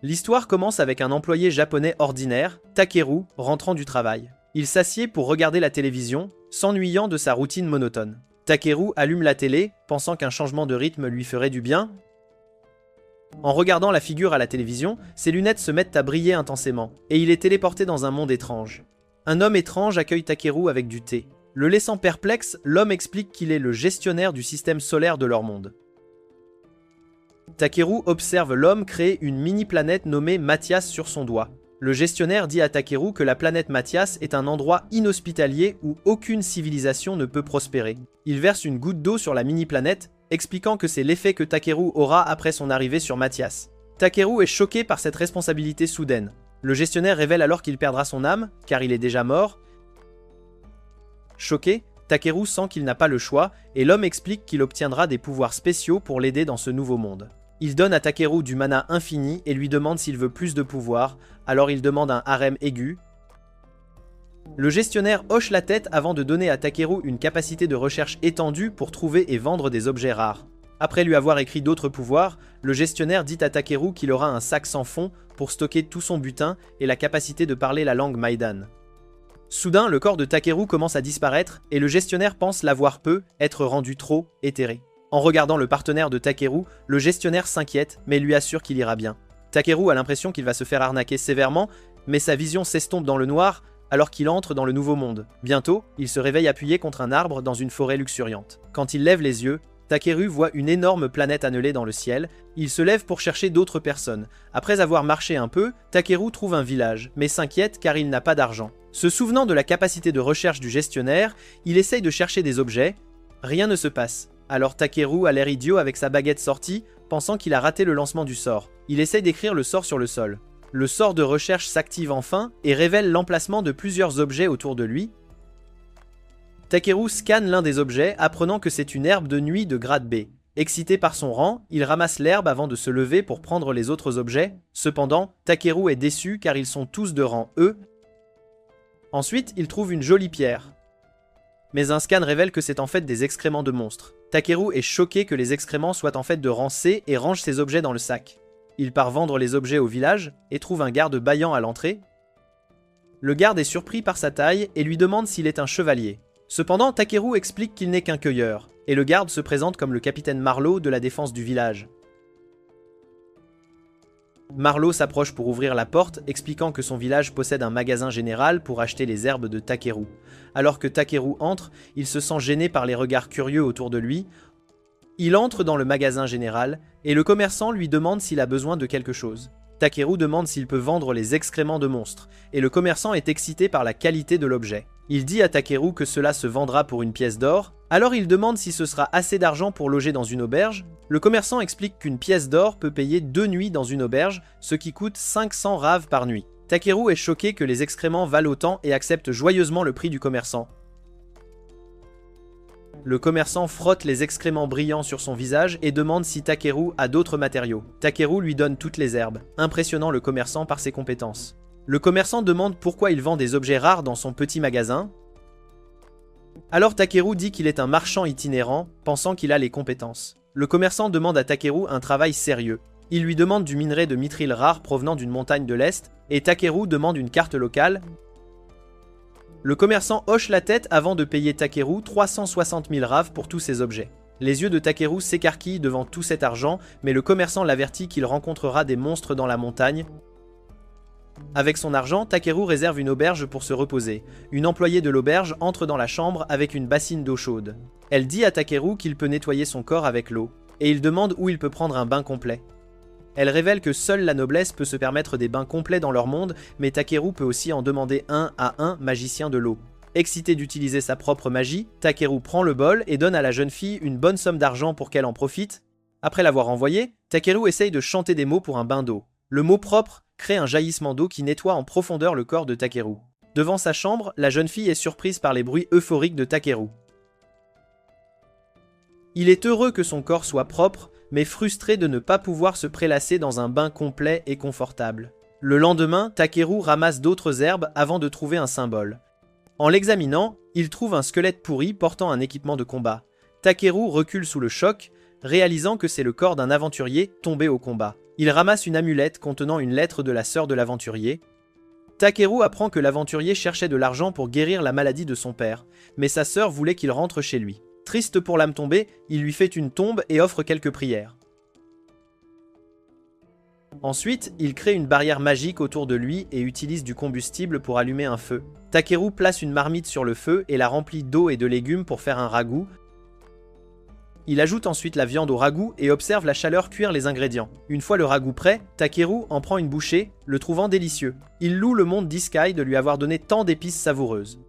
L'histoire commence avec un employé japonais ordinaire, Takeru, rentrant du travail. Il s'assied pour regarder la télévision, s'ennuyant de sa routine monotone. Takeru allume la télé, pensant qu'un changement de rythme lui ferait du bien. En regardant la figure à la télévision, ses lunettes se mettent à briller intensément, et il est téléporté dans un monde étrange. Un homme étrange accueille Takeru avec du thé. Le laissant perplexe, l'homme explique qu'il est le gestionnaire du système solaire de leur monde. Takeru observe l'homme créer une mini-planète nommée Mathias sur son doigt. Le gestionnaire dit à Takeru que la planète Mathias est un endroit inhospitalier où aucune civilisation ne peut prospérer. Il verse une goutte d'eau sur la mini-planète, expliquant que c'est l'effet que Takeru aura après son arrivée sur Mathias. Takeru est choqué par cette responsabilité soudaine. Le gestionnaire révèle alors qu'il perdra son âme, car il est déjà mort. Choqué, Takeru sent qu'il n'a pas le choix, et l'homme explique qu'il obtiendra des pouvoirs spéciaux pour l'aider dans ce nouveau monde. Il donne à Takeru du mana infini et lui demande s'il veut plus de pouvoir, alors il demande un harem aigu. Le gestionnaire hoche la tête avant de donner à Takeru une capacité de recherche étendue pour trouver et vendre des objets rares. Après lui avoir écrit d'autres pouvoirs, le gestionnaire dit à Takeru qu'il aura un sac sans fond pour stocker tout son butin et la capacité de parler la langue Maidan. Soudain, le corps de Takeru commence à disparaître et le gestionnaire pense l'avoir être rendu trop éthéré. En regardant le partenaire de Takeru, le gestionnaire s'inquiète mais lui assure qu'il ira bien. Takeru a l'impression qu'il va se faire arnaquer sévèrement, mais sa vision s'estompe dans le noir alors qu'il entre dans le nouveau monde. Bientôt, il se réveille appuyé contre un arbre dans une forêt luxuriante. Quand il lève les yeux, Takeru voit une énorme planète annelée dans le ciel. Il se lève pour chercher d'autres personnes. Après avoir marché un peu, Takeru trouve un village, mais s'inquiète car il n'a pas d'argent. Se souvenant de la capacité de recherche du gestionnaire, il essaye de chercher des objets. Rien ne se passe. Alors Takeru a l'air idiot avec sa baguette sortie, pensant qu'il a raté le lancement du sort. Il essaye d'écrire le sort sur le sol. Le sort de recherche s'active enfin et révèle l'emplacement de plusieurs objets autour de lui. Takeru scanne l'un des objets, apprenant que c'est une herbe de nuit de grade B. Excité par son rang, il ramasse l'herbe avant de se lever pour prendre les autres objets. Cependant, Takeru est déçu car ils sont tous de rang E. Ensuite, il trouve une jolie pierre. Mais un scan révèle que c'est en fait des excréments de monstres. Takeru est choqué que les excréments soient en fait de rang C et range ses objets dans le sac. Il part vendre les objets au village et trouve un garde bâillant à l'entrée. Le garde est surpris par sa taille et lui demande s'il est un chevalier. Cependant, Takeru explique qu'il n'est qu'un cueilleur, et le garde se présente comme le capitaine Marlowe de la défense du village. Marlowe s'approche pour ouvrir la porte, expliquant que son village possède un magasin général pour acheter les herbes de Takeru. Alors que Takeru entre, il se sent gêné par les regards curieux autour de lui. Il entre dans le magasin général, et le commerçant lui demande s'il a besoin de quelque chose. Takeru demande s'il peut vendre les excréments de monstres, et le commerçant est excité par la qualité de l'objet. Il dit à Takeru que cela se vendra pour une pièce d'or, alors il demande si ce sera assez d'argent pour loger dans une auberge. Le commerçant explique qu'une pièce d'or peut payer 2 nuits dans une auberge, ce qui coûte 500 raves par nuit. Takeru est choqué que les excréments valent autant et accepte joyeusement le prix du commerçant. Le commerçant frotte les excréments brillants sur son visage et demande si Takeru a d'autres matériaux. Takeru lui donne toutes les herbes, impressionnant le commerçant par ses compétences. Le commerçant demande pourquoi il vend des objets rares dans son petit magasin. Alors Takeru dit qu'il est un marchand itinérant, pensant qu'il a les compétences. Le commerçant demande à Takeru un travail sérieux. Il lui demande du minerai de mithril rare provenant d'une montagne de l'Est, et Takeru demande une carte locale. Le commerçant hoche la tête avant de payer Takeru 360 000 raves pour tous ces objets. Les yeux de Takeru s'écarquillent devant tout cet argent, mais le commerçant l'avertit qu'il rencontrera des monstres dans la montagne. Avec son argent, Takeru réserve une auberge pour se reposer. Une employée de l'auberge entre dans la chambre avec une bassine d'eau chaude. Elle dit à Takeru qu'il peut nettoyer son corps avec l'eau, et il demande où il peut prendre un bain complet. Elle révèle que seule la noblesse peut se permettre des bains complets dans leur monde, mais Takeru peut aussi en demander un à un magicien de l'eau. Excité d'utiliser sa propre magie, Takeru prend le bol et donne à la jeune fille une bonne somme d'argent pour qu'elle en profite. Après l'avoir envoyé, Takeru essaye de chanter des mots pour un bain d'eau. Le mot propre crée un jaillissement d'eau qui nettoie en profondeur le corps de Takeru. Devant sa chambre, la jeune fille est surprise par les bruits euphoriques de Takeru. Il est heureux que son corps soit propre, mais frustré de ne pas pouvoir se prélasser dans un bain complet et confortable. Le lendemain, Takeru ramasse d'autres herbes avant de trouver un symbole. En l'examinant, il trouve un squelette pourri portant un équipement de combat. Takeru recule sous le choc, réalisant que c'est le corps d'un aventurier tombé au combat. Il ramasse une amulette contenant une lettre de la sœur de l'aventurier. Takeru apprend que l'aventurier cherchait de l'argent pour guérir la maladie de son père, mais sa sœur voulait qu'il rentre chez lui. Triste pour l'âme tombée, il lui fait une tombe et offre quelques prières. Ensuite, il crée une barrière magique autour de lui et utilise du combustible pour allumer un feu. Takeru place une marmite sur le feu et la remplit d'eau et de légumes pour faire un ragoût. Il ajoute ensuite la viande au ragoût et observe la chaleur cuire les ingrédients. Une fois le ragoût prêt, Takeru en prend une bouchée, le trouvant délicieux. Il loue le monde d'Iskai de lui avoir donné tant d'épices savoureuses.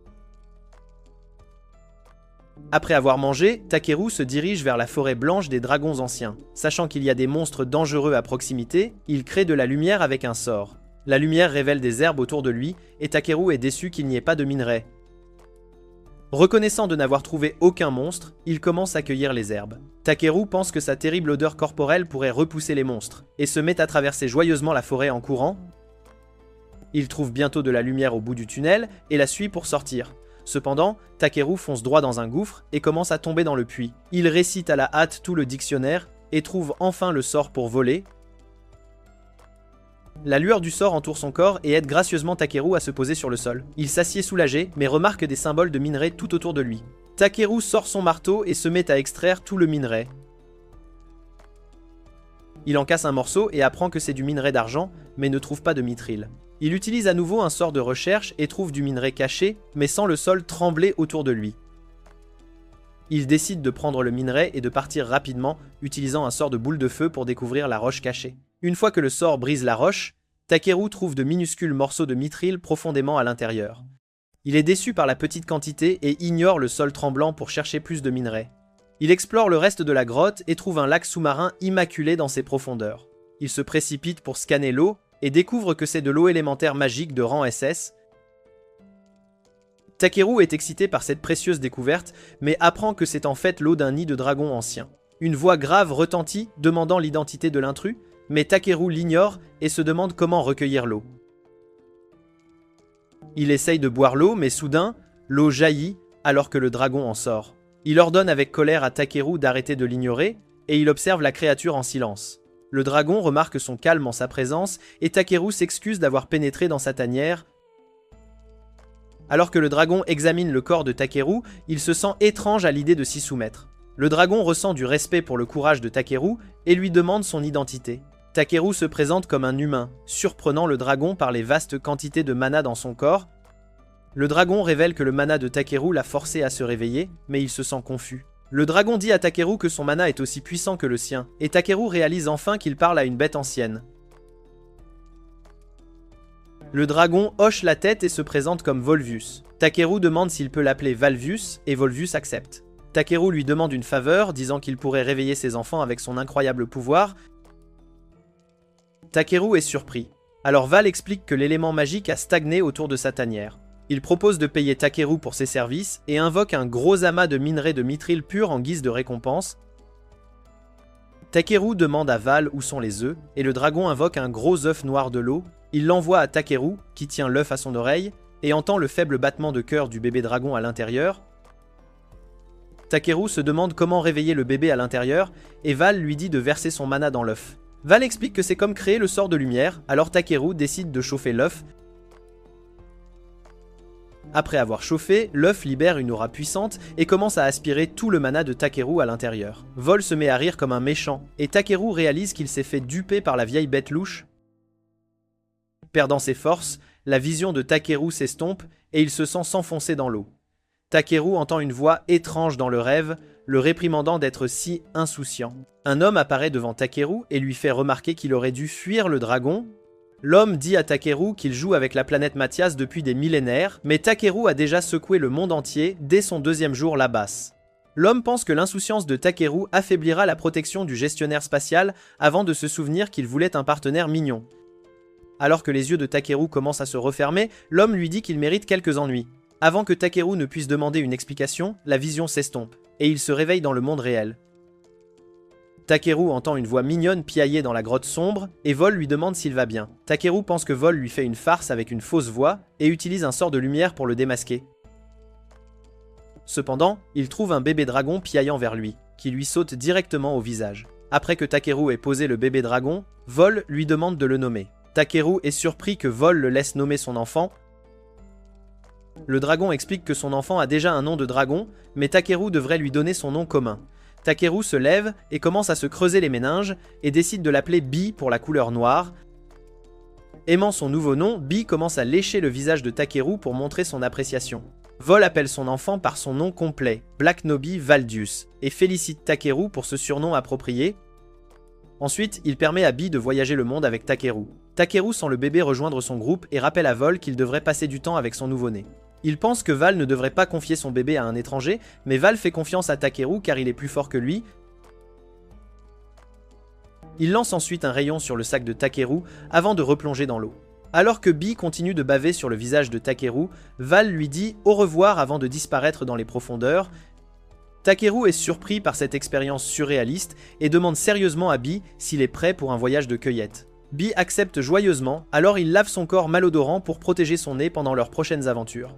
Après avoir mangé, Takeru se dirige vers la forêt blanche des dragons anciens. Sachant qu'il y a des monstres dangereux à proximité, il crée de la lumière avec un sort. La lumière révèle des herbes autour de lui, et Takeru est déçu qu'il n'y ait pas de minerais. Reconnaissant de n'avoir trouvé aucun monstre, il commence à cueillir les herbes. Takeru pense que sa terrible odeur corporelle pourrait repousser les monstres, et se met à traverser joyeusement la forêt en courant. Il trouve bientôt de la lumière au bout du tunnel, et la suit pour sortir. Cependant, Takeru fonce droit dans un gouffre et commence à tomber dans le puits. Il récite à la hâte tout le dictionnaire et trouve enfin le sort pour voler. La lueur du sort entoure son corps et aide gracieusement Takeru à se poser sur le sol. Il s'assied soulagé, mais remarque des symboles de minerais tout autour de lui. Takeru sort son marteau et se met à extraire tout le minerai. Il en casse un morceau et apprend que c'est du minerai d'argent, mais ne trouve pas de mithril. Il utilise à nouveau un sort de recherche et trouve du minerai caché, mais sent le sol trembler autour de lui. Il décide de prendre le minerai et de partir rapidement, utilisant un sort de boule de feu pour découvrir la roche cachée. Une fois que le sort brise la roche, Takeru trouve de minuscules morceaux de mithril profondément à l'intérieur. Il est déçu par la petite quantité et ignore le sol tremblant pour chercher plus de minerai. Il explore le reste de la grotte et trouve un lac sous-marin immaculé dans ses profondeurs. Il se précipite pour scanner l'eau et découvre que c'est de l'eau élémentaire magique de rang SS. Takeru est excité par cette précieuse découverte, mais apprend que c'est en fait l'eau d'un nid de dragon ancien. Une voix grave retentit, demandant l'identité de l'intrus, mais Takeru l'ignore et se demande comment recueillir l'eau. Il essaye de boire l'eau, mais soudain, l'eau jaillit alors que le dragon en sort. Il ordonne avec colère à Takeru d'arrêter de l'ignorer, et il observe la créature en silence. Le dragon remarque son calme en sa présence, et Takeru s'excuse d'avoir pénétré dans sa tanière. Alors que le dragon examine le corps de Takeru, il se sent étrange à l'idée de s'y soumettre. Le dragon ressent du respect pour le courage de Takeru et lui demande son identité. Takeru se présente comme un humain, surprenant le dragon par les vastes quantités de mana dans son corps. Le dragon révèle que le mana de Takeru l'a forcé à se réveiller, mais il se sent confus. Le dragon dit à Takeru que son mana est aussi puissant que le sien, et Takeru réalise enfin qu'il parle à une bête ancienne. Le dragon hoche la tête et se présente comme Volvius. Takeru demande s'il peut l'appeler Valvius, et Volvius accepte. Takeru lui demande une faveur, disant qu'il pourrait réveiller ses enfants avec son incroyable pouvoir. Takeru est surpris. Alors Val explique que l'élément magique a stagné autour de sa tanière. Il propose de payer Takeru pour ses services et invoque un gros amas de minerais de mithril pur en guise de récompense. Takeru demande à Val où sont les œufs, et le dragon invoque un gros œuf noir de l'eau. Il l'envoie à Takeru, qui tient l'œuf à son oreille, et entend le faible battement de cœur du bébé dragon à l'intérieur. Takeru se demande comment réveiller le bébé à l'intérieur, et Val lui dit de verser son mana dans l'œuf. Val explique que c'est comme créer le sort de lumière, alors Takeru décide de chauffer l'œuf. Après avoir chauffé, l'œuf libère une aura puissante et commence à aspirer tout le mana de Takeru à l'intérieur. Vol se met à rire comme un méchant, et Takeru réalise qu'il s'est fait duper par la vieille bête louche. Perdant ses forces, la vision de Takeru s'estompe et il se sent s'enfoncer dans l'eau. Takeru entend une voix étrange dans le rêve, le réprimandant d'être si insouciant. Un homme apparaît devant Takeru et lui fait remarquer qu'il aurait dû fuir le dragon. L'homme dit à Takeru qu'il joue avec la planète Mathias depuis des millénaires, mais Takeru a déjà secoué le monde entier dès son deuxième jour là-bas. L'homme pense que l'insouciance de Takeru affaiblira la protection du gestionnaire spatial avant de se souvenir qu'il voulait un partenaire mignon. Alors que les yeux de Takeru commencent à se refermer, l'homme lui dit qu'il mérite quelques ennuis. Avant que Takeru ne puisse demander une explication, la vision s'estompe, et il se réveille dans le monde réel. Takeru entend une voix mignonne piailler dans la grotte sombre, et Vol lui demande s'il va bien. Takeru pense que Vol lui fait une farce avec une fausse voix, et utilise un sort de lumière pour le démasquer. Cependant, il trouve un bébé dragon piaillant vers lui, qui lui saute directement au visage. Après que Takeru ait posé le bébé dragon, Vol lui demande de le nommer. Takeru est surpris que Vol le laisse nommer son enfant. Le dragon explique que son enfant a déjà un nom de dragon, mais Takeru devrait lui donner son nom commun. Takeru se lève et commence à se creuser les méninges et décide de l'appeler Bee pour la couleur noire. Aimant son nouveau nom, Bee commence à lécher le visage de Takeru pour montrer son appréciation. Vol appelle son enfant par son nom complet, Black Nobi Valdius, et félicite Takeru pour ce surnom approprié. Ensuite, il permet à Bee de voyager le monde avec Takeru. Takeru sent le bébé rejoindre son groupe et rappelle à Vol qu'il devrait passer du temps avec son nouveau-né. Il pense que Val ne devrait pas confier son bébé à un étranger, mais Val fait confiance à Takeru car il est plus fort que lui. Il lance ensuite un rayon sur le sac de Takeru avant de replonger dans l'eau. Alors que Bee continue de baver sur le visage de Takeru, Val lui dit au revoir avant de disparaître dans les profondeurs. Takeru est surpris par cette expérience surréaliste et demande sérieusement à Bee s'il est prêt pour un voyage de cueillette. Bee accepte joyeusement, alors il lave son corps malodorant pour protéger son nez pendant leurs prochaines aventures.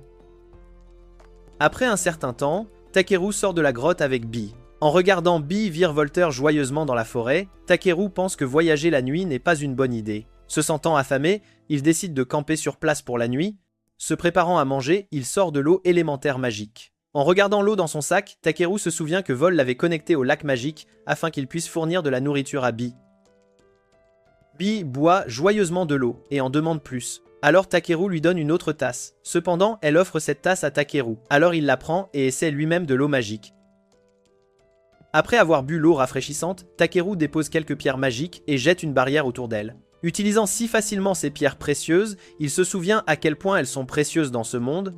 Après un certain temps, Takeru sort de la grotte avec Bee. En regardant Bee virevolter joyeusement dans la forêt, Takeru pense que voyager la nuit n'est pas une bonne idée. Se sentant affamé, il décide de camper sur place pour la nuit. Se préparant à manger, il sort de l'eau élémentaire magique. En regardant l'eau dans son sac, Takeru se souvient que Vol l'avait connecté au lac magique afin qu'il puisse fournir de la nourriture à Bee. Bee boit joyeusement de l'eau et en demande plus. Alors Takeru lui donne une autre tasse. Cependant, elle offre cette tasse à Takeru. Alors il la prend et essaie lui-même de l'eau magique. Après avoir bu l'eau rafraîchissante, Takeru dépose quelques pierres magiques et jette une barrière autour d'elle. Utilisant si facilement ces pierres précieuses, il se souvient à quel point elles sont précieuses dans ce monde.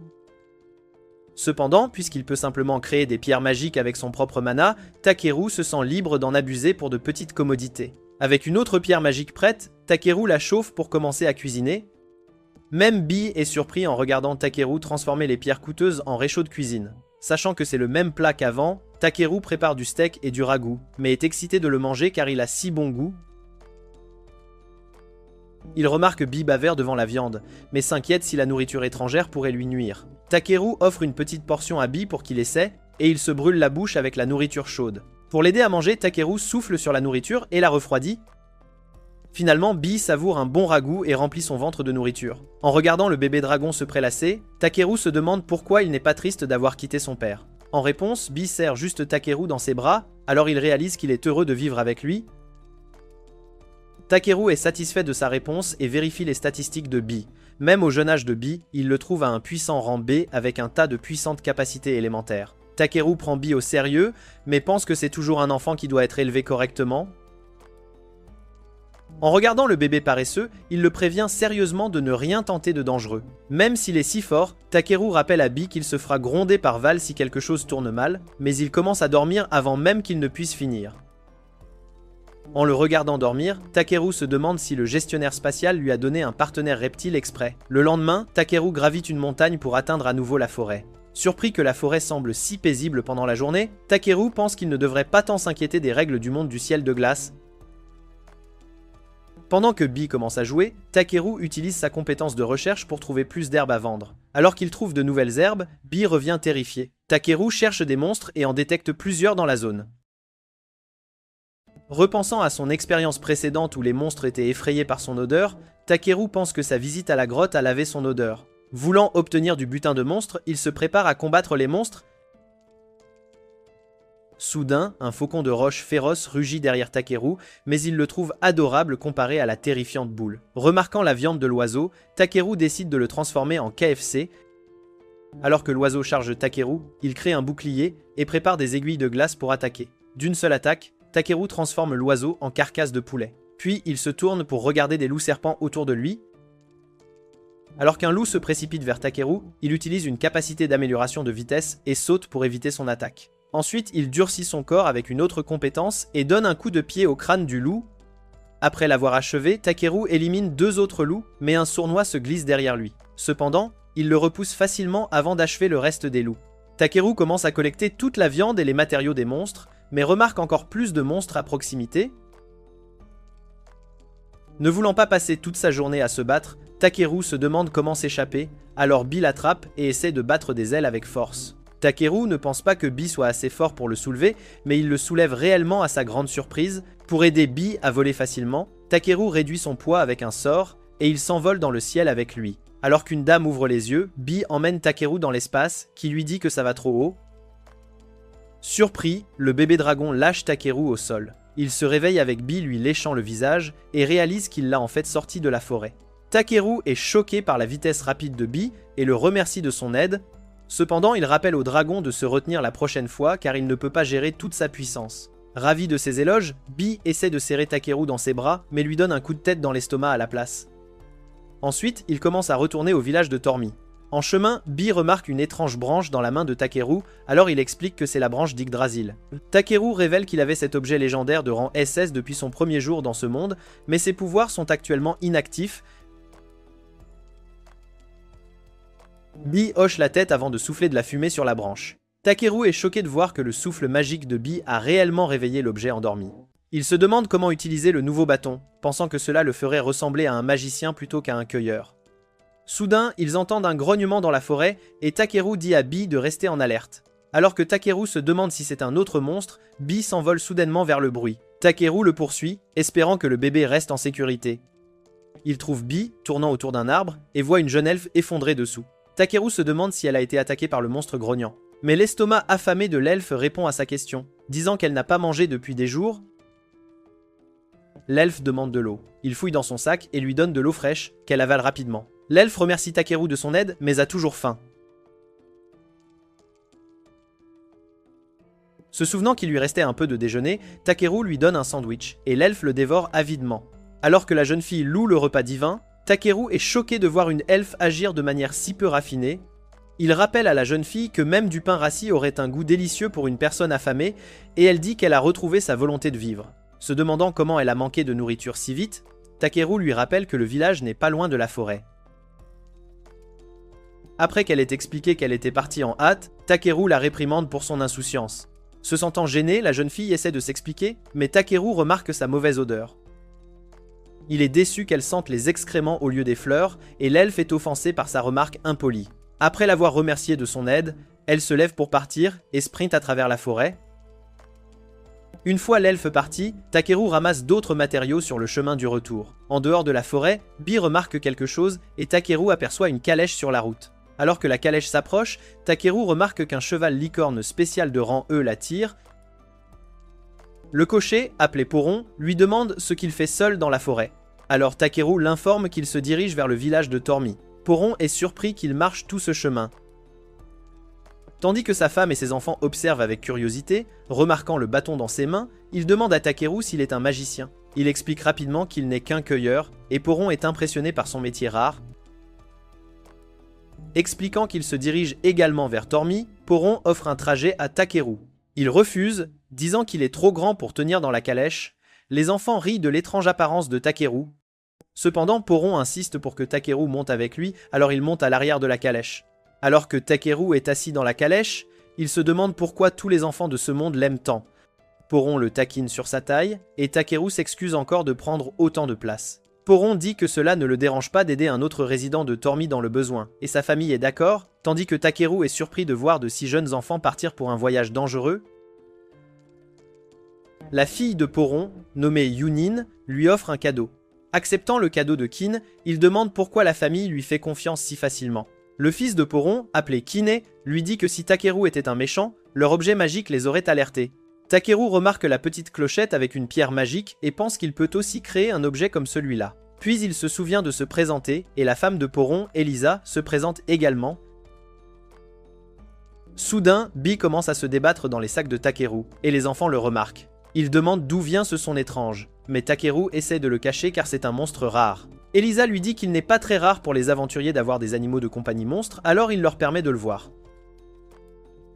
Cependant, puisqu'il peut simplement créer des pierres magiques avec son propre mana, Takeru se sent libre d'en abuser pour de petites commodités. Avec une autre pierre magique prête, Takeru la chauffe pour commencer à cuisiner. Même Bee est surpris en regardant Takeru transformer les pierres coûteuses en réchaud de cuisine. Sachant que c'est le même plat qu'avant, Takeru prépare du steak et du ragoût, mais est excité de le manger car il a si bon goût. Il remarque Bee bavère devant la viande, mais s'inquiète si la nourriture étrangère pourrait lui nuire. Takeru offre une petite portion à Bee pour qu'il essaie, et il se brûle la bouche avec la nourriture chaude. Pour l'aider à manger, Takeru souffle sur la nourriture et la refroidit. Finalement, Bee savoure un bon ragoût et remplit son ventre de nourriture. En regardant le bébé dragon se prélasser, Takeru se demande pourquoi il n'est pas triste d'avoir quitté son père. En réponse, Bee serre juste Takeru dans ses bras, alors il réalise qu'il est heureux de vivre avec lui. Takeru est satisfait de sa réponse et vérifie les statistiques de Bee. Même au jeune âge de Bee, il le trouve à un puissant rang B avec un tas de puissantes capacités élémentaires. Takeru prend Bee au sérieux, mais pense que c'est toujours un enfant qui doit être élevé correctement. En regardant le bébé paresseux, il le prévient sérieusement de ne rien tenter de dangereux. Même s'il est si fort, Takeru rappelle à Bee qu'il se fera gronder par Val si quelque chose tourne mal, mais il commence à dormir avant même qu'il ne puisse finir. En le regardant dormir, Takeru se demande si le gestionnaire spatial lui a donné un partenaire reptile exprès. Le lendemain, Takeru gravite une montagne pour atteindre à nouveau la forêt. Surpris que la forêt semble si paisible pendant la journée, Takeru pense qu'il ne devrait pas tant s'inquiéter des règles du monde du ciel de glace. Pendant que Bee commence à jouer, Takeru utilise sa compétence de recherche pour trouver plus d'herbes à vendre. Alors qu'il trouve de nouvelles herbes, Bee revient terrifié. Takeru cherche des monstres et en détecte plusieurs dans la zone. Repensant à son expérience précédente où les monstres étaient effrayés par son odeur, Takeru pense que sa visite à la grotte a lavé son odeur. Voulant obtenir du butin de monstres, il se prépare à combattre les monstres. Soudain, un faucon de roche féroce rugit derrière Takeru, mais il le trouve adorable comparé à la terrifiante boule. Remarquant la viande de l'oiseau, Takeru décide de le transformer en KFC. Alors que l'oiseau charge Takeru, il crée un bouclier et prépare des aiguilles de glace pour attaquer. D'une seule attaque, Takeru transforme l'oiseau en carcasse de poulet. Puis il se tourne pour regarder des loups-serpents autour de lui. Alors qu'un loup se précipite vers Takeru, il utilise une capacité d'amélioration de vitesse et saute pour éviter son attaque. Ensuite, il durcit son corps avec une autre compétence et donne un coup de pied au crâne du loup. Après l'avoir achevé, Takeru élimine 2 autres loups, mais un sournois se glisse derrière lui. Cependant, il le repousse facilement avant d'achever le reste des loups. Takeru commence à collecter toute la viande et les matériaux des monstres, mais remarque encore plus de monstres à proximité. Ne voulant pas passer toute sa journée à se battre, Takeru se demande comment s'échapper, alors Bee l'attrape et essaie de battre des ailes avec force. Takeru ne pense pas que Bee soit assez fort pour le soulever, mais il le soulève réellement à sa grande surprise. Pour aider Bee à voler facilement, Takeru réduit son poids avec un sort et il s'envole dans le ciel avec lui. Alors qu'une dame ouvre les yeux, Bee emmène Takeru dans l'espace, qui lui dit que ça va trop haut. Surpris, le bébé dragon lâche Takeru au sol. Il se réveille avec Bee lui léchant le visage et réalise qu'il l'a en fait sorti de la forêt. Takeru est choqué par la vitesse rapide de Bee et le remercie de son aide. Cependant, il rappelle au dragon de se retenir la prochaine fois car il ne peut pas gérer toute sa puissance. Ravi de ses éloges, Bee essaie de serrer Takeru dans ses bras mais lui donne un coup de tête dans l'estomac à la place. Ensuite, il commence à retourner au village de Tormi. En chemin, Bee remarque une étrange branche dans la main de Takeru, alors il explique que c'est la branche d'Yggdrasil. Takeru révèle qu'il avait cet objet légendaire de rang SS depuis son premier jour dans ce monde, mais ses pouvoirs sont actuellement inactifs. Bee hoche la tête avant de souffler de la fumée sur la branche. Takeru est choqué de voir que le souffle magique de Bee a réellement réveillé l'objet endormi. Il se demande comment utiliser le nouveau bâton, pensant que cela le ferait ressembler à un magicien plutôt qu'à un cueilleur. Soudain, ils entendent un grognement dans la forêt et Takeru dit à Bee de rester en alerte. Alors que Takeru se demande si c'est un autre monstre, Bee s'envole soudainement vers le bruit. Takeru le poursuit, espérant que le bébé reste en sécurité. Il trouve Bee, tournant autour d'un arbre, et voit une jeune elfe effondrée dessous. Takeru se demande si elle a été attaquée par le monstre grognant. Mais l'estomac affamé de l'elfe répond à sa question, disant qu'elle n'a pas mangé depuis des jours. L'elfe demande de l'eau. Il fouille dans son sac et lui donne de l'eau fraîche, qu'elle avale rapidement. L'elfe remercie Takeru de son aide, mais a toujours faim. Se souvenant qu'il lui restait un peu de déjeuner, Takeru lui donne un sandwich, et l'elfe le dévore avidement. Alors que la jeune fille loue le repas divin, Takeru est choqué de voir une elfe agir de manière si peu raffinée. Il rappelle à la jeune fille que même du pain rassis aurait un goût délicieux pour une personne affamée, et elle dit qu'elle a retrouvé sa volonté de vivre. Se demandant comment elle a manqué de nourriture si vite, Takeru lui rappelle que le village n'est pas loin de la forêt. Après qu'elle ait expliqué qu'elle était partie en hâte, Takeru la réprimande pour son insouciance. Se sentant gênée, la jeune fille essaie de s'expliquer, mais Takeru remarque sa mauvaise odeur. Il est déçu qu'elle sente les excréments au lieu des fleurs, et l'elfe est offensée par sa remarque impolie. Après l'avoir remerciée de son aide, elle se lève pour partir et sprinte à travers la forêt. Une fois l'elfe parti, Takeru ramasse d'autres matériaux sur le chemin du retour. En dehors de la forêt, Bee remarque quelque chose et Takeru aperçoit une calèche sur la route. Alors que la calèche s'approche, Takeru remarque qu'un cheval licorne spécial de rang E l'attire. Le cocher, appelé Poron, lui demande ce qu'il fait seul dans la forêt. Alors Takeru l'informe qu'il se dirige vers le village de Tormi. Poron est surpris qu'il marche tout ce chemin. Tandis que sa femme et ses enfants observent avec curiosité, remarquant le bâton dans ses mains, il demande à Takeru s'il est un magicien. Il explique rapidement qu'il n'est qu'un cueilleur, et Poron est impressionné par son métier rare. Expliquant qu'il se dirige également vers Tormi, Poron offre un trajet à Takeru. Il refuse, disant qu'il est trop grand pour tenir dans la calèche. Les enfants rient de l'étrange apparence de Takeru. Cependant, Poron insiste pour que Takeru monte avec lui, alors il monte à l'arrière de la calèche. Alors que Takeru est assis dans la calèche, il se demande pourquoi tous les enfants de ce monde l'aiment tant. Poron le taquine sur sa taille, et Takeru s'excuse encore de prendre autant de place. Poron dit que cela ne le dérange pas d'aider un autre résident de Tormi dans le besoin, et sa famille est d'accord, tandis que Takeru est surpris de voir de si jeunes enfants partir pour un voyage dangereux. La fille de Poron, nommée Yunin, lui offre un cadeau. Acceptant le cadeau de Kin, il demande pourquoi la famille lui fait confiance si facilement. Le fils de Poron, appelé Kine, lui dit que si Takeru était un méchant, leur objet magique les aurait alertés. Takeru remarque la petite clochette avec une pierre magique et pense qu'il peut aussi créer un objet comme celui-là. Puis il se souvient de se présenter et la femme de Poron, Elisa, se présente également. Soudain, Bee commence à se débattre dans les sacs de Takeru et les enfants le remarquent. Ils demandent d'où vient ce son étrange, mais Takeru essaie de le cacher car c'est un monstre rare. Elisa lui dit qu'il n'est pas très rare pour les aventuriers d'avoir des animaux de compagnie monstres, alors il leur permet de le voir.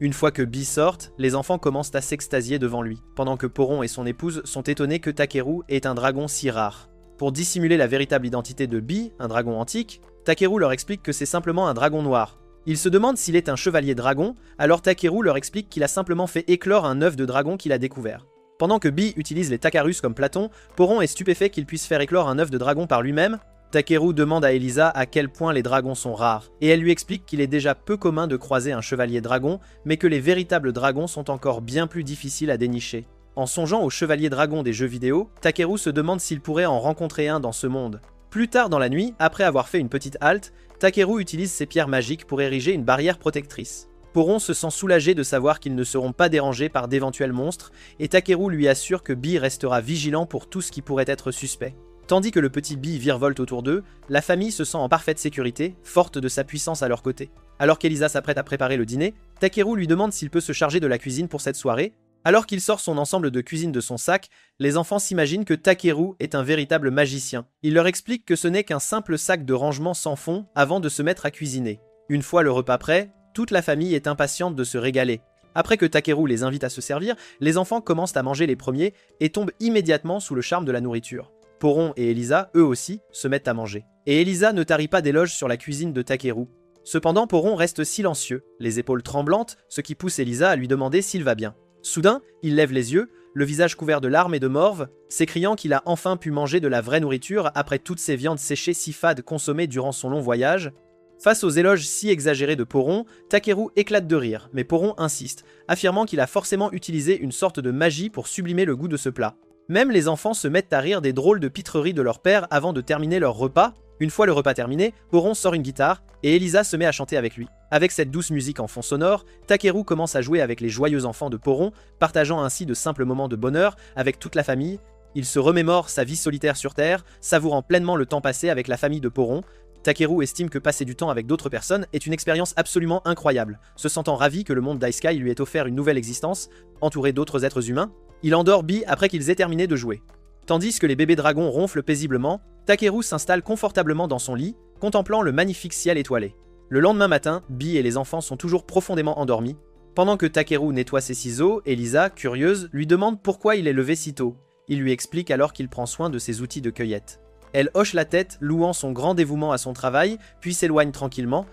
Une fois que Bee sort, les enfants commencent à s'extasier devant lui, pendant que Poron et son épouse sont étonnés que Takeru ait un dragon si rare. Pour dissimuler la véritable identité de Bee, un dragon antique, Takeru leur explique que c'est simplement un dragon noir. Ils se demandent s'il est un chevalier dragon, alors Takeru leur explique qu'il a simplement fait éclore un œuf de dragon qu'il a découvert. Pendant que Bee utilise les Takarus comme Platon, Poron est stupéfait qu'il puisse faire éclore un œuf de dragon par lui-même. Takeru demande à Elisa à quel point les dragons sont rares, et elle lui explique qu'il est déjà peu commun de croiser un chevalier dragon, mais que les véritables dragons sont encore bien plus difficiles à dénicher. En songeant aux chevaliers dragons des jeux vidéo, Takeru se demande s'il pourrait en rencontrer un dans ce monde. Plus tard dans la nuit, après avoir fait une petite halte, Takeru utilise ses pierres magiques pour ériger une barrière protectrice. Poron se sent soulagé de savoir qu'ils ne seront pas dérangés par d'éventuels monstres, et Takeru lui assure que Bee restera vigilant pour tout ce qui pourrait être suspect. Tandis que le petit Bee virevolte autour d'eux, la famille se sent en parfaite sécurité, forte de sa puissance à leur côté. Alors qu'Elisa s'apprête à préparer le dîner, Takeru lui demande s'il peut se charger de la cuisine pour cette soirée. Alors qu'il sort son ensemble de cuisine de son sac, les enfants s'imaginent que Takeru est un véritable magicien. Il leur explique que ce n'est qu'un simple sac de rangement sans fond avant de se mettre à cuisiner. Une fois le repas prêt, toute la famille est impatiente de se régaler. Après que Takeru les invite à se servir, les enfants commencent à manger les premiers et tombent immédiatement sous le charme de la nourriture. Poron et Elisa, eux aussi, se mettent à manger. Et Elisa ne tarit pas d'éloges sur la cuisine de Takeru. Cependant, Poron reste silencieux, les épaules tremblantes, ce qui pousse Elisa à lui demander s'il va bien. Soudain, il lève les yeux, le visage couvert de larmes et de morve, s'écriant qu'il a enfin pu manger de la vraie nourriture après toutes ces viandes séchées si fades consommées durant son long voyage. Face aux éloges si exagérés de Poron, Takeru éclate de rire, mais Poron insiste, affirmant qu'il a forcément utilisé une sorte de magie pour sublimer le goût de ce plat. Même les enfants se mettent à rire des drôles de pitreries de leur père avant de terminer leur repas. Une fois le repas terminé, Poron sort une guitare et Elisa se met à chanter avec lui. Avec cette douce musique en fond sonore, Takeru commence à jouer avec les joyeux enfants de Poron, partageant ainsi de simples moments de bonheur avec toute la famille. Il se remémore sa vie solitaire sur Terre, savourant pleinement le temps passé avec la famille de Poron. Takeru estime que passer du temps avec d'autres personnes est une expérience absolument incroyable. Se sentant ravi que le monde d'Ice-Sky lui ait offert une nouvelle existence, entouré d'autres êtres humains, il endort Bee après qu'ils aient terminé de jouer. Tandis que les bébés dragons ronflent paisiblement, Takeru s'installe confortablement dans son lit, contemplant le magnifique ciel étoilé. Le lendemain matin, Bee et les enfants sont toujours profondément endormis. Pendant que Takeru nettoie ses ciseaux, Elisa, curieuse, lui demande pourquoi il est levé si tôt. Il lui explique alors qu'il prend soin de ses outils de cueillette. Elle hoche la tête, louant son grand dévouement à son travail, puis s'éloigne tranquillement.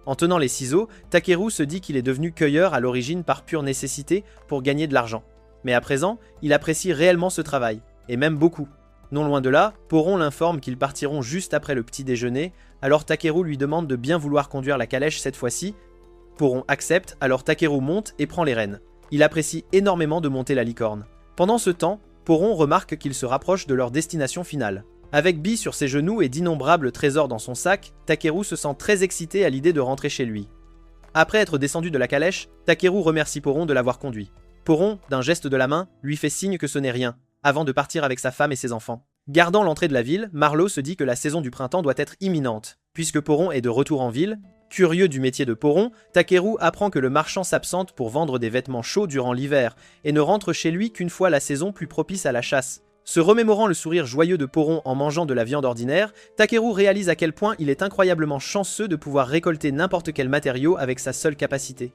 En tenant les ciseaux, Takeru se dit qu'il est devenu cueilleur à l'origine par pure nécessité pour gagner de l'argent. Mais à présent, il apprécie réellement ce travail, et même beaucoup. Non loin de là, Poron l'informe qu'ils partiront juste après le petit déjeuner, alors Takeru lui demande de bien vouloir conduire la calèche cette fois-ci. Poron accepte, alors Takeru monte et prend les rênes. Il apprécie énormément de monter la licorne. Pendant ce temps, Poron remarque qu'ils se rapprochent de leur destination finale. Avec Bee sur ses genoux et d'innombrables trésors dans son sac, Takeru se sent très excité à l'idée de rentrer chez lui. Après être descendu de la calèche, Takeru remercie Poron de l'avoir conduit. Poron, d'un geste de la main, lui fait signe que ce n'est rien, avant de partir avec sa femme et ses enfants. Gardant l'entrée de la ville, Marlowe se dit que la saison du printemps doit être imminente, puisque Poron est de retour en ville. Curieux du métier de Poron, Takeru apprend que le marchand s'absente pour vendre des vêtements chauds durant l'hiver, et ne rentre chez lui qu'une fois la saison plus propice à la chasse. Se remémorant le sourire joyeux de Poron en mangeant de la viande ordinaire, Takeru réalise à quel point il est incroyablement chanceux de pouvoir récolter n'importe quel matériau avec sa seule capacité.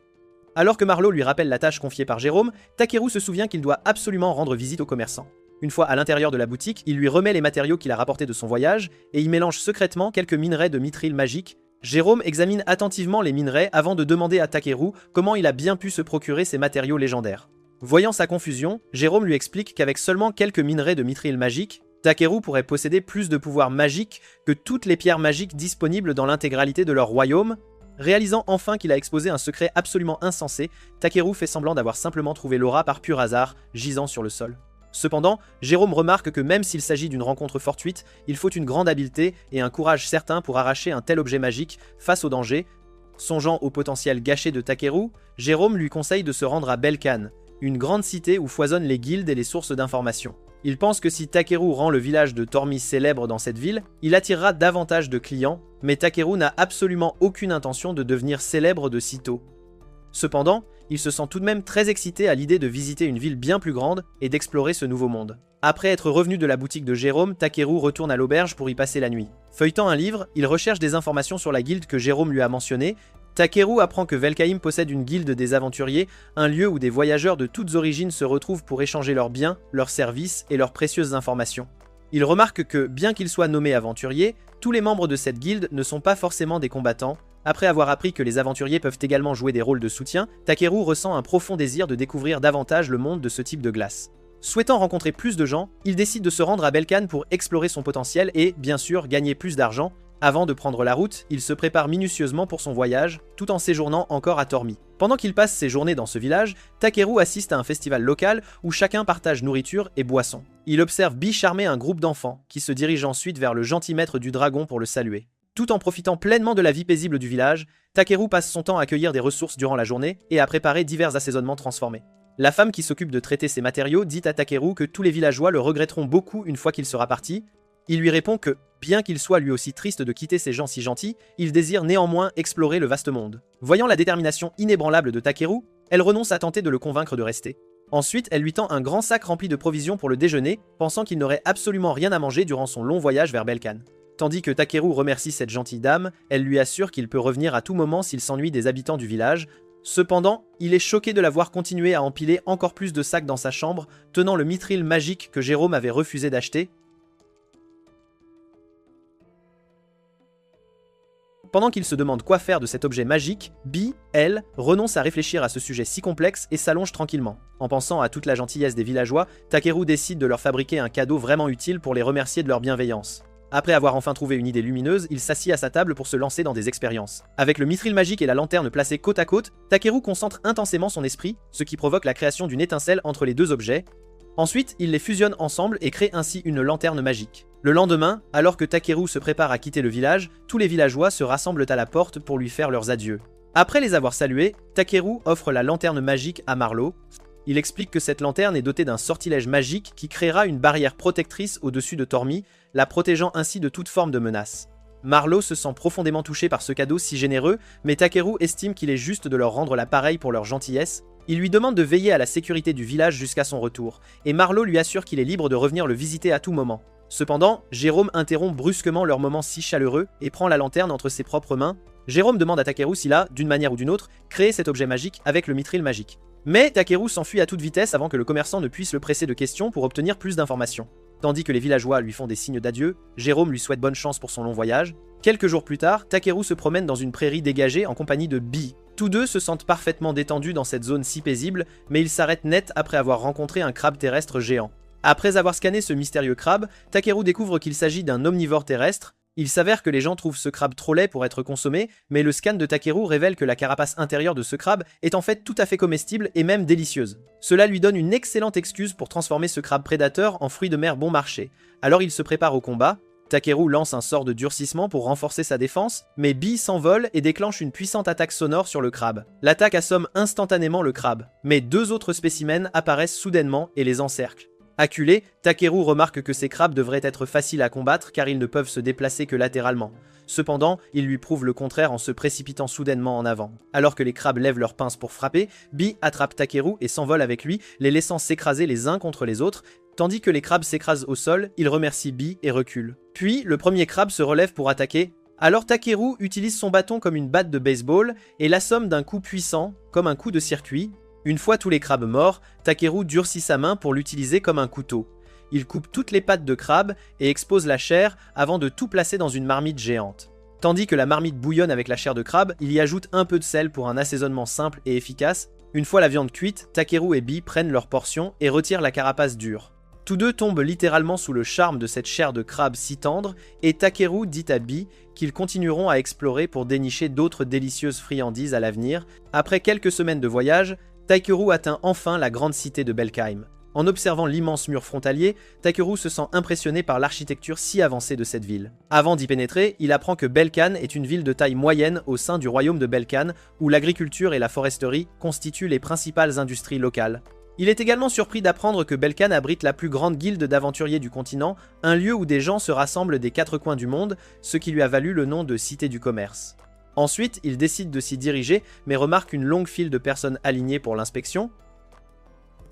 Alors que Marlowe lui rappelle la tâche confiée par Jérôme, Takeru se souvient qu'il doit absolument rendre visite aux commerçants. Une fois à l'intérieur de la boutique, il lui remet les matériaux qu'il a rapportés de son voyage, et y mélange secrètement quelques minerais de mithril magique. Jérôme examine attentivement les minerais avant de demander à Takeru comment il a bien pu se procurer ces matériaux légendaires. Voyant sa confusion, Jérôme lui explique qu'avec seulement quelques minerais de mithril magique, Takeru pourrait posséder plus de pouvoirs magiques que toutes les pierres magiques disponibles dans l'intégralité de leur royaume. Réalisant enfin qu'il a exposé un secret absolument insensé, Takeru fait semblant d'avoir simplement trouvé l'aura par pur hasard, gisant sur le sol. Cependant, Jérôme remarque que même s'il s'agit d'une rencontre fortuite, il faut une grande habileté et un courage certain pour arracher un tel objet magique face au danger. Songeant au potentiel gâché de Takeru, Jérôme lui conseille de se rendre à Belkan, une grande cité où foisonnent les guildes et les sources d'informations. Il pense que si Takeru rend le village de Tormi célèbre dans cette ville, il attirera davantage de clients, mais Takeru n'a absolument aucune intention de devenir célèbre de sitôt. Cependant, il se sent tout de même très excité à l'idée de visiter une ville bien plus grande et d'explorer ce nouveau monde. Après être revenu de la boutique de Jérôme, Takeru retourne à l'auberge pour y passer la nuit. Feuilletant un livre, il recherche des informations sur la guilde que Jérôme lui a mentionnée. Takeru apprend que Velkheim possède une guilde des aventuriers, un lieu où des voyageurs de toutes origines se retrouvent pour échanger leurs biens, leurs services et leurs précieuses informations. Il remarque que, bien qu'ils soient nommés aventuriers, tous les membres de cette guilde ne sont pas forcément des combattants. Après avoir appris que les aventuriers peuvent également jouer des rôles de soutien, Takeru ressent un profond désir de découvrir davantage le monde de ce type de glace. Souhaitant rencontrer plus de gens, il décide de se rendre à Belkan pour explorer son potentiel et, bien sûr, gagner plus d'argent. Avant de prendre la route, il se prépare minutieusement pour son voyage, tout en séjournant encore à Tormi. Pendant qu'il passe ses journées dans ce village, Takeru assiste à un festival local où chacun partage nourriture et boissons. Il observe Bee charmer un groupe d'enfants, qui se dirige ensuite vers le gentil maître du dragon pour le saluer. Tout en profitant pleinement de la vie paisible du village, Takeru passe son temps à cueillir des ressources durant la journée et à préparer divers assaisonnements transformés. La femme qui s'occupe de traiter ces matériaux dit à Takeru que tous les villageois le regretteront beaucoup une fois qu'il sera parti. Il lui répond que, bien qu'il soit lui aussi triste de quitter ces gens si gentils, il désire néanmoins explorer le vaste monde. Voyant la détermination inébranlable de Takeru, elle renonce à tenter de le convaincre de rester. Ensuite, elle lui tend un grand sac rempli de provisions pour le déjeuner, pensant qu'il n'aurait absolument rien à manger durant son long voyage vers Belkan. Tandis que Takeru remercie cette gentille dame, elle lui assure qu'il peut revenir à tout moment s'il s'ennuie des habitants du village. Cependant, il est choqué de la voir continuer à empiler encore plus de sacs dans sa chambre, tenant le mithril magique que Jérôme avait refusé d'acheter. Pendant qu'il se demande quoi faire de cet objet magique, Bee, elle, renonce à réfléchir à ce sujet si complexe et s'allonge tranquillement. En pensant à toute la gentillesse des villageois, Takeru décide de leur fabriquer un cadeau vraiment utile pour les remercier de leur bienveillance. Après avoir enfin trouvé une idée lumineuse, il s'assied à sa table pour se lancer dans des expériences. Avec le mithril magique et la lanterne placés côte à côte, Takeru concentre intensément son esprit, ce qui provoque la création d'une étincelle entre les deux objets. Ensuite, il les fusionne ensemble et crée ainsi une lanterne magique. Le lendemain, alors que Takeru se prépare à quitter le village, tous les villageois se rassemblent à la porte pour lui faire leurs adieux. Après les avoir salués, Takeru offre la lanterne magique à Marlo. Il explique que cette lanterne est dotée d'un sortilège magique qui créera une barrière protectrice au-dessus de Tormi, la protégeant ainsi de toute forme de menace. Marlo se sent profondément touché par ce cadeau si généreux, mais Takeru estime qu'il est juste de leur rendre l'appareil pour leur gentillesse. Il lui demande de veiller à la sécurité du village jusqu'à son retour, et Marlo lui assure qu'il est libre de revenir le visiter à tout moment. Cependant, Jérôme interrompt brusquement leur moment si chaleureux et prend la lanterne entre ses propres mains. Jérôme demande à Takeru s'il a, d'une manière ou d'une autre, créé cet objet magique avec le mithril magique. Mais Takeru s'enfuit à toute vitesse avant que le commerçant ne puisse le presser de questions pour obtenir plus d'informations. Tandis que les villageois lui font des signes d'adieu, Jérôme lui souhaite bonne chance pour son long voyage. Quelques jours plus tard, Takeru se promène dans une prairie dégagée en compagnie de Bee. Tous deux se sentent parfaitement détendus dans cette zone si paisible, mais ils s'arrêtent net après avoir rencontré un crabe terrestre géant. Après avoir scanné ce mystérieux crabe, Takeru découvre qu'il s'agit d'un omnivore terrestre. Il s'avère que les gens trouvent ce crabe trop laid pour être consommé, mais le scan de Takeru révèle que la carapace intérieure de ce crabe est en fait tout à fait comestible et même délicieuse. Cela lui donne une excellente excuse pour transformer ce crabe prédateur en fruit de mer bon marché. Alors il se prépare au combat. Takeru lance un sort de durcissement pour renforcer sa défense, mais Bee s'envole et déclenche une puissante attaque sonore sur le crabe. L'attaque assomme instantanément le crabe, mais deux autres spécimens apparaissent soudainement et les encerclent. Acculé, Takeru remarque que ces crabes devraient être faciles à combattre car ils ne peuvent se déplacer que latéralement. Cependant, il lui prouve le contraire en se précipitant soudainement en avant. Alors que les crabes lèvent leurs pinces pour frapper, Bee attrape Takeru et s'envole avec lui, les laissant s'écraser les uns contre les autres. Tandis que les crabes s'écrasent au sol, il remercie Bee et recule. Puis, le premier crabe se relève pour attaquer. Alors Takeru utilise son bâton comme une batte de baseball et l'assomme d'un coup puissant, comme un coup de circuit. Une fois tous les crabes morts, Takeru durcit sa main pour l'utiliser comme un couteau. Il coupe toutes les pattes de crabe et expose la chair avant de tout placer dans une marmite géante. Tandis que la marmite bouillonne avec la chair de crabe, il y ajoute un peu de sel pour un assaisonnement simple et efficace. Une fois la viande cuite, Takeru et Bee prennent leur portion et retirent la carapace dure. Tous deux tombent littéralement sous le charme de cette chair de crabe si tendre, et Takeru dit à Bee qu'ils continueront à explorer pour dénicher d'autres délicieuses friandises à l'avenir. Après quelques semaines de voyage, Takeru atteint enfin la grande cité de Belkheim. En observant l'immense mur frontalier, Takeru se sent impressionné par l'architecture si avancée de cette ville. Avant d'y pénétrer, il apprend que Belkan est une ville de taille moyenne au sein du royaume de Belkan, où l'agriculture et la foresterie constituent les principales industries locales. Il est également surpris d'apprendre que Belkan abrite la plus grande guilde d'aventuriers du continent, un lieu où des gens se rassemblent des quatre coins du monde, ce qui lui a valu le nom de Cité du Commerce. Ensuite, il décide de s'y diriger, mais remarque une longue file de personnes alignées pour l'inspection.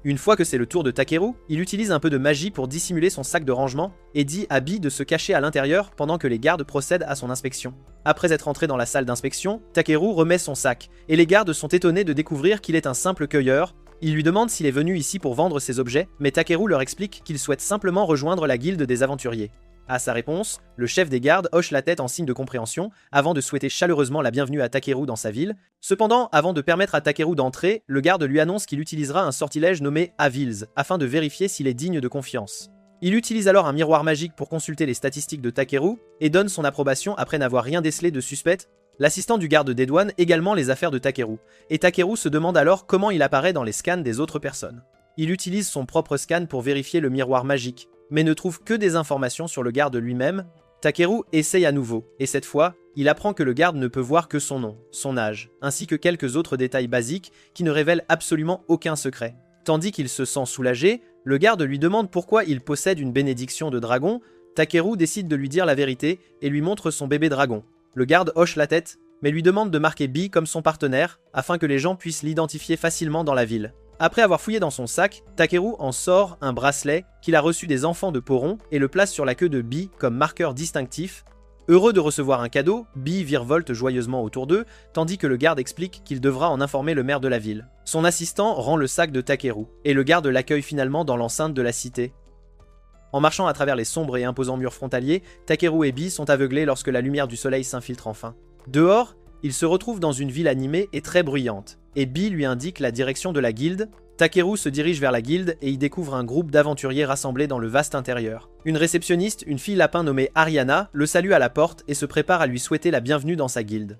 Une fois que c'est le tour de Takeru, il utilise un peu de magie pour dissimuler son sac de rangement et dit à Bee de se cacher à l'intérieur pendant que les gardes procèdent à son inspection. Après être entré dans la salle d'inspection, Takeru remet son sac, et les gardes sont étonnés de découvrir qu'il est un simple cueilleur. Ils lui demandent s'il est venu ici pour vendre ses objets, mais Takeru leur explique qu'il souhaite simplement rejoindre la guilde des aventuriers. À sa réponse, le chef des gardes hoche la tête en signe de compréhension, avant de souhaiter chaleureusement la bienvenue à Takeru dans sa ville. Cependant, avant de permettre à Takeru d'entrer, le garde lui annonce qu'il utilisera un sortilège nommé Avils, afin de vérifier s'il est digne de confiance. Il utilise alors un miroir magique pour consulter les statistiques de Takeru et donne son approbation après n'avoir rien décelé de suspect. L'assistant du garde des douanes également les affaires de Takeru, et Takeru se demande alors comment il apparaît dans les scans des autres personnes. Il utilise son propre scan pour vérifier le miroir magique, mais ne trouve que des informations sur le garde lui-même. Takeru essaye à nouveau, et cette fois, il apprend que le garde ne peut voir que son nom, son âge, ainsi que quelques autres détails basiques qui ne révèlent absolument aucun secret. Tandis qu'il se sent soulagé, le garde lui demande pourquoi il possède une bénédiction de dragon. Takeru décide de lui dire la vérité et lui montre son bébé dragon. Le garde hoche la tête, mais lui demande de marquer Bee comme son partenaire, afin que les gens puissent l'identifier facilement dans la ville. Après avoir fouillé dans son sac, Takeru en sort un bracelet qu'il a reçu des enfants de Poron et le place sur la queue de Bee comme marqueur distinctif. Heureux de recevoir un cadeau, Bee virevolte joyeusement autour d'eux, tandis que le garde explique qu'il devra en informer le maire de la ville. Son assistant rend le sac de Takeru, et le garde l'accueille finalement dans l'enceinte de la cité. En marchant à travers les sombres et imposants murs frontaliers, Takeru et Bee sont aveuglés lorsque la lumière du soleil s'infiltre enfin. Dehors, ils se retrouvent dans une ville animée et très bruyante, et Bee lui indique la direction de la guilde. Takeru se dirige vers la guilde et y découvre un groupe d'aventuriers rassemblés dans le vaste intérieur. Une réceptionniste, une fille lapin nommée Ariana, le salue à la porte et se prépare à lui souhaiter la bienvenue dans sa guilde.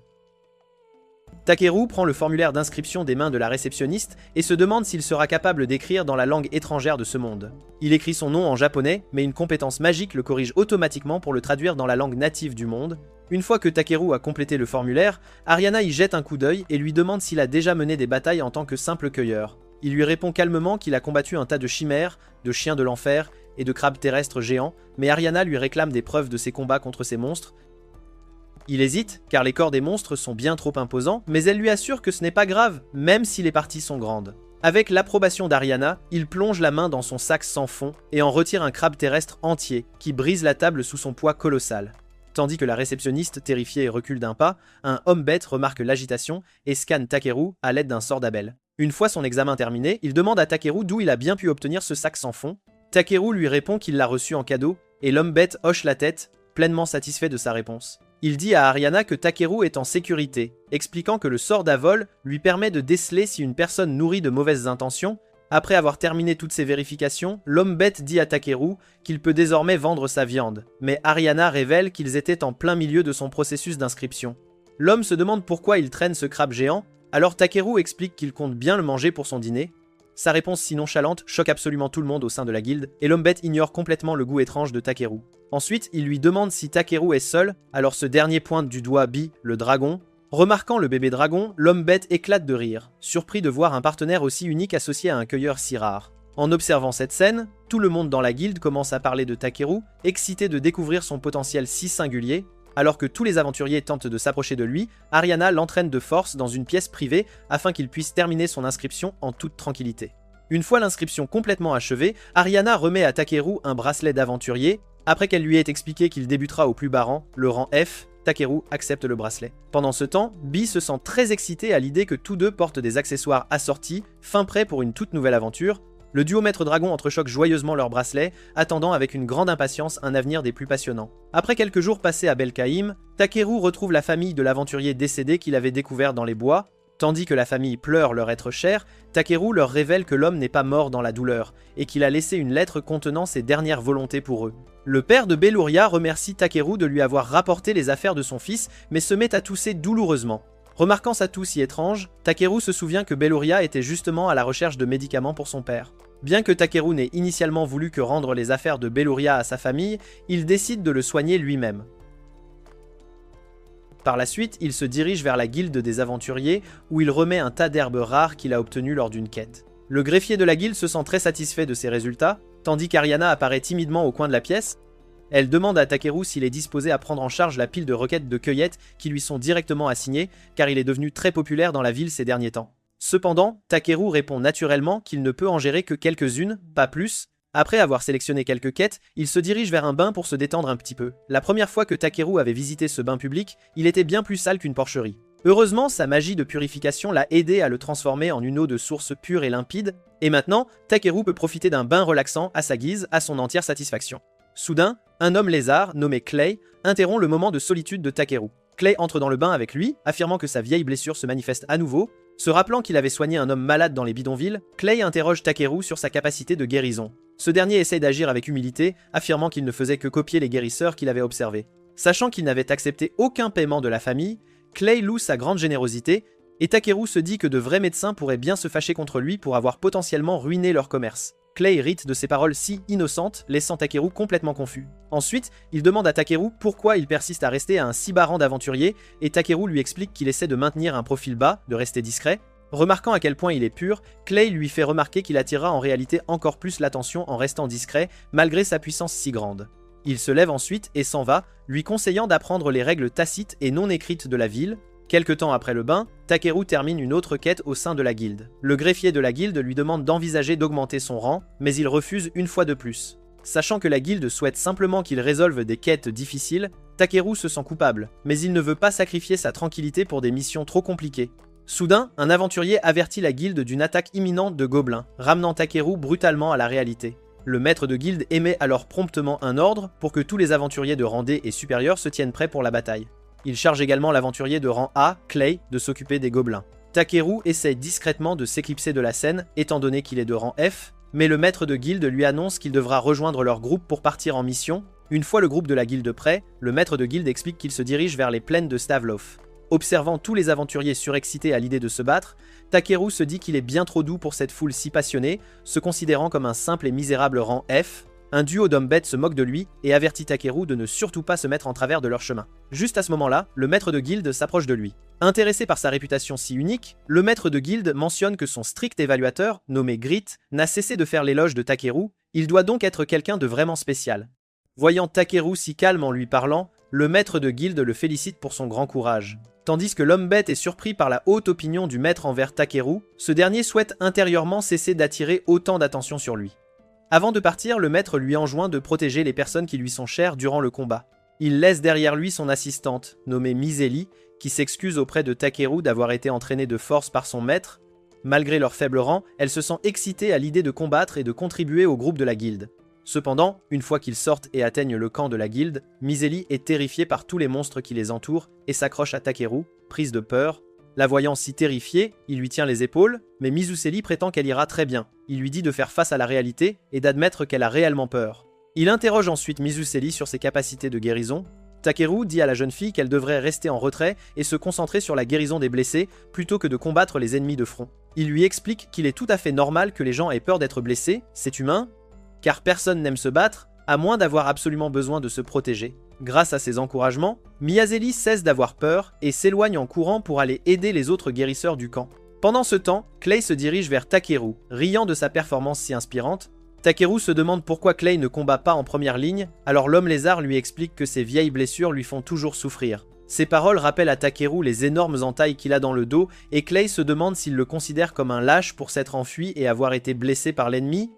Takeru prend le formulaire d'inscription des mains de la réceptionniste et se demande s'il sera capable d'écrire dans la langue étrangère de ce monde. Il écrit son nom en japonais, mais une compétence magique le corrige automatiquement pour le traduire dans la langue native du monde. Une fois que Takeru a complété le formulaire, Ariana y jette un coup d'œil et lui demande s'il a déjà mené des batailles en tant que simple cueilleur. Il lui répond calmement qu'il a combattu un tas de chimères, de chiens de l'enfer et de crabes terrestres géants, mais Ariana lui réclame des preuves de ses combats contre ces monstres. Il hésite, car les corps des monstres sont bien trop imposants, mais elle lui assure que ce n'est pas grave, même si les parties sont grandes. Avec l'approbation d'Ariana, il plonge la main dans son sac sans fond et en retire un crabe terrestre entier, qui brise la table sous son poids colossal. Tandis que la réceptionniste, terrifiée, recule d'un pas, un homme-bête remarque l'agitation et scanne Takeru à l'aide d'un sort d'Abel. Une fois son examen terminé, il demande à Takeru d'où il a bien pu obtenir ce sac sans fond. Takeru lui répond qu'il l'a reçu en cadeau, et l'homme-bête hoche la tête, pleinement satisfait de sa réponse. Il dit à Ariana que Takeru est en sécurité, expliquant que le sort d'Avol lui permet de déceler si une personne nourrie de mauvaises intentions. Après avoir terminé toutes ses vérifications, l'homme-bête dit à Takeru qu'il peut désormais vendre sa viande, mais Ariana révèle qu'ils étaient en plein milieu de son processus d'inscription. L'homme se demande pourquoi il traîne ce crabe géant, alors Takeru explique qu'il compte bien le manger pour son dîner. Sa réponse si nonchalante choque absolument tout le monde au sein de la guilde, et l'homme-bête ignore complètement le goût étrange de Takeru. Ensuite, il lui demande si Takeru est seul, alors ce dernier pointe du doigt Bee, le dragon. Remarquant le bébé dragon, l'homme-bête éclate de rire, surpris de voir un partenaire aussi unique associé à un cueilleur si rare. En observant cette scène, tout le monde dans la guilde commence à parler de Takeru, excité de découvrir son potentiel si singulier. Alors que tous les aventuriers tentent de s'approcher de lui, Ariana l'entraîne de force dans une pièce privée afin qu'il puisse terminer son inscription en toute tranquillité. Une fois l'inscription complètement achevée, Ariana remet à Takeru un bracelet d'aventurier. Après qu'elle lui ait expliqué qu'il débutera au plus bas rang, le rang F, Takeru accepte le bracelet. Pendant ce temps, Bee se sent très excité à l'idée que tous deux portent des accessoires assortis, fin prêts pour une toute nouvelle aventure. Le duo maître dragon entrechoque joyeusement leurs bracelets, attendant avec une grande impatience un avenir des plus passionnants. Après quelques jours passés à Belkaïm, Takeru retrouve la famille de l'aventurier décédé qu'il avait découvert dans les bois. Tandis que la famille pleure leur être cher, Takeru leur révèle que l'homme n'est pas mort dans la douleur, et qu'il a laissé une lettre contenant ses dernières volontés pour eux. Le père de Beluria remercie Takeru de lui avoir rapporté les affaires de son fils, mais se met à tousser douloureusement. Remarquant sa toux si étrange, Takeru se souvient que Beluria était justement à la recherche de médicaments pour son père. Bien que Takeru n'ait initialement voulu que rendre les affaires de Beluria à sa famille, il décide de le soigner lui-même. Par la suite, il se dirige vers la guilde des aventuriers, où il remet un tas d'herbes rares qu'il a obtenues lors d'une quête. Le greffier de la guilde se sent très satisfait de ses résultats, tandis qu'Ariana apparaît timidement au coin de la pièce. Elle demande à Takeru s'il est disposé à prendre en charge la pile de requêtes de cueillette qui lui sont directement assignées, car il est devenu très populaire dans la ville ces derniers temps. Cependant, Takeru répond naturellement qu'il ne peut en gérer que quelques-unes, pas plus. Après avoir sélectionné quelques quêtes, il se dirige vers un bain pour se détendre un petit peu. La première fois que Takeru avait visité ce bain public, il était bien plus sale qu'une porcherie. Heureusement, sa magie de purification l'a aidé à le transformer en une eau de source pure et limpide, et maintenant, Takeru peut profiter d'un bain relaxant à sa guise, à son entière satisfaction. Soudain, un homme lézard, nommé Clay, interrompt le moment de solitude de Takeru. Clay entre dans le bain avec lui, affirmant que sa vieille blessure se manifeste à nouveau. Se rappelant qu'il avait soigné un homme malade dans les bidonvilles, Clay interroge Takeru sur sa capacité de guérison. Ce dernier essaye d'agir avec humilité, affirmant qu'il ne faisait que copier les guérisseurs qu'il avait observés. Sachant qu'il n'avait accepté aucun paiement de la famille, Clay loue sa grande générosité, et Takeru se dit que de vrais médecins pourraient bien se fâcher contre lui pour avoir potentiellement ruiné leur commerce. Clay rit de ces paroles si innocentes, laissant Takeru complètement confus. Ensuite, il demande à Takeru pourquoi il persiste à rester à un si bas rang d'aventurier, et Takeru lui explique qu'il essaie de maintenir un profil bas, de rester discret. Remarquant à quel point il est pur, Clay lui fait remarquer qu'il attirera en réalité encore plus l'attention en restant discret, malgré sa puissance si grande. Il se lève ensuite et s'en va, lui conseillant d'apprendre les règles tacites et non écrites de la ville. Quelque temps après le bain, Takeru termine une autre quête au sein de la guilde. Le greffier de la guilde lui demande d'envisager d'augmenter son rang, mais il refuse une fois de plus. Sachant que la guilde souhaite simplement qu'il résolve des quêtes difficiles, Takeru se sent coupable, mais il ne veut pas sacrifier sa tranquillité pour des missions trop compliquées. Soudain, un aventurier avertit la guilde d'une attaque imminente de gobelins, ramenant Takeru brutalement à la réalité. Le maître de guilde émet alors promptement un ordre pour que tous les aventuriers de rang D et supérieur se tiennent prêts pour la bataille. Il charge également l'aventurier de rang A, Clay, de s'occuper des gobelins. Takeru essaye discrètement de s'éclipser de la scène, étant donné qu'il est de rang F, mais le maître de guilde lui annonce qu'il devra rejoindre leur groupe pour partir en mission. Une fois le groupe de la guilde prêt, le maître de guilde explique qu'il se dirige vers les plaines de Stavlov. Observant tous les aventuriers surexcités à l'idée de se battre, Takeru se dit qu'il est bien trop doux pour cette foule si passionnée, se considérant comme un simple et misérable rang F. Un duo d'hommes bêtes se moque de lui et avertit Takeru de ne surtout pas se mettre en travers de leur chemin. Juste à ce moment-là, le maître de guilde s'approche de lui. Intéressé par sa réputation si unique, le maître de guilde mentionne que son strict évaluateur, nommé Grit, n'a cessé de faire l'éloge de Takeru, il doit donc être quelqu'un de vraiment spécial. Voyant Takeru si calme en lui parlant, le maître de guilde le félicite pour son grand courage. Tandis que l'homme bête est surpris par la haute opinion du maître envers Takeru, ce dernier souhaite intérieurement cesser d'attirer autant d'attention sur lui. Avant de partir, le maître lui enjoint de protéger les personnes qui lui sont chères durant le combat. Il laisse derrière lui son assistante, nommée Miseli, qui s'excuse auprès de Takeru d'avoir été entraînée de force par son maître. Malgré leur faible rang, elle se sent excitée à l'idée de combattre et de contribuer au groupe de la guilde. Cependant, une fois qu'ils sortent et atteignent le camp de la guilde, Miseli est terrifiée par tous les monstres qui les entourent et s'accroche à Takeru, prise de peur. La voyant si terrifiée, il lui tient les épaules, mais Mizuseli prétend qu'elle ira très bien. Il lui dit de faire face à la réalité et d'admettre qu'elle a réellement peur. Il interroge ensuite Mizuseli sur ses capacités de guérison. Takeru dit à la jeune fille qu'elle devrait rester en retrait et se concentrer sur la guérison des blessés plutôt que de combattre les ennemis de front. Il lui explique qu'il est tout à fait normal que les gens aient peur d'être blessés, c'est humain, car personne n'aime se battre, à moins d'avoir absolument besoin de se protéger. Grâce à ces encouragements, Miyazeli cesse d'avoir peur et s'éloigne en courant pour aller aider les autres guérisseurs du camp. Pendant ce temps, Clay se dirige vers Takeru, riant de sa performance si inspirante. Takeru se demande pourquoi Clay ne combat pas en première ligne, alors l'homme lézard lui explique que ses vieilles blessures lui font toujours souffrir. Ces paroles rappellent à Takeru les énormes entailles qu'il a dans le dos, et Clay se demande s'il le considère comme un lâche pour s'être enfui et avoir été blessé par l'ennemi.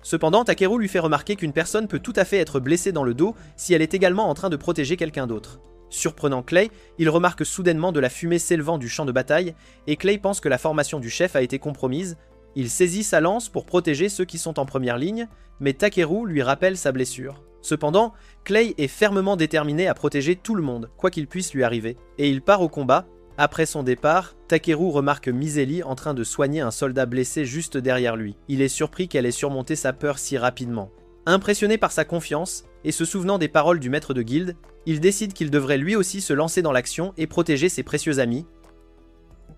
Cependant, Takeru lui fait remarquer qu'une personne peut tout à fait être blessée dans le dos si elle est également en train de protéger quelqu'un d'autre. Surprenant Clay, il remarque soudainement de la fumée s'élevant du champ de bataille, et Clay pense que la formation du chef a été compromise. Il saisit sa lance pour protéger ceux qui sont en première ligne, mais Takeru lui rappelle sa blessure. Cependant, Clay est fermement déterminé à protéger tout le monde, quoi qu'il puisse lui arriver, et il part au combat. Après son départ, Takeru remarque Miseli en train de soigner un soldat blessé juste derrière lui. Il est surpris qu'elle ait surmonté sa peur si rapidement. Impressionné par sa confiance, et se souvenant des paroles du maître de guilde, il décide qu'il devrait lui aussi se lancer dans l'action et protéger ses précieux amis.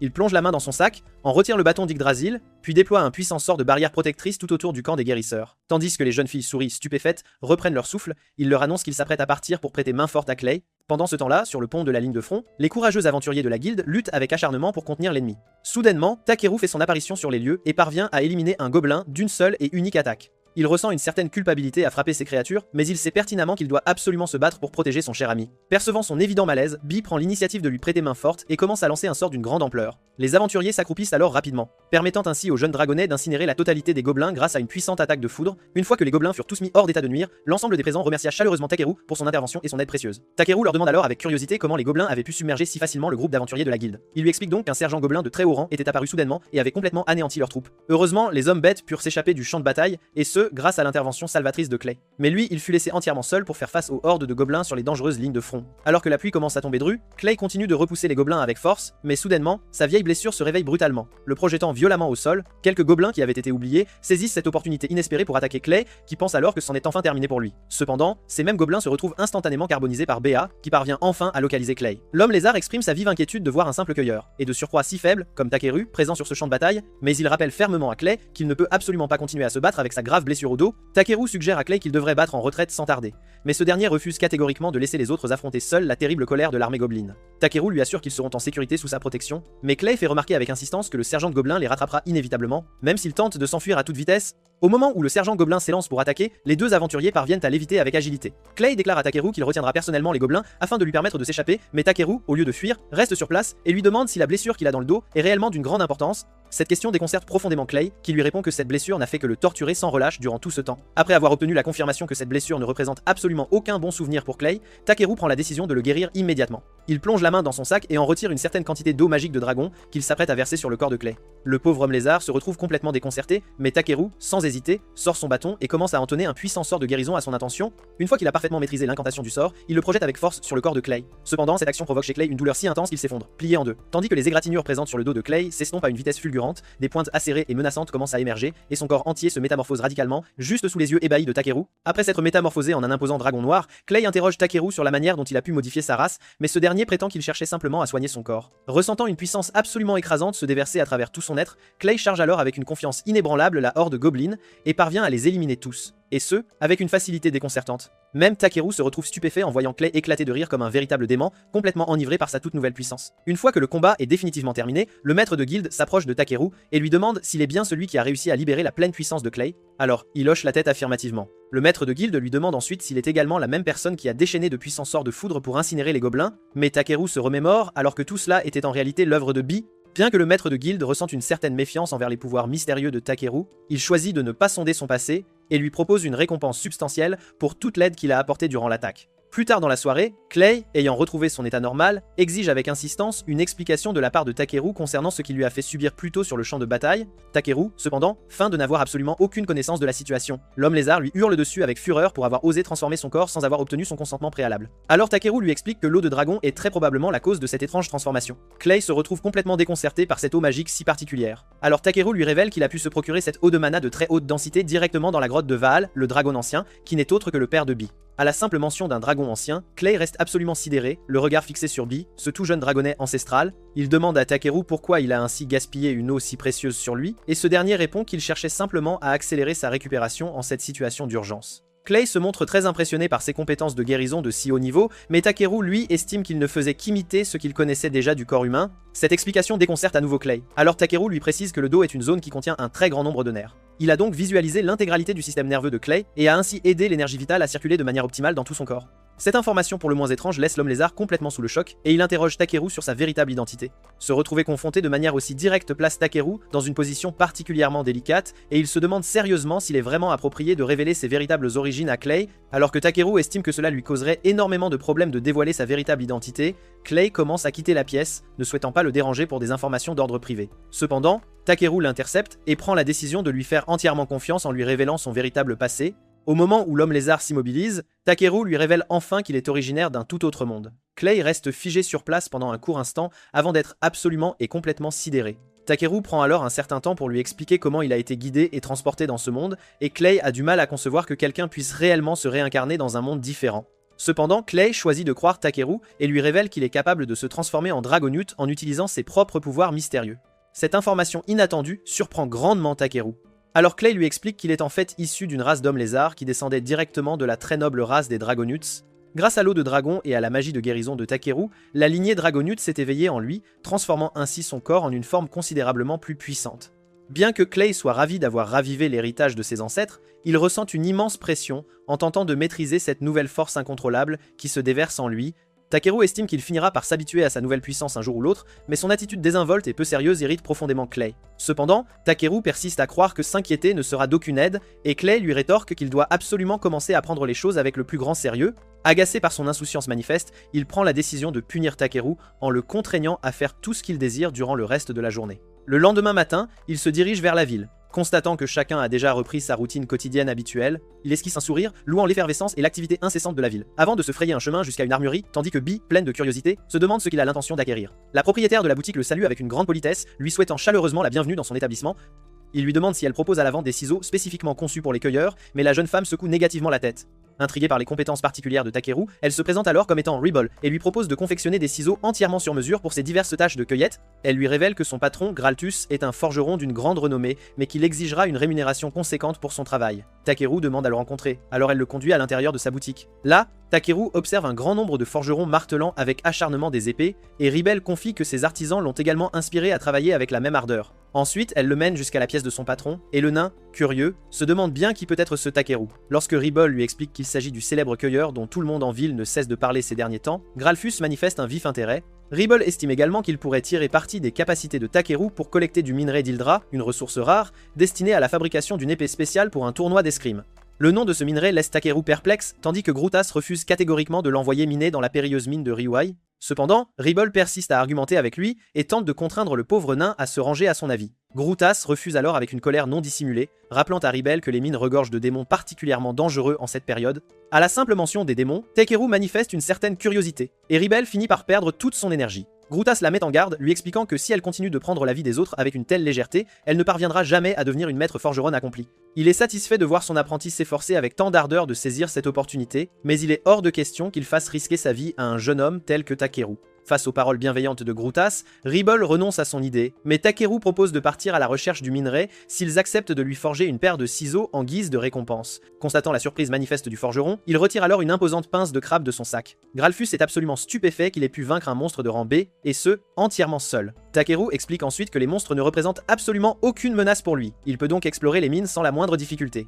Il plonge la main dans son sac, en retire le bâton d'Yggdrasil, puis déploie un puissant sort de barrière protectrice tout autour du camp des guérisseurs. Tandis que les jeunes filles souris stupéfaites reprennent leur souffle, il leur annonce qu'il s'apprête à partir pour prêter main forte à Clay. Pendant ce temps-là, sur le pont de la ligne de front, les courageux aventuriers de la guilde luttent avec acharnement pour contenir l'ennemi. Soudainement, Takeru fait son apparition sur les lieux et parvient à éliminer un gobelin d'une seule et unique attaque. Il ressent une certaine culpabilité à frapper ces créatures, mais il sait pertinemment qu'il doit absolument se battre pour protéger son cher ami. Percevant son évident malaise, Bee prend l'initiative de lui prêter main forte et commence à lancer un sort d'une grande ampleur. Les aventuriers s'accroupissent alors rapidement, permettant ainsi au jeune dragonnet d'incinérer la totalité des gobelins grâce à une puissante attaque de foudre. Une fois que les gobelins furent tous mis hors d'état de nuire, l'ensemble des présents remercia chaleureusement Takeru pour son intervention et son aide précieuse. Takeru leur demande alors avec curiosité comment les gobelins avaient pu submerger si facilement le groupe d'aventuriers de la guilde. Il lui explique donc qu'un sergent gobelin de très haut rang était apparu soudainement et avait complètement anéanti leurs troupes. Heureusement, les hommes bêtes purent s'échapper du champ de bataille, et ce, ce, grâce à l'intervention salvatrice de Clay. Mais lui, il fut laissé entièrement seul pour faire face aux hordes de gobelins sur les dangereuses lignes de front. Alors que la pluie commence à tomber dru, Clay continue de repousser les gobelins avec force, mais soudainement, sa vieille blessure se réveille brutalement. Le projetant violemment au sol, quelques gobelins qui avaient été oubliés saisissent cette opportunité inespérée pour attaquer Clay, qui pense alors que c'en est enfin terminé pour lui. Cependant, ces mêmes gobelins se retrouvent instantanément carbonisés par Béa, qui parvient enfin à localiser Clay. L'homme lézard exprime sa vive inquiétude de voir un simple cueilleur, et de surcroît si faible, comme Takeru, présent sur ce champ de bataille, mais il rappelle fermement à Clay qu'il ne peut absolument pas continuer à se battre avec sa grave blessure au dos. Takeru suggère à Clay qu'il devrait battre en retraite sans tarder, mais ce dernier refuse catégoriquement de laisser les autres affronter seuls la terrible colère de l'armée gobeline. Takeru lui assure qu'ils seront en sécurité sous sa protection, mais Clay fait remarquer avec insistance que le sergent de gobelins les rattrapera inévitablement, même s'ils tentent de s'enfuir à toute vitesse. Au moment où le sergent gobelin s'élance pour attaquer, les deux aventuriers parviennent à l'éviter avec agilité. Clay déclare à Takeru qu'il retiendra personnellement les gobelins afin de lui permettre de s'échapper, mais Takeru, au lieu de fuir, reste sur place et lui demande si la blessure qu'il a dans le dos est réellement d'une grande importance. Cette question déconcerte profondément Clay, qui lui répond que cette blessure n'a fait que le torturer sans relâche durant tout ce temps. Après avoir obtenu la confirmation que cette blessure ne représente absolument aucun bon souvenir pour Clay, Takeru prend la décision de le guérir immédiatement. Il plonge la main dans son sac et en retire une certaine quantité d'eau magique de dragon qu'il s'apprête à verser sur le corps de Clay. Le pauvre homme lézard se retrouve complètement déconcerté, mais Takeru, sans hésiter, sort son bâton et commence à entonner un puissant sort de guérison à son intention. Une fois qu'il a parfaitement maîtrisé l'incantation du sort, il le projette avec force sur le corps de Clay. Cependant, cette action provoque chez Clay une douleur si intense qu'il s'effondre, plié en deux. Tandis que les égratignures présentes sur le dos de Clay s'estompent à une vitesse fulgurante, des pointes acérées et menaçantes commencent à émerger, et son corps entier se métamorphose radicalement, juste sous les yeux ébahis de Takeru. Après s'être métamorphosé en un imposant dragon noir, Clay interroge Takeru sur la manière dont il a pu modifier sa race, mais ce dernier prétend qu'il cherchait simplement à soigner son corps. Ressentant une puissance absolument écrasante se déverser à travers tout son être, Clay charge alors avec une confiance inébranlable la horde gobeline et parvient à les éliminer tous. Et ce, avec une facilité déconcertante. Même Takeru se retrouve stupéfait en voyant Clay éclater de rire comme un véritable dément, complètement enivré par sa toute nouvelle puissance. Une fois que le combat est définitivement terminé, le maître de guilde s'approche de Takeru et lui demande s'il est bien celui qui a réussi à libérer la pleine puissance de Clay. Alors, il hoche la tête affirmativement. Le maître de guilde lui demande ensuite s'il est également la même personne qui a déchaîné de puissants sorts de foudre pour incinérer les gobelins, mais Takeru se remémore alors que tout cela était en réalité l'œuvre de Bi. Bien que le maître de guilde ressente une certaine méfiance envers les pouvoirs mystérieux de Takeru, il choisit de ne pas sonder son passé et lui propose une récompense substantielle pour toute l'aide qu'il a apportée durant l'attaque. Plus tard dans la soirée, Clay, ayant retrouvé son état normal, exige avec insistance une explication de la part de Takeru concernant ce qu'il lui a fait subir plus tôt sur le champ de bataille. Takeru, cependant, feint de n'avoir absolument aucune connaissance de la situation. L'homme lézard lui hurle dessus avec fureur pour avoir osé transformer son corps sans avoir obtenu son consentement préalable. Alors Takeru lui explique que l'eau de dragon est très probablement la cause de cette étrange transformation. Clay se retrouve complètement déconcerté par cette eau magique si particulière. Alors Takeru lui révèle qu'il a pu se procurer cette eau de mana de très haute densité directement dans la grotte de Vaal, le dragon ancien, qui n'est autre que le père de Bi. À la simple mention d'un dragon ancien, Clay reste absolument sidéré, le regard fixé sur Bi, ce tout jeune dragonnet ancestral. Il demande à Takeru pourquoi il a ainsi gaspillé une eau si précieuse sur lui, et ce dernier répond qu'il cherchait simplement à accélérer sa récupération en cette situation d'urgence. Clay se montre très impressionné par ses compétences de guérison de si haut niveau, mais Takeru, lui, estime qu'il ne faisait qu'imiter ce qu'il connaissait déjà du corps humain. Cette explication déconcerte à nouveau Clay. Alors Takeru lui précise que le dos est une zone qui contient un très grand nombre de nerfs. Il a donc visualisé l'intégralité du système nerveux de Clay et a ainsi aidé l'énergie vitale à circuler de manière optimale dans tout son corps. Cette information pour le moins étrange laisse l'homme lézard complètement sous le choc et il interroge Takeru sur sa véritable identité. Se retrouver confronté de manière aussi directe place Takeru dans une position particulièrement délicate et il se demande sérieusement s'il est vraiment approprié de révéler ses véritables origines à Clay, alors que Takeru estime que cela lui causerait énormément de problèmes de dévoiler sa véritable identité. Clay commence à quitter la pièce, ne souhaitant pas le déranger pour des informations d'ordre privé. Cependant, Takeru l'intercepte et prend la décision de lui faire entièrement confiance en lui révélant son véritable passé. Au moment où l'homme lézard s'immobilise, Takeru lui révèle enfin qu'il est originaire d'un tout autre monde. Clay reste figé sur place pendant un court instant avant d'être absolument et complètement sidéré. Takeru prend alors un certain temps pour lui expliquer comment il a été guidé et transporté dans ce monde, et Clay a du mal à concevoir que quelqu'un puisse réellement se réincarner dans un monde différent. Cependant, Clay choisit de croire Takeru et lui révèle qu'il est capable de se transformer en Dragonute en utilisant ses propres pouvoirs mystérieux. Cette information inattendue surprend grandement Takeru. Alors Clay lui explique qu'il est en fait issu d'une race d'hommes lézards qui descendait directement de la très noble race des Dragonutes. Grâce à l'eau de dragon et à la magie de guérison de Takeru, la lignée Dragonute s'est éveillée en lui, transformant ainsi son corps en une forme considérablement plus puissante. Bien que Clay soit ravi d'avoir ravivé l'héritage de ses ancêtres, il ressent une immense pression en tentant de maîtriser cette nouvelle force incontrôlable qui se déverse en lui. Takeru estime qu'il finira par s'habituer à sa nouvelle puissance un jour ou l'autre, mais son attitude désinvolte et peu sérieuse irrite profondément Clay. Cependant, Takeru persiste à croire que s'inquiéter ne sera d'aucune aide, et Clay lui rétorque qu'il doit absolument commencer à prendre les choses avec le plus grand sérieux. Agacé par son insouciance manifeste, il prend la décision de punir Takeru en le contraignant à faire tout ce qu'il désire durant le reste de la journée. Le lendemain matin, il se dirige vers la ville. Constatant que chacun a déjà repris sa routine quotidienne habituelle, il esquisse un sourire, louant l'effervescence et l'activité incessante de la ville, avant de se frayer un chemin jusqu'à une armurerie, tandis que Bee, pleine de curiosité, se demande ce qu'il a l'intention d'acquérir. La propriétaire de la boutique le salue avec une grande politesse, lui souhaitant chaleureusement la bienvenue dans son établissement. Il lui demande si elle propose à la vente des ciseaux spécifiquement conçus pour les cueilleurs, mais la jeune femme secoue négativement la tête. Intriguée par les compétences particulières de Takeru, elle se présente alors comme étant Rebel et lui propose de confectionner des ciseaux entièrement sur mesure pour ses diverses tâches de cueillette. Elle lui révèle que son patron, Graltus, est un forgeron d'une grande renommée, mais qu'il exigera une rémunération conséquente pour son travail. Takeru demande à le rencontrer, alors elle le conduit à l'intérieur de sa boutique. Là, Takeru observe un grand nombre de forgerons martelant avec acharnement des épées, et Rebel confie que ses artisans l'ont également inspiré à travailler avec la même ardeur. Ensuite, elle le mène jusqu'à la pièce de son patron, et le nain, curieux, se demande bien qui peut être ce Takeru. Lorsque Rebel lui explique qu'il s'agit du célèbre cueilleur dont tout le monde en ville ne cesse de parler ces derniers temps, Gralfus manifeste un vif intérêt. Rebel estime également qu'il pourrait tirer parti des capacités de Takeru pour collecter du minerai d'Ildra, une ressource rare, destinée à la fabrication d'une épée spéciale pour un tournoi d'escrime. Le nom de ce minerai laisse Takeru perplexe, tandis que Grutas refuse catégoriquement de l'envoyer miner dans la périlleuse mine de Riwai. Cependant, Rebel persiste à argumenter avec lui et tente de contraindre le pauvre nain à se ranger à son avis. Grutas refuse alors avec une colère non dissimulée, rappelant à Rebel que les mines regorgent de démons particulièrement dangereux en cette période. À la simple mention des démons, Takeru manifeste une certaine curiosité, et Rebel finit par perdre toute son énergie. Grutas la met en garde, lui expliquant que si elle continue de prendre la vie des autres avec une telle légèreté, elle ne parviendra jamais à devenir une maître forgeronne accomplie. Il est satisfait de voir son apprenti s'efforcer avec tant d'ardeur de saisir cette opportunité, mais il est hors de question qu'il fasse risquer sa vie à un jeune homme tel que Takeru. Face aux paroles bienveillantes de Grutas, Rebel renonce à son idée, mais Takeru propose de partir à la recherche du minerai s'ils acceptent de lui forger une paire de ciseaux en guise de récompense. Constatant la surprise manifeste du forgeron, il retire alors une imposante pince de crabe de son sac. Gralfus est absolument stupéfait qu'il ait pu vaincre un monstre de rang B, et ce, entièrement seul. Takeru explique ensuite que les monstres ne représentent absolument aucune menace pour lui, il peut donc explorer les mines sans la moindre difficulté.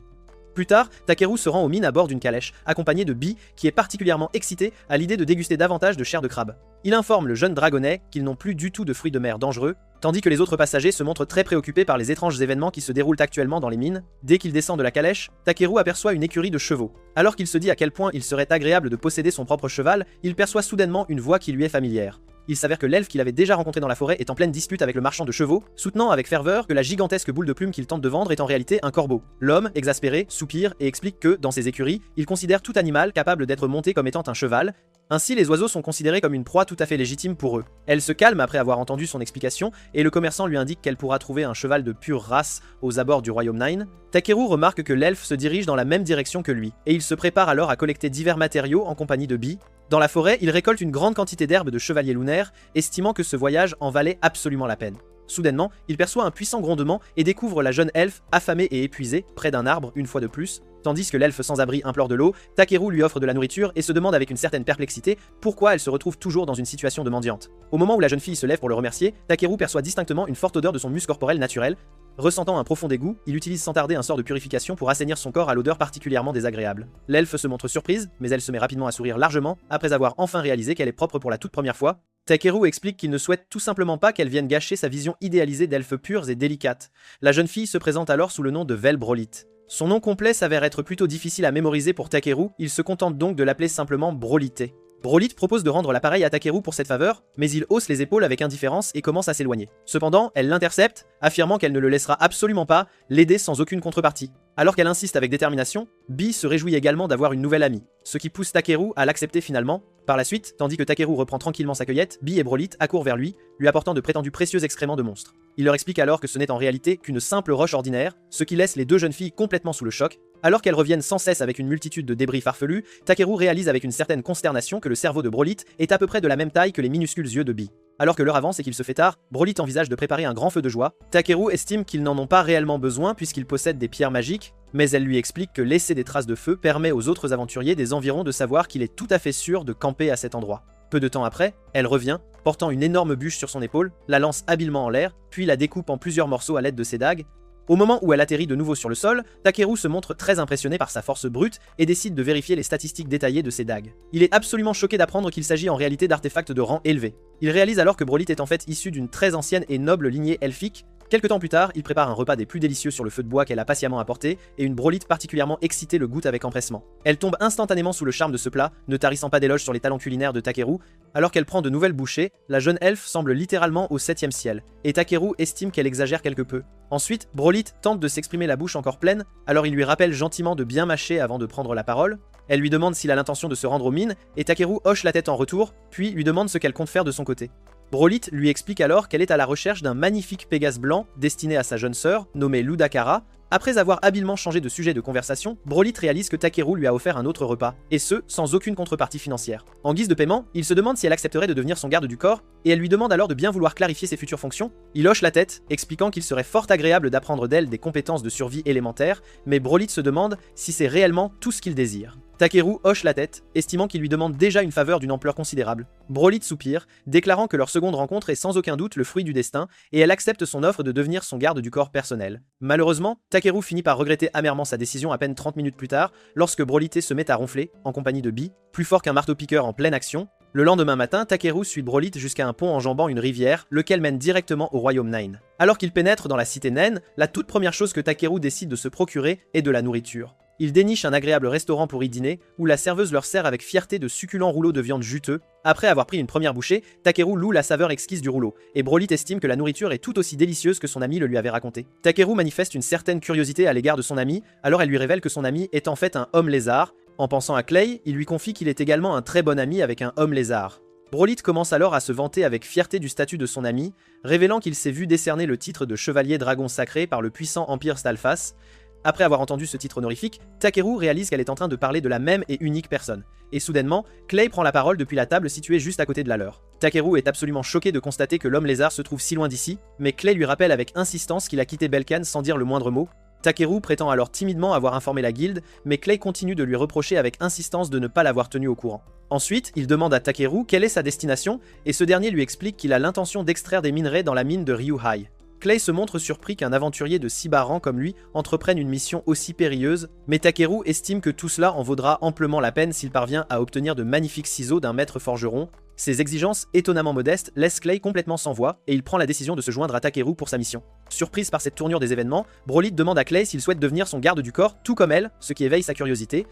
Plus tard, Takeru se rend aux mines à bord d'une calèche, accompagné de Bee, qui est particulièrement excité à l'idée de déguster davantage de chair de crabe. Il informe le jeune dragonnet qu'ils n'ont plus du tout de fruits de mer dangereux, tandis que les autres passagers se montrent très préoccupés par les étranges événements qui se déroulent actuellement dans les mines. Dès qu'il descend de la calèche, Takeru aperçoit une écurie de chevaux. Alors qu'il se dit à quel point il serait agréable de posséder son propre cheval, il perçoit soudainement une voix qui lui est familière. Il s'avère que l'elfe qu'il avait déjà rencontré dans la forêt est en pleine dispute avec le marchand de chevaux, soutenant avec ferveur que la gigantesque boule de plume qu'il tente de vendre est en réalité un corbeau. L'homme, exaspéré, soupire et explique que, dans ses écuries, il considère tout animal capable d'être monté comme étant un cheval. Ainsi, les oiseaux sont considérés comme une proie tout à fait légitime pour eux. Elle se calme après avoir entendu son explication, et le commerçant lui indique qu'elle pourra trouver un cheval de pure race aux abords du royaume Nine. Takeru remarque que l'elfe se dirige dans la même direction que lui, et il se prépare alors à collecter divers matériaux en compagnie de Bee. Dans la forêt, il récolte une grande quantité d'herbes de chevalier lunaire, estimant que ce voyage en valait absolument la peine. Soudainement, il perçoit un puissant grondement et découvre la jeune elfe, affamée et épuisée, près d'un arbre une fois de plus. Tandis que l'elfe sans abri implore de l'eau, Takeru lui offre de la nourriture et se demande avec une certaine perplexité pourquoi elle se retrouve toujours dans une situation de mendiante. Au moment où la jeune fille se lève pour le remercier, Takeru perçoit distinctement une forte odeur de son muscle corporel naturel. Ressentant un profond dégoût, il utilise sans tarder un sort de purification pour assainir son corps à l'odeur particulièrement désagréable. L'elfe se montre surprise, mais elle se met rapidement à sourire largement, après avoir enfin réalisé qu'elle est propre pour la toute première fois. Takeru explique qu'il ne souhaite tout simplement pas qu'elle vienne gâcher sa vision idéalisée d'elfes pures et délicates. La jeune fille se présente alors sous le nom de Vel Brolit. Son nom complet s'avère être plutôt difficile à mémoriser pour Takeru, il se contente donc de l'appeler simplement Brolité. Brolit propose de rendre l'appareil à Takeru pour cette faveur, mais il hausse les épaules avec indifférence et commence à s'éloigner. Cependant, elle l'intercepte, affirmant qu'elle ne le laissera absolument pas l'aider sans aucune contrepartie. Alors qu'elle insiste avec détermination, Bee se réjouit également d'avoir une nouvelle amie, ce qui pousse Takeru à l'accepter finalement. Par la suite, tandis que Takeru reprend tranquillement sa cueillette, Bee et Brolit accourent vers lui, lui apportant de prétendus précieux excréments de monstres. Il leur explique alors que ce n'est en réalité qu'une simple roche ordinaire, ce qui laisse les deux jeunes filles complètement sous le choc. Alors qu'elles reviennent sans cesse avec une multitude de débris farfelus, Takeru réalise avec une certaine consternation que le cerveau de Brolit est à peu près de la même taille que les minuscules yeux de Bee. Alors que l'heure avance et qu'il se fait tard, Brolit envisage de préparer un grand feu de joie. Takeru estime qu'ils n'en ont pas réellement besoin puisqu'ils possèdent des pierres magiques, mais elle lui explique que laisser des traces de feu permet aux autres aventuriers des environs de savoir qu'il est tout à fait sûr de camper à cet endroit. Peu de temps après, elle revient, portant une énorme bûche sur son épaule, la lance habilement en l'air, puis la découpe en plusieurs morceaux à l'aide de ses dagues. Au moment où elle atterrit de nouveau sur le sol, Takeru se montre très impressionné par sa force brute et décide de vérifier les statistiques détaillées de ses dagues. Il est absolument choqué d'apprendre qu'il s'agit en réalité d'artefacts de rang élevé. Il réalise alors que Brolit est en fait issu d'une très ancienne et noble lignée elfique. Quelque temps plus tard, il prépare un repas des plus délicieux sur le feu de bois qu'elle a patiemment apporté, et une Brolite particulièrement excitée le goûte avec empressement. Elle tombe instantanément sous le charme de ce plat, ne tarissant pas d'éloges sur les talents culinaires de Takeru. Alors qu'elle prend de nouvelles bouchées, la jeune elfe semble littéralement au 7e ciel, et Takeru estime qu'elle exagère quelque peu. Ensuite, Brolite tente de s'exprimer la bouche encore pleine, alors il lui rappelle gentiment de bien mâcher avant de prendre la parole. Elle lui demande s'il a l'intention de se rendre aux mines, et Takeru hoche la tête en retour, puis lui demande ce qu'elle compte faire de son côté. Brolite lui explique alors qu'elle est à la recherche d'un magnifique Pégase blanc destiné à sa jeune sœur, nommée Ludakara. Après avoir habilement changé de sujet de conversation, Brolite réalise que Takeru lui a offert un autre repas, et ce, sans aucune contrepartie financière. En guise de paiement, il se demande si elle accepterait de devenir son garde du corps, et elle lui demande alors de bien vouloir clarifier ses futures fonctions. Il hoche la tête, expliquant qu'il serait fort agréable d'apprendre d'elle des compétences de survie élémentaires, mais Brolite se demande si c'est réellement tout ce qu'il désire. Takeru hoche la tête, estimant qu'il lui demande déjà une faveur d'une ampleur considérable. Brolite soupire, déclarant que leur seconde rencontre est sans aucun doute le fruit du destin, et elle accepte son offre de devenir son garde du corps personnel. Malheureusement, Takeru finit par regretter amèrement sa décision à peine 30 minutes plus tard, lorsque Brolite se met à ronfler, en compagnie de Bee, plus fort qu'un marteau-piqueur en pleine action. Le lendemain matin, Takeru suit Brolite jusqu'à un pont enjambant une rivière, lequel mène directement au royaume Nine. Alors qu'il pénètre dans la cité naine, la toute première chose que Takeru décide de se procurer est de la nourriture. Il déniche un agréable restaurant pour y dîner, où la serveuse leur sert avec fierté de succulents rouleaux de viande juteux. Après avoir pris une première bouchée, Takeru loue la saveur exquise du rouleau, et Brolite estime que la nourriture est tout aussi délicieuse que son ami le lui avait raconté. Takeru manifeste une certaine curiosité à l'égard de son ami, alors elle lui révèle que son ami est en fait un homme lézard. En pensant à Clay, il lui confie qu'il est également un très bon ami avec un homme lézard. Brolite commence alors à se vanter avec fierté du statut de son ami, révélant qu'il s'est vu décerner le titre de chevalier dragon sacré par le puissant Empire Stalfas. Après avoir entendu ce titre honorifique, Takeru réalise qu'elle est en train de parler de la même et unique personne. Et soudainement, Clay prend la parole depuis la table située juste à côté de la leur. Takeru est absolument choqué de constater que l'homme lézard se trouve si loin d'ici, mais Clay lui rappelle avec insistance qu'il a quitté Belkan sans dire le moindre mot. Takeru prétend alors timidement avoir informé la guilde, mais Clay continue de lui reprocher avec insistance de ne pas l'avoir tenu au courant. Ensuite, il demande à Takeru quelle est sa destination, et ce dernier lui explique qu'il a l'intention d'extraire des minerais dans la mine de Ryuhai. Clay se montre surpris qu'un aventurier de si bas rang comme lui entreprenne une mission aussi périlleuse, mais Takeru estime que tout cela en vaudra amplement la peine s'il parvient à obtenir de magnifiques ciseaux d'un maître forgeron. Ces exigences étonnamment modestes laissent Clay complètement sans voix, et il prend la décision de se joindre à Takeru pour sa mission. Surprise par cette tournure des événements, Brolite demande à Clay s'il souhaite devenir son garde du corps, tout comme elle, ce qui éveille sa curiosité.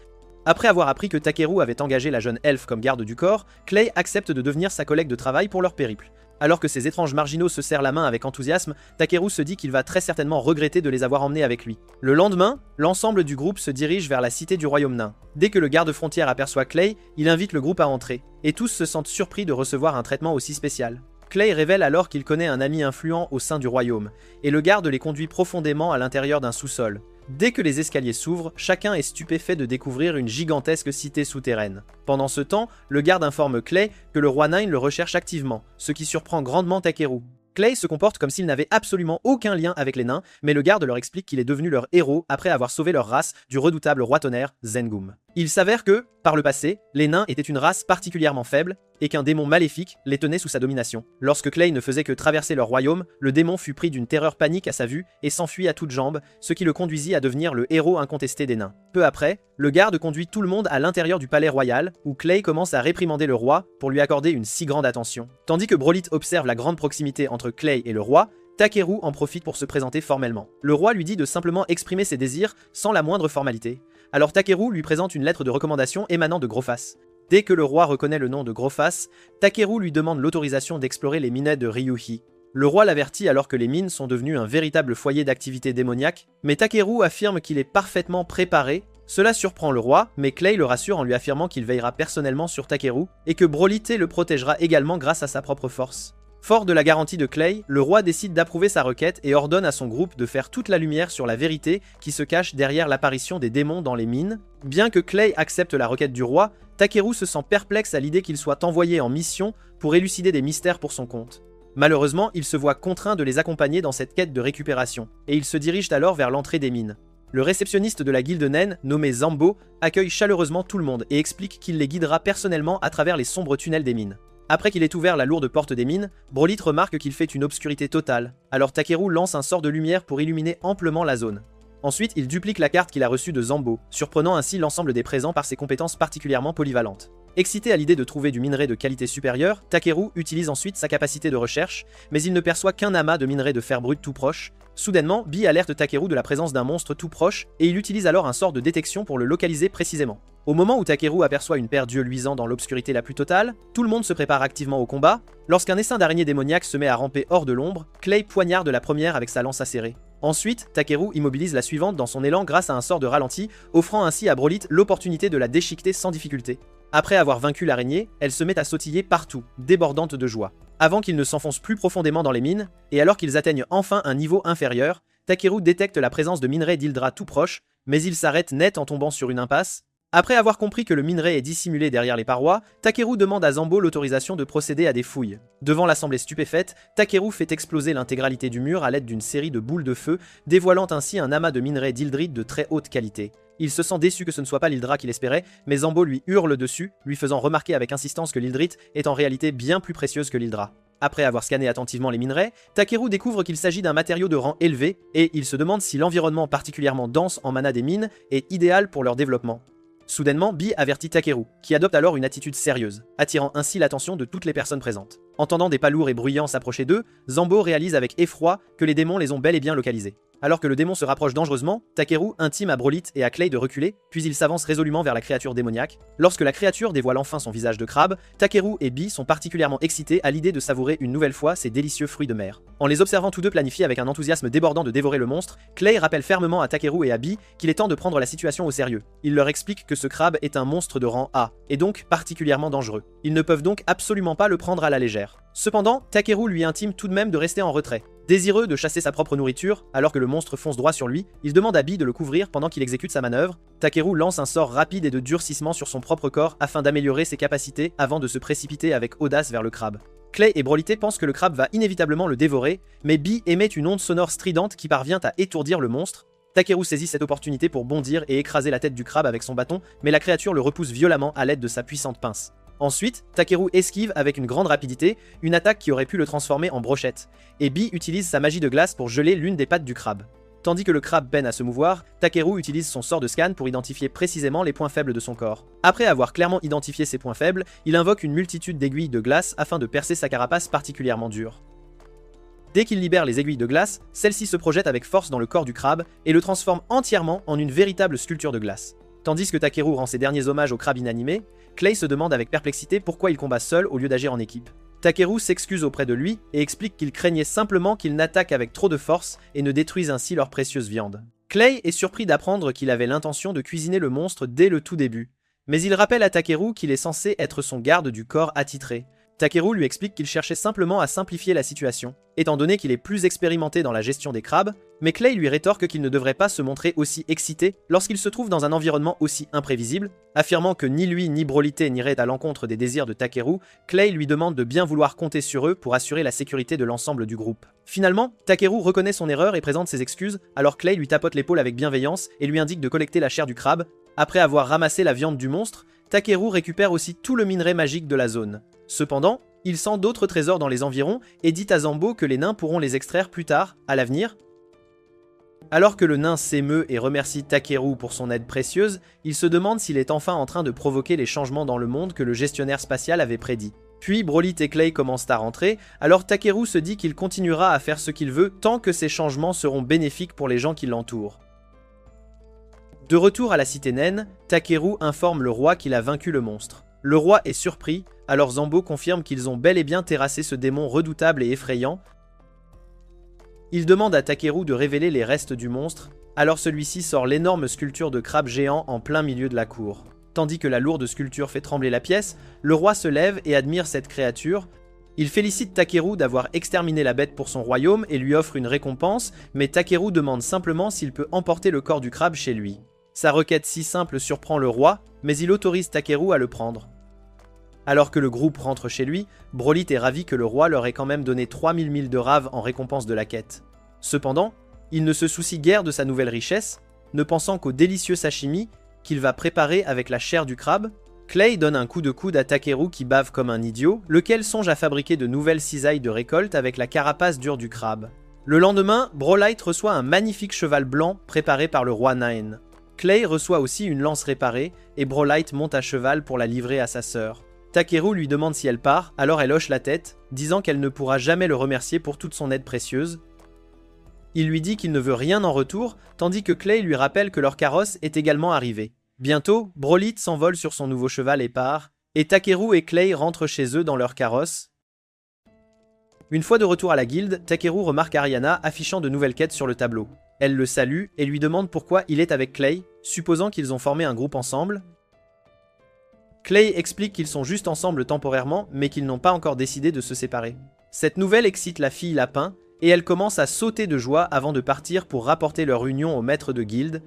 Après avoir appris que Takeru avait engagé la jeune elfe comme garde du corps, Clay accepte de devenir sa collègue de travail pour leur périple. Alors que ces étranges marginaux se serrent la main avec enthousiasme, Takeru se dit qu'il va très certainement regretter de les avoir emmenés avec lui. Le lendemain, l'ensemble du groupe se dirige vers la cité du royaume nain. Dès que le garde-frontière aperçoit Clay, il invite le groupe à entrer, et tous se sentent surpris de recevoir un traitement aussi spécial. Clay révèle alors qu'il connaît un ami influent au sein du royaume, et le garde les conduit profondément à l'intérieur d'un sous-sol. Dès que les escaliers s'ouvrent, chacun est stupéfait de découvrir une gigantesque cité souterraine. Pendant ce temps, le garde informe Clay que le roi Nine le recherche activement, ce qui surprend grandement Takeru. Clay se comporte comme s'il n'avait absolument aucun lien avec les nains, mais le garde leur explique qu'il est devenu leur héros après avoir sauvé leur race du redoutable roi tonnerre Zengum. Il s'avère que, par le passé, les nains étaient une race particulièrement faible et qu'un démon maléfique les tenait sous sa domination. Lorsque Clay ne faisait que traverser leur royaume, le démon fut pris d'une terreur panique à sa vue et s'enfuit à toutes jambes, ce qui le conduisit à devenir le héros incontesté des nains. Peu après, le garde conduit tout le monde à l'intérieur du palais royal, où Clay commence à réprimander le roi pour lui accorder une si grande attention. Tandis que Brolite observe la grande proximité entre Clay et le roi, Takeru en profite pour se présenter formellement. Le roi lui dit de simplement exprimer ses désirs sans la moindre formalité. Alors Takeru lui présente une lettre de recommandation émanant de Grosface. Dès que le roi reconnaît le nom de Grosface, Takeru lui demande l'autorisation d'explorer les minets de Ryuhi. Le roi l'avertit alors que les mines sont devenues un véritable foyer d'activité démoniaque, mais Takeru affirme qu'il est parfaitement préparé. Cela surprend le roi, mais Clay le rassure en lui affirmant qu'il veillera personnellement sur Takeru et que Brolite le protégera également grâce à sa propre force. Fort de la garantie de Clay, le roi décide d'approuver sa requête et ordonne à son groupe de faire toute la lumière sur la vérité qui se cache derrière l'apparition des démons dans les mines. Bien que Clay accepte la requête du roi, Takeru se sent perplexe à l'idée qu'il soit envoyé en mission pour élucider des mystères pour son compte. Malheureusement, il se voit contraint de les accompagner dans cette quête de récupération, et il se dirige alors vers l'entrée des mines. Le réceptionniste de la guilde naine, nommé Zambo, accueille chaleureusement tout le monde et explique qu'il les guidera personnellement à travers les sombres tunnels des mines. Après qu'il ait ouvert la lourde porte des mines, Brolite remarque qu'il fait une obscurité totale, alors Takeru lance un sort de lumière pour illuminer amplement la zone. Ensuite, il duplique la carte qu'il a reçue de Zambo, surprenant ainsi l'ensemble des présents par ses compétences particulièrement polyvalentes. Excité à l'idée de trouver du minerai de qualité supérieure, Takeru utilise ensuite sa capacité de recherche, mais il ne perçoit qu'un amas de minerai de fer brut tout proche. Soudainement, Bee alerte Takeru de la présence d'un monstre tout proche, et il utilise alors un sort de détection pour le localiser précisément. Au moment où Takeru aperçoit une paire d'yeux luisants dans l'obscurité la plus totale, tout le monde se prépare activement au combat. Lorsqu'un essaim d'araignée démoniaque se met à ramper hors de l'ombre, Clay poignarde la première avec sa lance acérée. Ensuite, Takeru immobilise la suivante dans son élan grâce à un sort de ralenti, offrant ainsi à Brolit l'opportunité de la déchiqueter sans difficulté. Après avoir vaincu l'araignée, elle se met à sautiller partout, débordante de joie. Avant qu'ils ne s'enfoncent plus profondément dans les mines, et alors qu'ils atteignent enfin un niveau inférieur, Takeru détecte la présence de minerais d'Hildra tout proche, mais il s'arrête net en tombant sur une impasse. Après avoir compris que le minerai est dissimulé derrière les parois, Takeru demande à Zambo l'autorisation de procéder à des fouilles. Devant l'assemblée stupéfaite, Takeru fait exploser l'intégralité du mur à l'aide d'une série de boules de feu, dévoilant ainsi un amas de minerais d'Hildrite de très haute qualité. Il se sent déçu que ce ne soit pas l'Hildra qu'il espérait, mais Zambo lui hurle dessus, lui faisant remarquer avec insistance que l'Hildrite est en réalité bien plus précieuse que l'Hildra. Après avoir scanné attentivement les minerais, Takeru découvre qu'il s'agit d'un matériau de rang élevé, et il se demande si l'environnement particulièrement dense en mana des mines est idéal pour leur développement. Soudainement, Bee avertit Takeru, qui adopte alors une attitude sérieuse, attirant ainsi l'attention de toutes les personnes présentes. Entendant des pas lourds et bruyants s'approcher d'eux, Zambo réalise avec effroi que les démons les ont bel et bien localisés. Alors que le démon se rapproche dangereusement, Takeru intime à Brolit et à Clay de reculer, puis il s'avance résolument vers la créature démoniaque. Lorsque la créature dévoile enfin son visage de crabe, Takeru et Bee sont particulièrement excités à l'idée de savourer une nouvelle fois ces délicieux fruits de mer. En les observant tous deux planifier avec un enthousiasme débordant de dévorer le monstre, Clay rappelle fermement à Takeru et à Bee qu'il est temps de prendre la situation au sérieux. Il leur explique que ce crabe est un monstre de rang A, et donc particulièrement dangereux. Ils ne peuvent donc absolument pas le prendre à la légère. Cependant, Takeru lui intime tout de même de rester en retrait. Désireux de chasser sa propre nourriture, alors que le monstre fonce droit sur lui, il demande à Bee de le couvrir pendant qu'il exécute sa manœuvre. Takeru lance un sort rapide et de durcissement sur son propre corps afin d'améliorer ses capacités avant de se précipiter avec audace vers le crabe. Clay et Brolité pensent que le crabe va inévitablement le dévorer, mais Bee émet une onde sonore stridente qui parvient à étourdir le monstre. Takeru saisit cette opportunité pour bondir et écraser la tête du crabe avec son bâton, mais la créature le repousse violemment à l'aide de sa puissante pince. Ensuite, Takeru esquive avec une grande rapidité une attaque qui aurait pu le transformer en brochette, et Bee utilise sa magie de glace pour geler l'une des pattes du crabe. Tandis que le crabe peine à se mouvoir, Takeru utilise son sort de scan pour identifier précisément les points faibles de son corps. Après avoir clairement identifié ses points faibles, il invoque une multitude d'aiguilles de glace afin de percer sa carapace particulièrement dure. Dès qu'il libère les aiguilles de glace, celles-ci se projettent avec force dans le corps du crabe et le transforment entièrement en une véritable sculpture de glace. Tandis que Takeru rend ses derniers hommages au crabe inanimé, Clay se demande avec perplexité pourquoi il combat seul au lieu d'agir en équipe. Takeru s'excuse auprès de lui et explique qu'il craignait simplement qu'il n'attaque avec trop de force et ne détruise ainsi leur précieuse viande. Clay est surpris d'apprendre qu'il avait l'intention de cuisiner le monstre dès le tout début, mais il rappelle à Takeru qu'il est censé être son garde du corps attitré. Takeru lui explique qu'il cherchait simplement à simplifier la situation, étant donné qu'il est plus expérimenté dans la gestion des crabes, mais Clay lui rétorque qu'il ne devrait pas se montrer aussi excité lorsqu'il se trouve dans un environnement aussi imprévisible. Affirmant que ni lui ni Brolité n'iraient à l'encontre des désirs de Takeru, Clay lui demande de bien vouloir compter sur eux pour assurer la sécurité de l'ensemble du groupe. Finalement, Takeru reconnaît son erreur et présente ses excuses, alors Clay lui tapote l'épaule avec bienveillance et lui indique de collecter la chair du crabe. Après avoir ramassé la viande du monstre, Takeru récupère aussi tout le minerai magique de la zone. Cependant, il sent d'autres trésors dans les environs et dit à Zambo que les nains pourront les extraire plus tard, à l'avenir. Alors que le nain s'émeut et remercie Takeru pour son aide précieuse, il se demande s'il est enfin en train de provoquer les changements dans le monde que le gestionnaire spatial avait prédit. Puis Brolit et Clay commencent à rentrer, alors Takeru se dit qu'il continuera à faire ce qu'il veut tant que ces changements seront bénéfiques pour les gens qui l'entourent. De retour à la cité naine, Takeru informe le roi qu'il a vaincu le monstre. Le roi est surpris, alors Zambo confirme qu'ils ont bel et bien terrassé ce démon redoutable et effrayant. Il demande à Takeru de révéler les restes du monstre, alors celui-ci sort l'énorme sculpture de crabe géant en plein milieu de la cour. Tandis que la lourde sculpture fait trembler la pièce, le roi se lève et admire cette créature. Il félicite Takeru d'avoir exterminé la bête pour son royaume et lui offre une récompense, mais Takeru demande simplement s'il peut emporter le corps du crabe chez lui. Sa requête si simple surprend le roi, mais il autorise Takeru à le prendre. Alors que le groupe rentre chez lui, Brolit est ravi que le roi leur ait quand même donné 3000 milles de rave en récompense de la quête. Cependant, il ne se soucie guère de sa nouvelle richesse, ne pensant qu'au délicieux sashimi qu'il va préparer avec la chair du crabe. Clay donne un coup de coude à Takeru qui bave comme un idiot, lequel songe à fabriquer de nouvelles cisailles de récolte avec la carapace dure du crabe. Le lendemain, Brawlite reçoit un magnifique cheval blanc préparé par le roi Naen. Clay reçoit aussi une lance réparée et Brawlite monte à cheval pour la livrer à sa sœur. Takeru lui demande si elle part, alors elle hoche la tête, disant qu'elle ne pourra jamais le remercier pour toute son aide précieuse. Il lui dit qu'il ne veut rien en retour, tandis que Clay lui rappelle que leur carrosse est également arrivé. Bientôt, Brawlite s'envole sur son nouveau cheval et part, et Takeru et Clay rentrent chez eux dans leur carrosse. Une fois de retour à la guilde, Takeru remarque Ariana affichant de nouvelles quêtes sur le tableau. Elle le salue et lui demande pourquoi il est avec Clay, supposant qu'ils ont formé un groupe ensemble. Clay explique qu'ils sont juste ensemble temporairement, mais qu'ils n'ont pas encore décidé de se séparer. Cette nouvelle excite la fille lapin, et elle commence à sauter de joie avant de partir pour rapporter leur union au maître de guilde.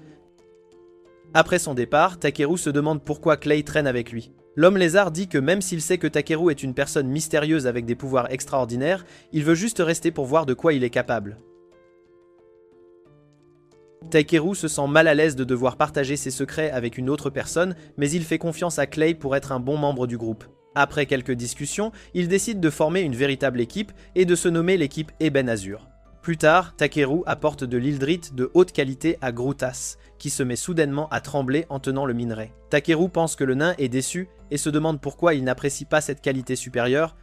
Après son départ, Takeru se demande pourquoi Clay traîne avec lui. L'homme lézard dit que même s'il sait que Takeru est une personne mystérieuse avec des pouvoirs extraordinaires, il veut juste rester pour voir de quoi il est capable. Takeru se sent mal à l'aise de devoir partager ses secrets avec une autre personne, mais il fait confiance à Clay pour être un bon membre du groupe. Après quelques discussions, il décide de former une véritable équipe et de se nommer l'équipe Eben Azur. Plus tard, Takeru apporte de l'Hildrite de haute qualité à Grutas, qui se met soudainement à trembler en tenant le minerai. Takeru pense que le nain est déçu et se demande pourquoi il n'apprécie pas cette qualité supérieure.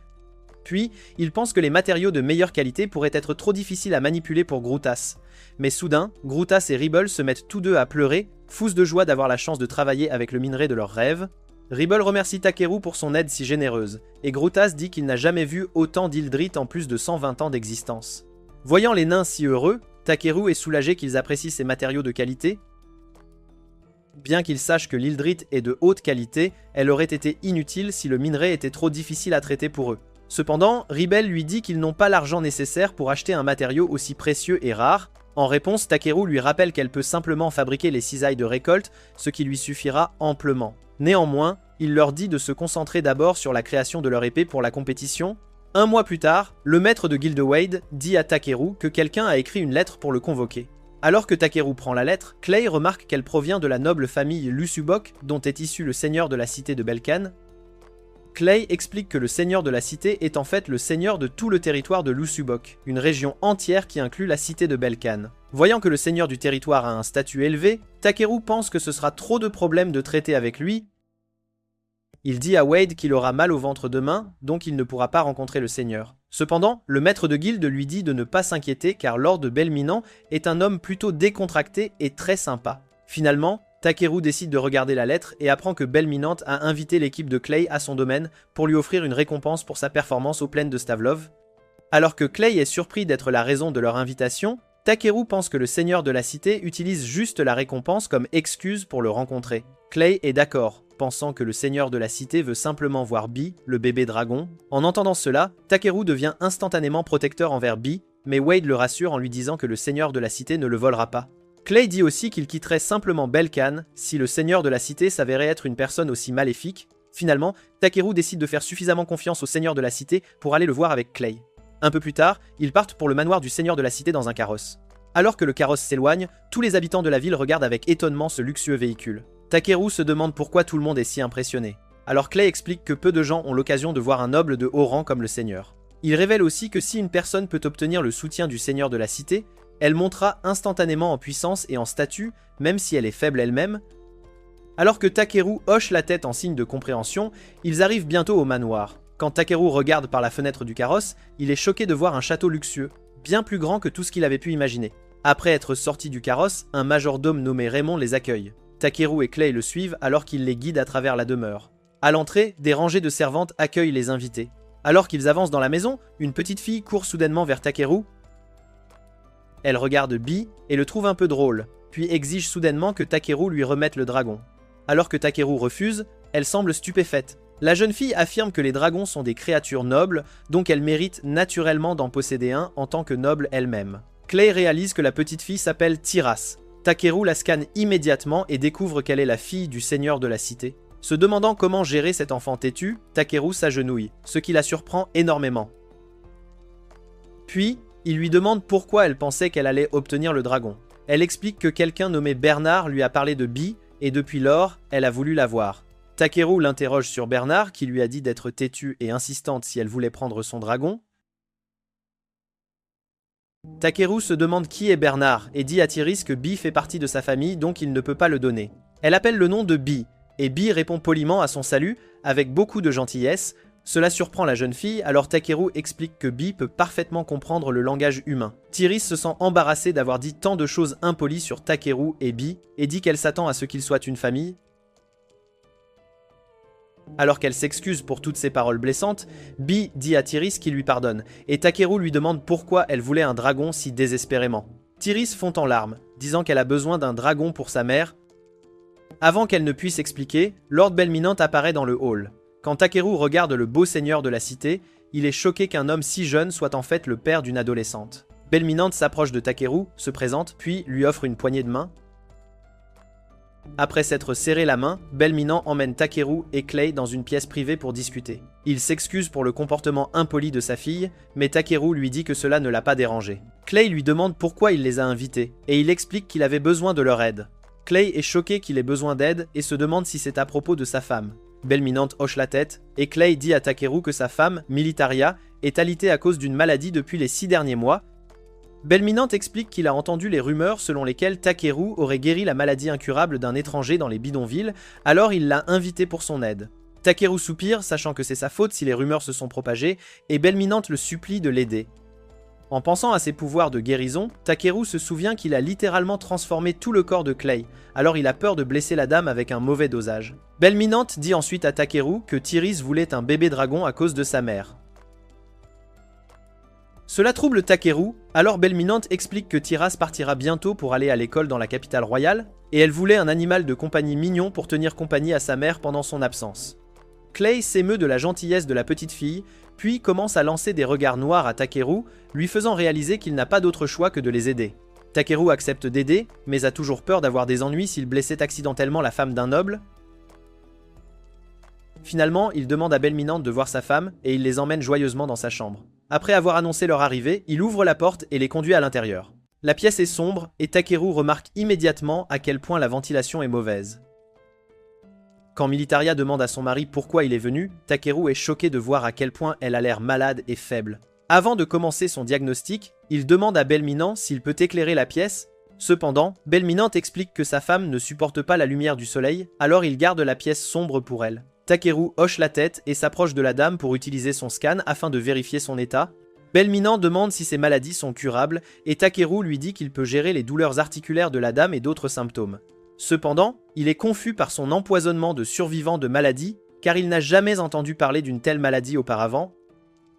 Puis, il pense que les matériaux de meilleure qualité pourraient être trop difficiles à manipuler pour Grutas. Mais soudain, Grutas et Ribble se mettent tous deux à pleurer, fous de joie d'avoir la chance de travailler avec le minerai de leurs rêves. Ribble remercie Takeru pour son aide si généreuse, et Grutas dit qu'il n'a jamais vu autant d'Hildrite en plus de 120 ans d'existence. Voyant les nains si heureux, Takeru est soulagé qu'ils apprécient ces matériaux de qualité. Bien qu'il sache que l'Hildrite est de haute qualité, elle aurait été inutile si le minerai était trop difficile à traiter pour eux. Cependant, Ribble lui dit qu'ils n'ont pas l'argent nécessaire pour acheter un matériau aussi précieux et rare. En réponse, Takeru lui rappelle qu'elle peut simplement fabriquer les cisailles de récolte, ce qui lui suffira amplement. Néanmoins, il leur dit de se concentrer d'abord sur la création de leur épée pour la compétition. Un mois plus tard, le maître de Gildewayd dit à Takeru que quelqu'un a écrit une lettre pour le convoquer. Alors que Takeru prend la lettre, Clay remarque qu'elle provient de la noble famille Lusubok, dont est issu le seigneur de la cité de Belkan. Clay explique que le seigneur de la cité est en fait le seigneur de tout le territoire de Lusubok, une région entière qui inclut la cité de Belkan. Voyant que le seigneur du territoire a un statut élevé, Takeru pense que ce sera trop de problèmes de traiter avec lui. Il dit à Wade qu'il aura mal au ventre demain, donc il ne pourra pas rencontrer le seigneur. Cependant, le maître de guilde lui dit de ne pas s'inquiéter car Lord Belminant est un homme plutôt décontracté et très sympa. Finalement, Takeru décide de regarder la lettre et apprend que Belminant a invité l'équipe de Clay à son domaine pour lui offrir une récompense pour sa performance aux plaines de Stavlov. Alors que Clay est surpris d'être la raison de leur invitation, Takeru pense que le seigneur de la cité utilise juste la récompense comme excuse pour le rencontrer. Clay est d'accord, pensant que le seigneur de la cité veut simplement voir Bee, le bébé dragon. En entendant cela, Takeru devient instantanément protecteur envers Bee, mais Wade le rassure en lui disant que le seigneur de la cité ne le volera pas. Clay dit aussi qu'il quitterait simplement Belkan si le seigneur de la cité s'avérait être une personne aussi maléfique. Finalement, Takeru décide de faire suffisamment confiance au seigneur de la cité pour aller le voir avec Clay. Un peu plus tard, ils partent pour le manoir du seigneur de la cité dans un carrosse. Alors que le carrosse s'éloigne, tous les habitants de la ville regardent avec étonnement ce luxueux véhicule. Takeru se demande pourquoi tout le monde est si impressionné. Alors Clay explique que peu de gens ont l'occasion de voir un noble de haut rang comme le seigneur. Il révèle aussi que si une personne peut obtenir le soutien du seigneur de la cité, elle montera instantanément en puissance et en statut, même si elle est faible elle-même. Alors que Takeru hoche la tête en signe de compréhension, ils arrivent bientôt au manoir. Quand Takeru regarde par la fenêtre du carrosse, il est choqué de voir un château luxueux, bien plus grand que tout ce qu'il avait pu imaginer. Après être sorti du carrosse, un majordome nommé Raymond les accueille. Takeru et Clay le suivent alors qu'il les guide à travers la demeure. À l'entrée, des rangées de servantes accueillent les invités. Alors qu'ils avancent dans la maison, une petite fille court soudainement vers Takeru. Elle regarde Bee et le trouve un peu drôle, puis exige soudainement que Takeru lui remette le dragon. Alors que Takeru refuse, elle semble stupéfaite. La jeune fille affirme que les dragons sont des créatures nobles, donc elle mérite naturellement d'en posséder un en tant que noble elle-même. Clay réalise que la petite fille s'appelle Tiras. Takeru la scanne immédiatement et découvre qu'elle est la fille du seigneur de la cité. Se demandant comment gérer cet enfant têtu, Takeru s'agenouille, ce qui la surprend énormément. Puis, il lui demande pourquoi elle pensait qu'elle allait obtenir le dragon. Elle explique que quelqu'un nommé Bernard lui a parlé de Bee et depuis lors, elle a voulu la voir. Takeru l'interroge sur Bernard qui lui a dit d'être têtue et insistante si elle voulait prendre son dragon. Takeru se demande qui est Bernard et dit à Tiris que Bee fait partie de sa famille donc il ne peut pas le donner. Elle appelle le nom de Bee et Bee répond poliment à son salut avec beaucoup de gentillesse. Cela surprend la jeune fille, alors Takeru explique que Bee peut parfaitement comprendre le langage humain. Tiris se sent embarrassée d'avoir dit tant de choses impolies sur Takeru et Bee et dit qu'elle s'attend à ce qu'ils soient une famille. Alors qu'elle s'excuse pour toutes ces paroles blessantes, Bee dit à Tiris qu'il lui pardonne, et Takeru lui demande pourquoi elle voulait un dragon si désespérément. Tiris fond en larmes, disant qu'elle a besoin d'un dragon pour sa mère. Avant qu'elle ne puisse expliquer, Lord Belminant apparaît dans le hall. Quand Takeru regarde le beau seigneur de la cité, il est choqué qu'un homme si jeune soit en fait le père d'une adolescente. Belminant s'approche de Takeru, se présente, puis lui offre une poignée de main. Après s'être serré la main, Belminant emmène Takeru et Clay dans une pièce privée pour discuter. Il s'excuse pour le comportement impoli de sa fille, mais Takeru lui dit que cela ne l'a pas dérangé. Clay lui demande pourquoi il les a invités, et il explique qu'il avait besoin de leur aide. Clay est choqué qu'il ait besoin d'aide et se demande si c'est à propos de sa femme. Belminant hoche la tête, et Clay dit à Takeru que sa femme, Militaria, est alitée à cause d'une maladie depuis les 6 derniers mois. Belminant explique qu'il a entendu les rumeurs selon lesquelles Takeru aurait guéri la maladie incurable d'un étranger dans les bidonvilles, alors il l'a invité pour son aide. Takeru soupire, sachant que c'est sa faute si les rumeurs se sont propagées, et Belminant le supplie de l'aider. En pensant à ses pouvoirs de guérison, Takeru se souvient qu'il a littéralement transformé tout le corps de Clay, alors il a peur de blesser la dame avec un mauvais dosage. Belminant dit ensuite à Takeru que Tiris voulait un bébé dragon à cause de sa mère. Cela trouble Takeru, alors Belminant explique que Tiras partira bientôt pour aller à l'école dans la capitale royale, et elle voulait un animal de compagnie mignon pour tenir compagnie à sa mère pendant son absence. Clay s'émeut de la gentillesse de la petite fille, puis commence à lancer des regards noirs à Takeru, lui faisant réaliser qu'il n'a pas d'autre choix que de les aider. Takeru accepte d'aider, mais a toujours peur d'avoir des ennuis s'il blessait accidentellement la femme d'un noble. Finalement, il demande à Belminant de voir sa femme, et il les emmène joyeusement dans sa chambre. Après avoir annoncé leur arrivée, il ouvre la porte et les conduit à l'intérieur. La pièce est sombre, et Takeru remarque immédiatement à quel point la ventilation est mauvaise. Quand Militaria demande à son mari pourquoi il est venu, Takeru est choqué de voir à quel point elle a l'air malade et faible. Avant de commencer son diagnostic, il demande à Belminant s'il peut éclairer la pièce. Cependant, Belminant explique que sa femme ne supporte pas la lumière du soleil, alors il garde la pièce sombre pour elle. Takeru hoche la tête et s'approche de la dame pour utiliser son scan afin de vérifier son état. Belminant demande si ses maladies sont curables et Takeru lui dit qu'il peut gérer les douleurs articulaires de la dame et d'autres symptômes. Cependant, il est confus par son empoisonnement de survivants de maladies car il n'a jamais entendu parler d'une telle maladie auparavant.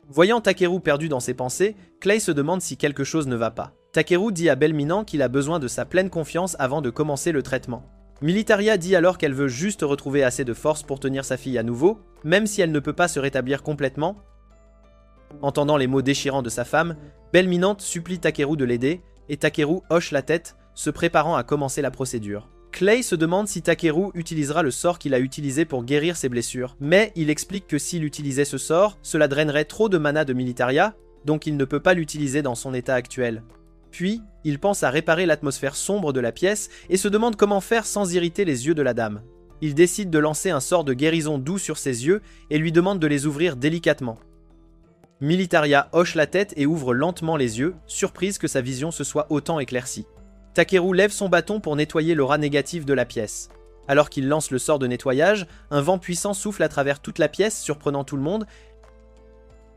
Voyant Takeru perdu dans ses pensées, Clay se demande si quelque chose ne va pas. Takeru dit à Belminant qu'il a besoin de sa pleine confiance avant de commencer le traitement. Militaria dit alors qu'elle veut juste retrouver assez de force pour tenir sa fille à nouveau, même si elle ne peut pas se rétablir complètement. Entendant les mots déchirants de sa femme, Belminant supplie Takeru de l'aider, et Takeru hoche la tête, se préparant à commencer la procédure. Clay se demande si Takeru utilisera le sort qu'il a utilisé pour guérir ses blessures, mais il explique que s'il utilisait ce sort, cela drainerait trop de mana de Militaria, donc il ne peut pas l'utiliser dans son état actuel. Puis, il pense à réparer l'atmosphère sombre de la pièce et se demande comment faire sans irriter les yeux de la dame. Il décide de lancer un sort de guérison doux sur ses yeux et lui demande de les ouvrir délicatement. Militaria hoche la tête et ouvre lentement les yeux, surprise que sa vision se soit autant éclaircie. Takeru lève son bâton pour nettoyer l'aura négative de la pièce. Alors qu'il lance le sort de nettoyage, un vent puissant souffle à travers toute la pièce, surprenant tout le monde.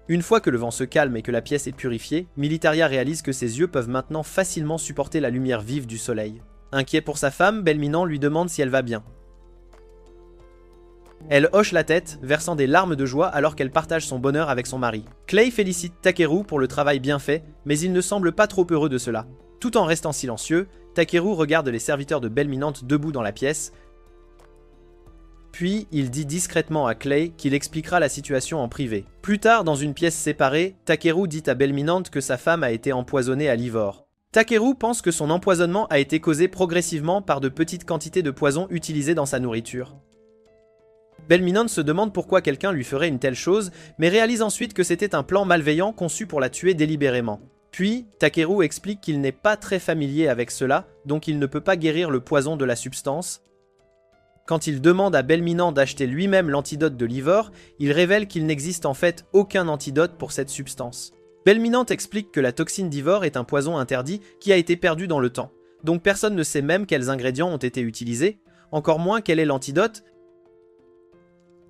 Une fois que le vent se calme et que la pièce est purifiée, Militaria réalise que ses yeux peuvent maintenant facilement supporter la lumière vive du soleil. Inquiet pour sa femme, Belminant lui demande si elle va bien. Elle hoche la tête, versant des larmes de joie alors qu'elle partage son bonheur avec son mari. Clay félicite Takeru pour le travail bien fait, mais il ne semble pas trop heureux de cela. Tout en restant silencieux, Takeru regarde les serviteurs de Belminant debout dans la pièce. Puis, il dit discrètement à Clay qu'il expliquera la situation en privé. Plus tard, dans une pièce séparée, Takeru dit à Belminant que sa femme a été empoisonnée à l'ivore. Takeru pense que son empoisonnement a été causé progressivement par de petites quantités de poison utilisées dans sa nourriture. Belminant se demande pourquoi quelqu'un lui ferait une telle chose, mais réalise ensuite que c'était un plan malveillant conçu pour la tuer délibérément. Puis, Takeru explique qu'il n'est pas très familier avec cela, donc il ne peut pas guérir le poison de la substance. Quand il demande à Belminant d'acheter lui-même l'antidote de l'ivore, il révèle qu'il n'existe en fait aucun antidote pour cette substance. Belminante explique que la toxine d'Ivor est un poison interdit qui a été perdu dans le temps. Donc personne ne sait même quels ingrédients ont été utilisés, encore moins quel est l'antidote.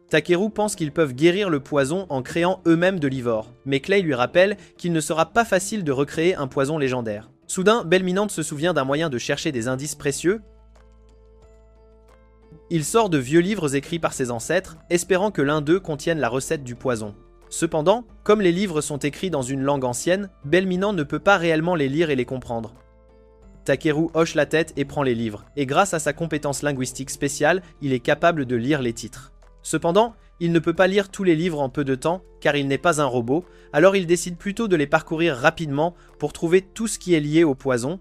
Takeru pense qu'ils peuvent guérir le poison en créant eux-mêmes de l'Ivor, mais Clay lui rappelle qu'il ne sera pas facile de recréer un poison légendaire. Soudain, Belminante se souvient d'un moyen de chercher des indices précieux. Il sort de vieux livres écrits par ses ancêtres, espérant que l'un d'eux contienne la recette du poison. Cependant, comme les livres sont écrits dans une langue ancienne, Belminant ne peut pas réellement les lire et les comprendre. Takeru hoche la tête et prend les livres, et grâce à sa compétence linguistique spéciale, il est capable de lire les titres. Cependant, il ne peut pas lire tous les livres en peu de temps, car il n'est pas un robot, alors il décide plutôt de les parcourir rapidement pour trouver tout ce qui est lié au poison.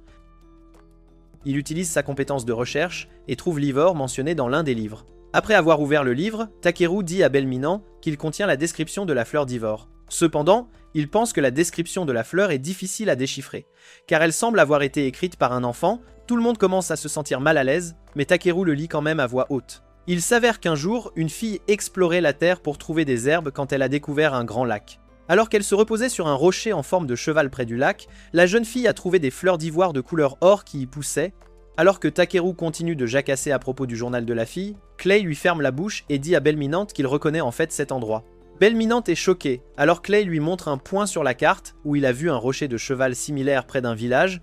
Il utilise sa compétence de recherche et trouve l'Ivor mentionné dans l'un des livres. Après avoir ouvert le livre, Takeru dit à Belminant qu'il contient la description de la fleur d'Ivor. Cependant, il pense que la description de la fleur est difficile à déchiffrer, car elle semble avoir été écrite par un enfant. Tout le monde commence à se sentir mal à l'aise, mais Takeru le lit quand même à voix haute. Il s'avère qu'un jour, une fille explorait la terre pour trouver des herbes quand elle a découvert un grand lac. Alors qu'elle se reposait sur un rocher en forme de cheval près du lac, la jeune fille a trouvé des fleurs d'ivoire de couleur or qui y poussaient. Alors que Takeru continue de jacasser à propos du journal de la fille, Clay lui ferme la bouche et dit à Belminante qu'il reconnaît en fait cet endroit. Belminante est choquée, alors Clay lui montre un point sur la carte où il a vu un rocher de cheval similaire près d'un village.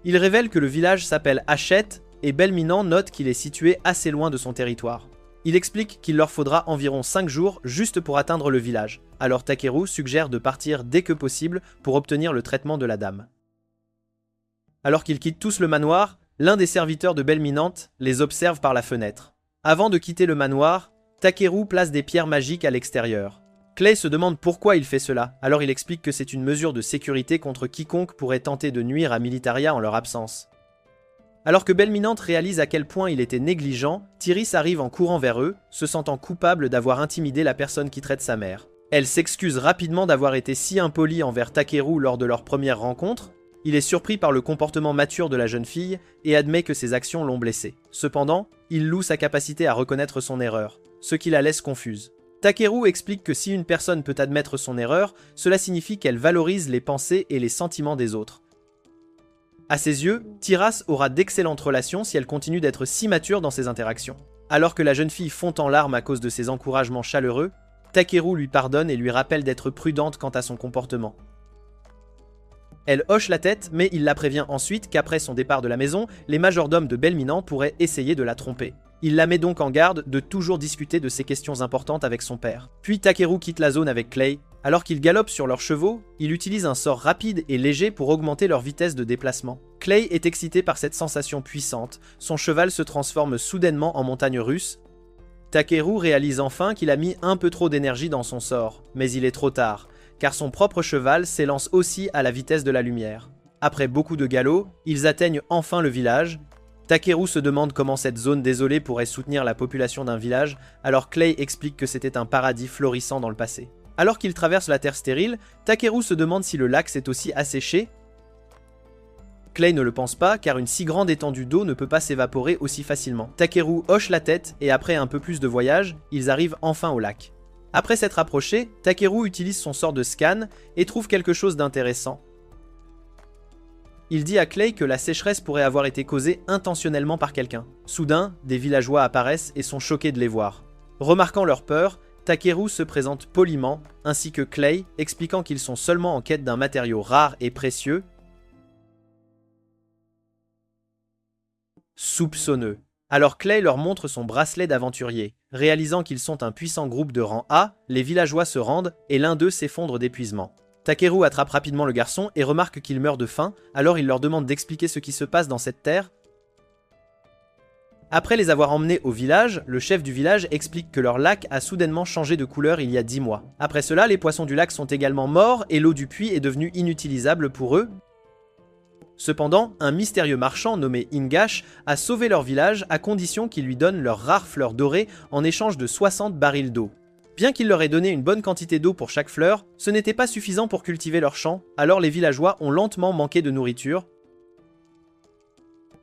Il révèle que le village s'appelle Hachette et Belminant note qu'il est situé assez loin de son territoire. Il explique qu'il leur faudra environ 5 jours juste pour atteindre le village, alors Takeru suggère de partir dès que possible pour obtenir le traitement de la dame. Alors qu'ils quittent tous le manoir, l'un des serviteurs de Belminante les observe par la fenêtre. Avant de quitter le manoir, Takeru place des pierres magiques à l'extérieur. Clay se demande pourquoi il fait cela, alors il explique que c'est une mesure de sécurité contre quiconque pourrait tenter de nuire à Militaria en leur absence. Alors que Belminante réalise à quel point il était négligent, Tiris arrive en courant vers eux, se sentant coupable d'avoir intimidé la personne qui traite sa mère. Elle s'excuse rapidement d'avoir été si impolie envers Takeru lors de leur première rencontre. Il est surpris par le comportement mature de la jeune fille et admet que ses actions l'ont blessé. Cependant, il loue sa capacité à reconnaître son erreur, ce qui la laisse confuse. Takeru explique que si une personne peut admettre son erreur, cela signifie qu'elle valorise les pensées et les sentiments des autres. À ses yeux, Tiras aura d'excellentes relations si elle continue d'être si mature dans ses interactions. Alors que la jeune fille fond en larmes à cause de ses encouragements chaleureux, Takeru lui pardonne et lui rappelle d'être prudente quant à son comportement. Elle hoche la tête, mais il la prévient ensuite qu'après son départ de la maison, les majordomes de Belminant pourraient essayer de la tromper. Il la met donc en garde de toujours discuter de ces questions importantes avec son père. Puis Takeru quitte la zone avec Clay. Alors qu'ils galopent sur leurs chevaux, il utilise un sort rapide et léger pour augmenter leur vitesse de déplacement. Clay est excité par cette sensation puissante, son cheval se transforme soudainement en montagne russe. Takeru réalise enfin qu'il a mis un peu trop d'énergie dans son sort, mais il est trop tard, car son propre cheval s'élance aussi à la vitesse de la lumière. Après beaucoup de galop, ils atteignent enfin le village. Takeru se demande comment cette zone désolée pourrait soutenir la population d'un village, alors Clay explique que c'était un paradis florissant dans le passé. Alors qu'ils traversent la terre stérile, Takeru se demande si le lac s'est aussi asséché. Clay ne le pense pas, car une si grande étendue d'eau ne peut pas s'évaporer aussi facilement. Takeru hoche la tête, et après un peu plus de voyage, ils arrivent enfin au lac. Après s'être approché, Takeru utilise son sort de scan et trouve quelque chose d'intéressant. Il dit à Clay que la sécheresse pourrait avoir été causée intentionnellement par quelqu'un. Soudain, des villageois apparaissent et sont choqués de les voir. Remarquant leur peur, Takeru se présente poliment, ainsi que Clay, expliquant qu'ils sont seulement en quête d'un matériau rare et précieux, soupçonneux. Alors Clay leur montre son bracelet d'aventurier. Réalisant qu'ils sont un puissant groupe de rang A, les villageois se rendent et l'un d'eux s'effondre d'épuisement. Takeru attrape rapidement le garçon et remarque qu'il meurt de faim, alors il leur demande d'expliquer ce qui se passe dans cette terre. Après les avoir emmenés au village, le chef du village explique que leur lac a soudainement changé de couleur il y a 10 mois. Après cela, les poissons du lac sont également morts et l'eau du puits est devenue inutilisable pour eux. Cependant, un mystérieux marchand nommé Ingash a sauvé leur village à condition qu'ils lui donnent leurs rares fleurs dorées en échange de 60 barils d'eau. Bien qu'il leur ait donné une bonne quantité d'eau pour chaque fleur, ce n'était pas suffisant pour cultiver leurs champs, alors les villageois ont lentement manqué de nourriture.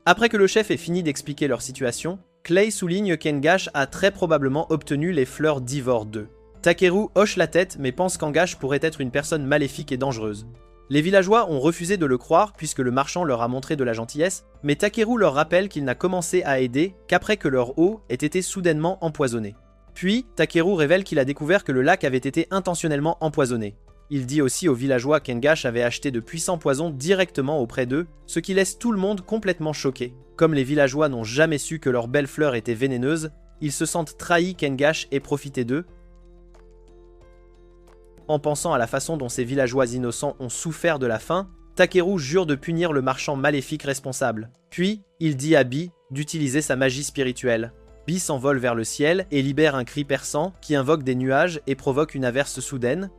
Après que le chef ait fini d'expliquer leur situation, Clay souligne qu'Ingash a très probablement obtenu les fleurs d'Ivor 2. Takeru hoche la tête mais pense qu'Angash pourrait être une personne maléfique et dangereuse. Les villageois ont refusé de le croire puisque le marchand leur a montré de la gentillesse, mais Takeru leur rappelle qu'il n'a commencé à aider qu'après que leur eau ait été soudainement empoisonnée. Puis, Takeru révèle qu'il a découvert que le lac avait été intentionnellement empoisonné. Il dit aussi aux villageois qu'Angash avait acheté de puissants poisons directement auprès d'eux, ce qui laisse tout le monde complètement choqué. Comme les villageois n'ont jamais su que leurs belles fleurs étaient vénéneuses, ils se sentent trahis qu'Angash ait profité d'eux. En pensant à la façon dont ces villageois innocents ont souffert de la faim, Takeru jure de punir le marchand maléfique responsable. Puis, il dit à Bi d'utiliser sa magie spirituelle. Bi s'envole vers le ciel et libère un cri perçant qui invoque des nuages et provoque une averse soudaine.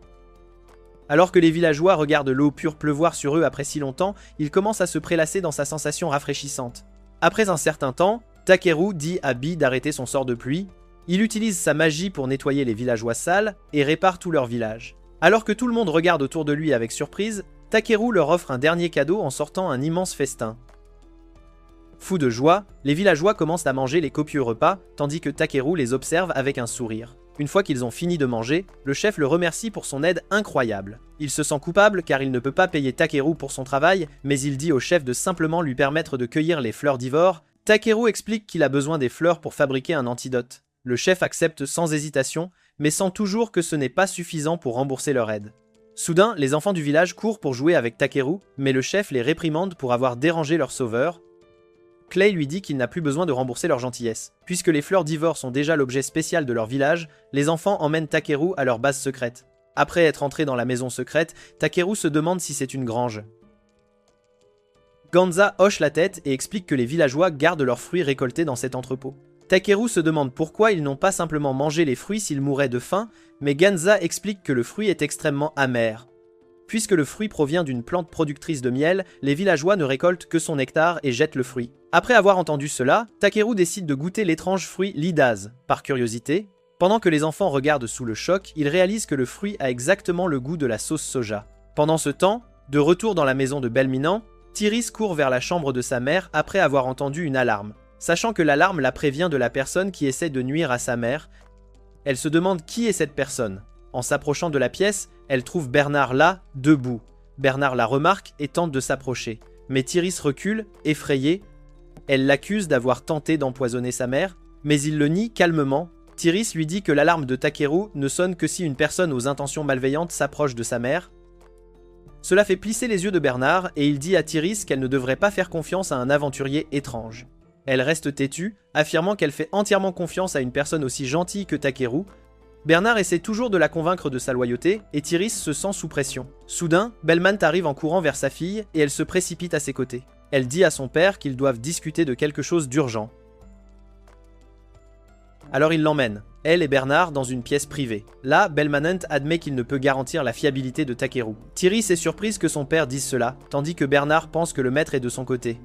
Alors que les villageois regardent l'eau pure pleuvoir sur eux après si longtemps, ils commencent à se prélasser dans sa sensation rafraîchissante. Après un certain temps, Takeru dit à Bi d'arrêter son sort de pluie. Il utilise sa magie pour nettoyer les villageois sales et répare tout leur village. Alors que tout le monde regarde autour de lui avec surprise, Takeru leur offre un dernier cadeau en sortant un immense festin. Fous de joie, les villageois commencent à manger les copieux repas, tandis que Takeru les observe avec un sourire. Une fois qu'ils ont fini de manger, le chef le remercie pour son aide incroyable. Il se sent coupable car il ne peut pas payer Takeru pour son travail, mais il dit au chef de simplement lui permettre de cueillir les fleurs d'Ivor. Takeru explique qu'il a besoin des fleurs pour fabriquer un antidote. Le chef accepte sans hésitation, mais sent toujours que ce n'est pas suffisant pour rembourser leur aide. Soudain, les enfants du village courent pour jouer avec Takeru, mais le chef les réprimande pour avoir dérangé leur sauveur. Clay lui dit qu'il n'a plus besoin de rembourser leur gentillesse. Puisque les fleurs d'Ivor sont déjà l'objet spécial de leur village, les enfants emmènent Takeru à leur base secrète. Après être entré dans la maison secrète, Takeru se demande si c'est une grange. Ganza hoche la tête et explique que les villageois gardent leurs fruits récoltés dans cet entrepôt. Takeru se demande pourquoi ils n'ont pas simplement mangé les fruits s'ils mouraient de faim, mais Ganza explique que le fruit est extrêmement amer. Puisque le fruit provient d'une plante productrice de miel, les villageois ne récoltent que son nectar et jettent le fruit. Après avoir entendu cela, Takeru décide de goûter l'étrange fruit Lidaz. Par curiosité, pendant que les enfants regardent sous le choc, ils réalisent que le fruit a exactement le goût de la sauce soja. Pendant ce temps, de retour dans la maison de Belminant, Tiris court vers la chambre de sa mère après avoir entendu une alarme. Sachant que l'alarme la prévient de la personne qui essaie de nuire à sa mère, elle se demande qui est cette personne. En s'approchant de la pièce, elle trouve Bernard là, debout. Bernard la remarque et tente de s'approcher. Mais Tiris recule, effrayée. Elle l'accuse d'avoir tenté d'empoisonner sa mère, mais il le nie calmement. Tiris lui dit que l'alarme de Takeru ne sonne que si une personne aux intentions malveillantes s'approche de sa mère. Cela fait plisser les yeux de Bernard et il dit à Tiris qu'elle ne devrait pas faire confiance à un aventurier étrange. Elle reste têtue, affirmant qu'elle fait entièrement confiance à une personne aussi gentille que Takeru. Bernard essaie toujours de la convaincre de sa loyauté et Tiris se sent sous pression. Soudain, Belmont arrive en courant vers sa fille et elle se précipite à ses côtés. Elle dit à son père qu'ils doivent discuter de quelque chose d'urgent. Alors il l'emmène, elle et Bernard, dans une pièce privée. Là, Belmanent admet qu'il ne peut garantir la fiabilité de Takeru. Tiris est surprise que son père dise cela, tandis que Bernard pense que le maître est de son côté.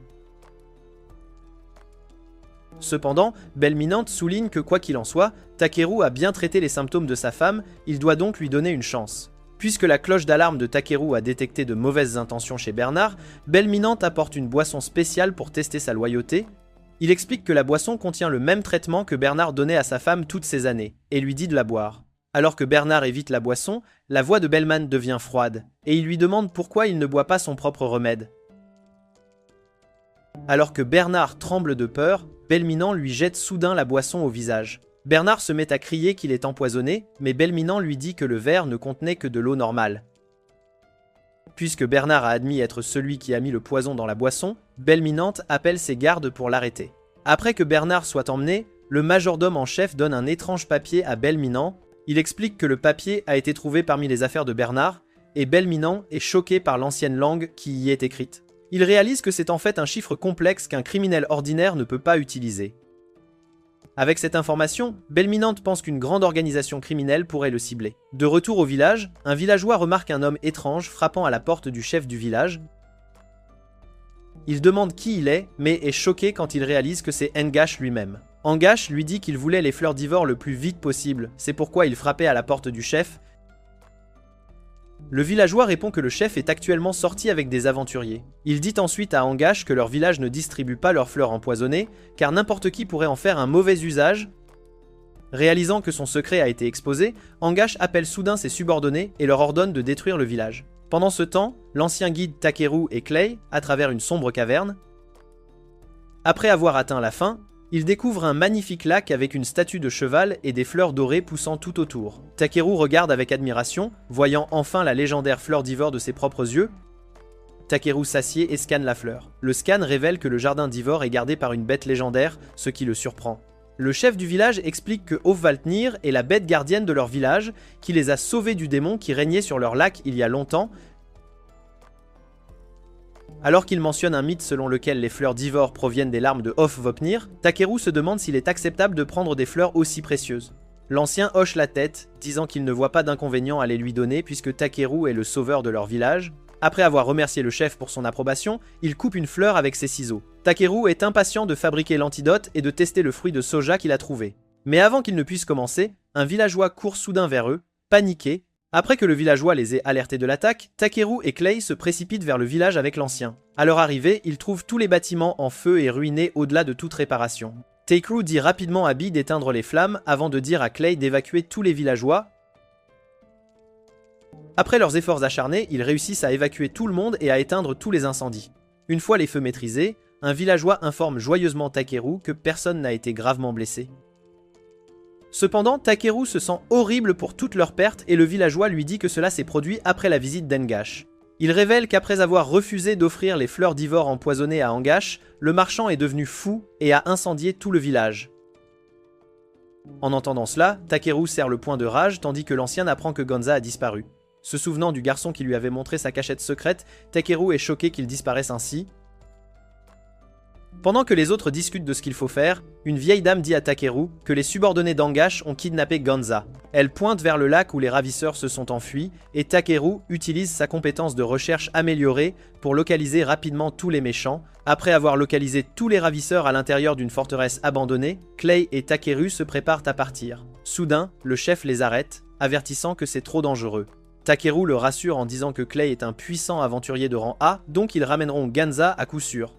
Cependant, Belminant souligne que quoi qu'il en soit, Takeru a bien traité les symptômes de sa femme, il doit donc lui donner une chance. Puisque la cloche d'alarme de Takeru a détecté de mauvaises intentions chez Bernard, Belminant apporte une boisson spéciale pour tester sa loyauté. Il explique que la boisson contient le même traitement que Bernard donnait à sa femme toutes ces années, et lui dit de la boire. Alors que Bernard évite la boisson, la voix de Bellman devient froide, et il lui demande pourquoi il ne boit pas son propre remède. Alors que Bernard tremble de peur, Belminant lui jette soudain la boisson au visage. Bernard se met à crier qu'il est empoisonné, mais Belminant lui dit que le verre ne contenait que de l'eau normale. Puisque Bernard a admis être celui qui a mis le poison dans la boisson, Belminant appelle ses gardes pour l'arrêter. Après que Bernard soit emmené, le majordome en chef donne un étrange papier à Belminant. Il explique que le papier a été trouvé parmi les affaires de Bernard, et Belminant est choqué par l'ancienne langue qui y est écrite. Il réalise que c'est en fait un chiffre complexe qu'un criminel ordinaire ne peut pas utiliser. Avec cette information, Belminant pense qu'une grande organisation criminelle pourrait le cibler. De retour au village, un villageois remarque un homme étrange frappant à la porte du chef du village. Il demande qui il est, mais est choqué quand il réalise que c'est Angash lui-même. Angash lui dit qu'il voulait les fleurs d'Ivor le plus vite possible, c'est pourquoi il frappait à la porte du chef. Le villageois répond que le chef est actuellement sorti avec des aventuriers. Il dit ensuite à Angash que leur village ne distribue pas leurs fleurs empoisonnées, car n'importe qui pourrait en faire un mauvais usage. Réalisant que son secret a été exposé, Angash appelle soudain ses subordonnés et leur ordonne de détruire le village. Pendant ce temps, l'ancien guide Takeru et Clay, à travers une sombre caverne, après avoir atteint la fin, ils découvrent un magnifique lac avec une statue de cheval et des fleurs dorées poussant tout autour. Takeru regarde avec admiration, voyant enfin la légendaire fleur d'Ivor de ses propres yeux. Takeru s'assied et scanne la fleur. Le scan révèle que le jardin d'Ivor est gardé par une bête légendaire, ce qui le surprend. Le chef du village explique que Ofvaltnir est la bête gardienne de leur village, qui les a sauvés du démon qui régnait sur leur lac il y a longtemps. Alors qu'il mentionne un mythe selon lequel les fleurs d'Ivor proviennent des larmes de Ofvaltnir, Takeru se demande s'il est acceptable de prendre des fleurs aussi précieuses. L'ancien hoche la tête, disant qu'il ne voit pas d'inconvénient à les lui donner puisque Takeru est le sauveur de leur village. Après avoir remercié le chef pour son approbation, il coupe une fleur avec ses ciseaux. Takeru est impatient de fabriquer l'antidote et de tester le fruit de soja qu'il a trouvé. Mais avant qu'il ne puisse commencer, un villageois court soudain vers eux, paniqué. Après que le villageois les ait alertés de l'attaque, Takeru et Clay se précipitent vers le village avec l'ancien. À leur arrivée, ils trouvent tous les bâtiments en feu et ruinés au-delà de toute réparation. Takeru dit rapidement à Bee d'éteindre les flammes avant de dire à Clay d'évacuer tous les villageois. Après leurs efforts acharnés, ils réussissent à évacuer tout le monde et à éteindre tous les incendies. Une fois les feux maîtrisés, un villageois informe joyeusement Takeru que personne n'a été gravement blessé. Cependant, Takeru se sent horrible pour toutes leurs pertes et le villageois lui dit que cela s'est produit après la visite d'Angash. Il révèle qu'après avoir refusé d'offrir les fleurs d'Ivor empoisonnées à Angash, le marchand est devenu fou et a incendié tout le village. En entendant cela, Takeru serre le poing de rage tandis que l'ancien apprend que Gonza a disparu. Se souvenant du garçon qui lui avait montré sa cachette secrète, Takeru est choqué qu'il disparaisse ainsi. Pendant que les autres discutent de ce qu'il faut faire, une vieille dame dit à Takeru que les subordonnés d'Angash ont kidnappé Gonza. Elle pointe vers le lac où les ravisseurs se sont enfuis, et Takeru utilise sa compétence de recherche améliorée pour localiser rapidement tous les méchants. Après avoir localisé tous les ravisseurs à l'intérieur d'une forteresse abandonnée, Clay et Takeru se préparent à partir. Soudain, le chef les arrête, avertissant que c'est trop dangereux. Takeru le rassure en disant que Clay est un puissant aventurier de rang A, donc ils ramèneront Gonza à coup sûr.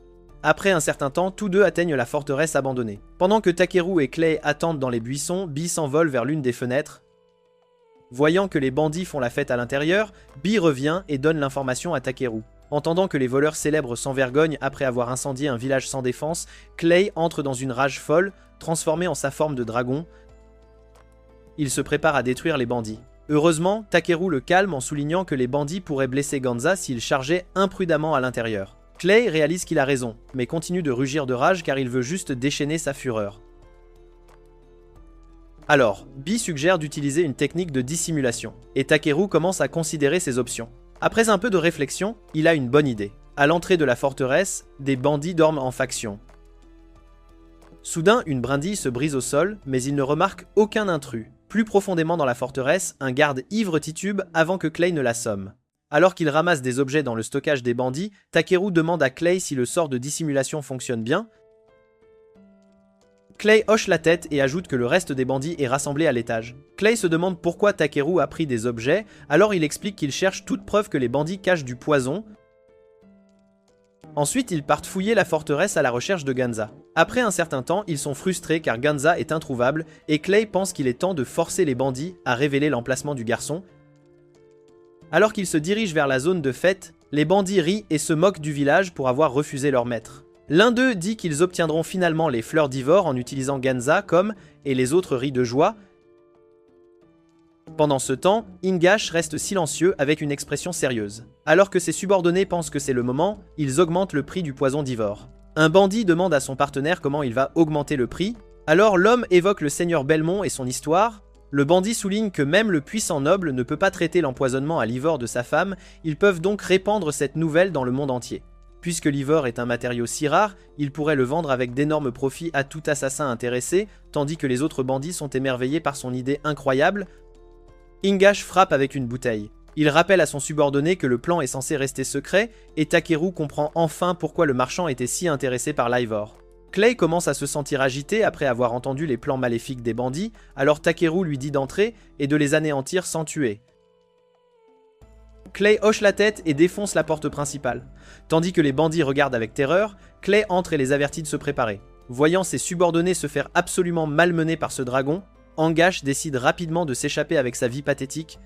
Après un certain temps, tous deux atteignent la forteresse abandonnée. Pendant que Takeru et Clay attendent dans les buissons, Bee s'envole vers l'une des fenêtres. Voyant que les bandits font la fête à l'intérieur, Bee revient et donne l'information à Takeru. Entendant que les voleurs célèbrent sans vergogne après avoir incendié un village sans défense, Clay entre dans une rage folle, transformé en sa forme de dragon. Il se prépare à détruire les bandits. Heureusement, Takeru le calme en soulignant que les bandits pourraient blesser Gonza s'ils chargeaient imprudemment à l'intérieur. Clay réalise qu'il a raison, mais continue de rugir de rage car il veut juste déchaîner sa fureur. Alors, Bee suggère d'utiliser une technique de dissimulation, et Takeru commence à considérer ses options. Après un peu de réflexion, il a une bonne idée. À l'entrée de la forteresse, des bandits dorment en faction. Soudain, une brindille se brise au sol, mais il ne remarque aucun intrus. Plus profondément dans la forteresse, un garde ivre titube avant que Clay ne l'assomme. Alors qu'il ramasse des objets dans le stockage des bandits, Takeru demande à Clay si le sort de dissimulation fonctionne bien. Clay hoche la tête et ajoute que le reste des bandits est rassemblé à l'étage. Clay se demande pourquoi Takeru a pris des objets, alors il explique qu'il cherche toute preuve que les bandits cachent du poison. Ensuite, ils partent fouiller la forteresse à la recherche de Gonza. Après un certain temps, ils sont frustrés car Gonza est introuvable et Clay pense qu'il est temps de forcer les bandits à révéler l'emplacement du garçon. Alors qu'ils se dirigent vers la zone de fête, les bandits rient et se moquent du village pour avoir refusé leur maître. L'un d'eux dit qu'ils obtiendront finalement les fleurs d'Ivor en utilisant Gonza comme, et les autres rient de joie. Pendant ce temps, Ingash reste silencieux avec une expression sérieuse. Alors que ses subordonnés pensent que c'est le moment, ils augmentent le prix du poison d'Ivor. Un bandit demande à son partenaire comment il va augmenter le prix. Alors l'homme évoque le seigneur Belmont et son histoire. Le bandit souligne que même le puissant noble ne peut pas traiter l'empoisonnement à l'Ivor de sa femme, ils peuvent donc répandre cette nouvelle dans le monde entier. Puisque l'Ivor est un matériau si rare, il pourrait le vendre avec d'énormes profits à tout assassin intéressé, tandis que les autres bandits sont émerveillés par son idée incroyable. Ingash frappe avec une bouteille. Il rappelle à son subordonné que le plan est censé rester secret, et Takeru comprend enfin pourquoi le marchand était si intéressé par l'Ivor. Clay commence à se sentir agité après avoir entendu les plans maléfiques des bandits, alors Takeru lui dit d'entrer et de les anéantir sans tuer. Clay hoche la tête et défonce la porte principale. Tandis que les bandits regardent avec terreur, Clay entre et les avertit de se préparer. Voyant ses subordonnés se faire absolument malmener par ce dragon, Angash décide rapidement de s'échapper avec sa vie pathétique.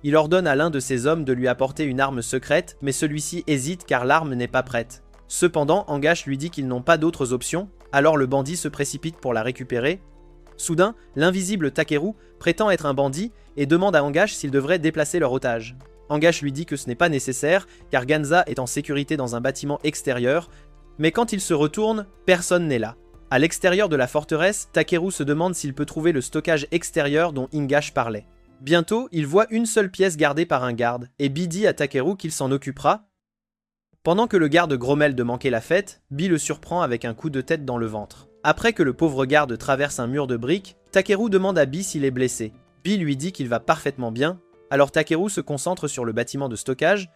Il ordonne à l'un de ses hommes de lui apporter une arme secrète, mais celui-ci hésite car l'arme n'est pas prête. Cependant, Angash lui dit qu'ils n'ont pas d'autres options, alors le bandit se précipite pour la récupérer. Soudain, l'invisible Takeru prétend être un bandit et demande à Angash s'il devrait déplacer leur otage. Angash lui dit que ce n'est pas nécessaire, car Ganza est en sécurité dans un bâtiment extérieur, mais quand il se retourne, personne n'est là. À l'extérieur de la forteresse, Takeru se demande s'il peut trouver le stockage extérieur dont Ingash parlait. Bientôt, il voit une seule pièce gardée par un garde, et Bee dit à Takeru qu'il s'en occupera. Pendant que le garde grommelle de manquer la fête, Bee le surprend avec un coup de tête dans le ventre. Après que le pauvre garde traverse un mur de briques, Takeru demande à Bee s'il est blessé. Bee lui dit qu'il va parfaitement bien, alors Takeru se concentre sur le bâtiment de stockage.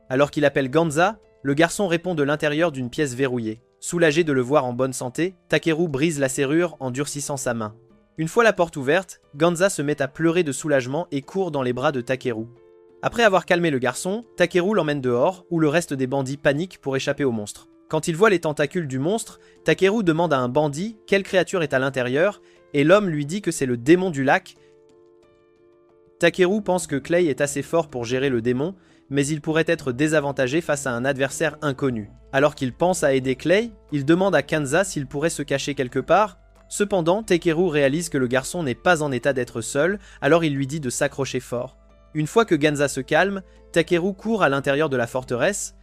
Alors qu'il appelle Ganza, le garçon répond de l'intérieur d'une pièce verrouillée. Soulagé de le voir en bonne santé, Takeru brise la serrure en durcissant sa main. Une fois la porte ouverte, Ganza se met à pleurer de soulagement et court dans les bras de Takeru. Après avoir calmé le garçon, Takeru l'emmène dehors, où le reste des bandits paniquent pour échapper au monstre. Quand il voit les tentacules du monstre, Takeru demande à un bandit quelle créature est à l'intérieur, et l'homme lui dit que c'est le démon du lac. Takeru pense que Clay est assez fort pour gérer le démon, mais il pourrait être désavantagé face à un adversaire inconnu. Alors qu'il pense à aider Clay, il demande à Kanza s'il pourrait se cacher quelque part. Cependant, Takeru réalise que le garçon n'est pas en état d'être seul, alors il lui dit de s'accrocher fort. Une fois que Ganza se calme, Takeru court à l'intérieur de la forteresse.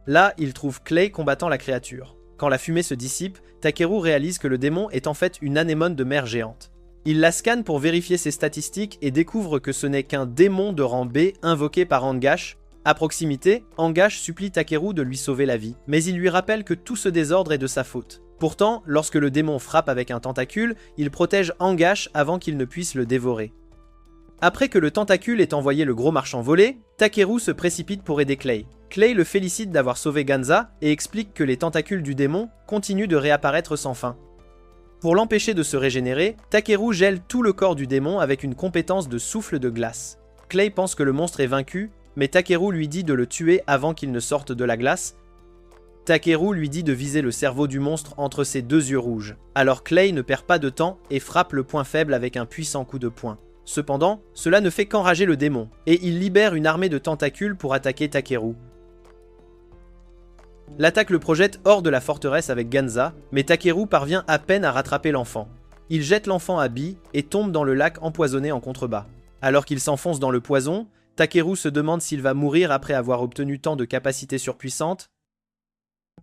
Là, il trouve Clay combattant la créature. Quand la fumée se dissipe, Takeru réalise que le démon est en fait une anémone de mer géante. Il la scanne pour vérifier ses statistiques et découvre que ce n'est qu'un démon de rang B invoqué par Angash. À proximité, Angash supplie Takeru de lui sauver la vie, mais il lui rappelle que tout ce désordre est de sa faute. Pourtant, lorsque le démon frappe avec un tentacule, il protège Angash avant qu'il ne puisse le dévorer. Après que le tentacule ait envoyé le gros marchand voler, Takeru se précipite pour aider Clay. Clay le félicite d'avoir sauvé Ganza et explique que les tentacules du démon continuent de réapparaître sans fin. Pour l'empêcher de se régénérer, Takeru gèle tout le corps du démon avec une compétence de souffle de glace. Clay pense que le monstre est vaincu, mais Takeru lui dit de le tuer avant qu'il ne sorte de la glace. Takeru lui dit de viser le cerveau du monstre entre ses deux yeux rouges. Alors Clay ne perd pas de temps et frappe le point faible avec un puissant coup de poing. Cependant, cela ne fait qu'enrager le démon, et il libère une armée de tentacules pour attaquer Takeru. L'attaque le projette hors de la forteresse avec Ganza, mais Takeru parvient à peine à rattraper l'enfant. Il jette l'enfant à Bee et tombe dans le lac empoisonné en contrebas. Alors qu'il s'enfonce dans le poison, Takeru se demande s'il va mourir après avoir obtenu tant de capacités surpuissantes.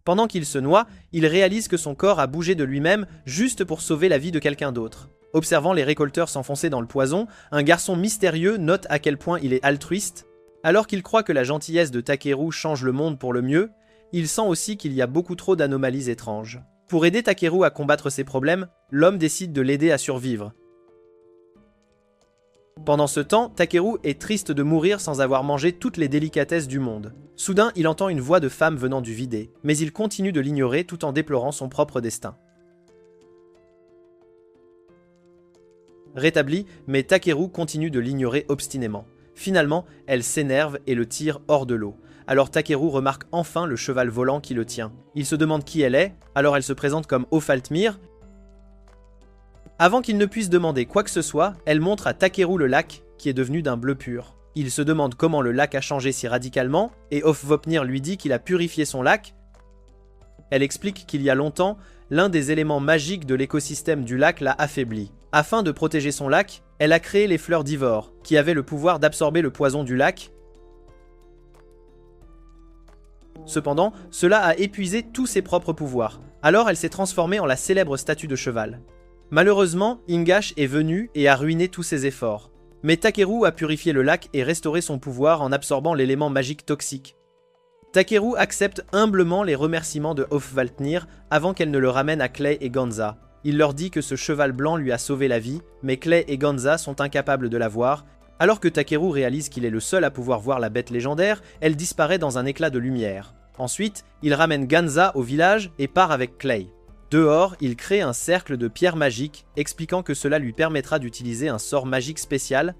Pendant qu'il se noie, il réalise que son corps a bougé de lui-même juste pour sauver la vie de quelqu'un d'autre. Observant les récolteurs s'enfoncer dans le poison, un garçon mystérieux note à quel point il est altruiste. Alors qu'il croit que la gentillesse de Takeru change le monde pour le mieux, il sent aussi qu'il y a beaucoup trop d'anomalies étranges. Pour aider Takeru à combattre ses problèmes, l'homme décide de l'aider à survivre. Pendant ce temps, Takeru est triste de mourir sans avoir mangé toutes les délicatesses du monde. Soudain, il entend une voix de femme venant du vide, mais il continue de l'ignorer tout en déplorant son propre destin. Rétablie, mais Takeru continue de l'ignorer obstinément. Finalement, elle s'énerve et le tire hors de l'eau. Alors Takeru remarque enfin le cheval volant qui le tient. Il se demande qui elle est, alors elle se présente comme Ofaltmir. Avant qu'il ne puisse demander quoi que ce soit, elle montre à Takeru le lac, qui est devenu d'un bleu pur. Il se demande comment le lac a changé si radicalement, et Ofvopnir lui dit qu'il a purifié son lac. Elle explique qu'il y a longtemps, l'un des éléments magiques de l'écosystème du lac l'a affaibli. Afin de protéger son lac, elle a créé les fleurs d'Ivor, qui avaient le pouvoir d'absorber le poison du lac. Cependant, cela a épuisé tous ses propres pouvoirs. Alors elle s'est transformée en la célèbre statue de cheval. Malheureusement, Ingash est venu et a ruiné tous ses efforts. Mais Takeru a purifié le lac et restauré son pouvoir en absorbant l'élément magique toxique. Takeru accepte humblement les remerciements de Ofvaltnir avant qu'elle ne le ramène à Clay et Ganza. Il leur dit que ce cheval blanc lui a sauvé la vie, mais Clay et Ganza sont incapables de la voir. Alors que Takeru réalise qu'il est le seul à pouvoir voir la bête légendaire, elle disparaît dans un éclat de lumière. Ensuite, il ramène Ganza au village et part avec Clay. Dehors, il crée un cercle de pierres magiques, expliquant que cela lui permettra d'utiliser un sort magique spécial.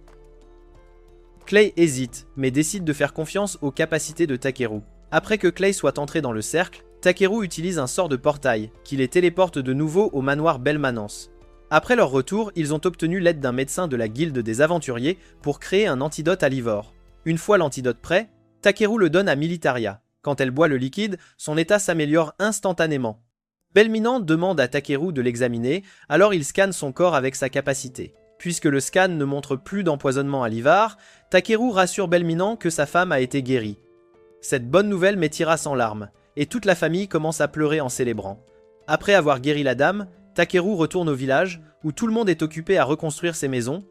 Clay hésite, mais décide de faire confiance aux capacités de Takeru. Après que Clay soit entré dans le cercle, Takeru utilise un sort de portail, qui les téléporte de nouveau au manoir Belmanance. Après leur retour, ils ont obtenu l'aide d'un médecin de la guilde des aventuriers pour créer un antidote à l'ivore. Une fois l'antidote prêt, Takeru le donne à Militaria. Quand elle boit le liquide, son état s'améliore instantanément. Belminant demande à Takeru de l'examiner, alors il scanne son corps avec sa capacité. Puisque le scan ne montre plus d'empoisonnement à l'ivare, Takeru rassure Belminant que sa femme a été guérie. Cette bonne nouvelle met Tiras en larmes, et toute la famille commence à pleurer en célébrant. Après avoir guéri la dame, Takeru retourne au village, où tout le monde est occupé à reconstruire ses maisons.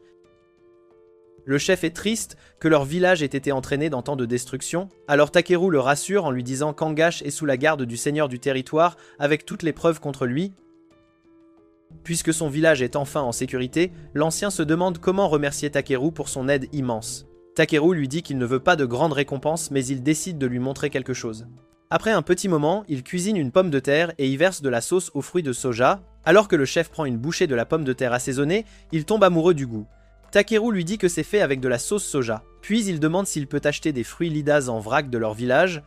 Le chef est triste que leur village ait été entraîné dans tant de destruction, alors Takeru le rassure en lui disant qu'Angash est sous la garde du seigneur du territoire avec toutes les preuves contre lui. Puisque son village est enfin en sécurité, l'ancien se demande comment remercier Takeru pour son aide immense. Takeru lui dit qu'il ne veut pas de grande récompense, mais il décide de lui montrer quelque chose. Après un petit moment, il cuisine une pomme de terre et y verse de la sauce aux fruits de soja. Alors que le chef prend une bouchée de la pomme de terre assaisonnée, il tombe amoureux du goût. Takeru lui dit que c'est fait avec de la sauce soja. Puis il demande s'il peut acheter des fruits lidas en vrac de leur village.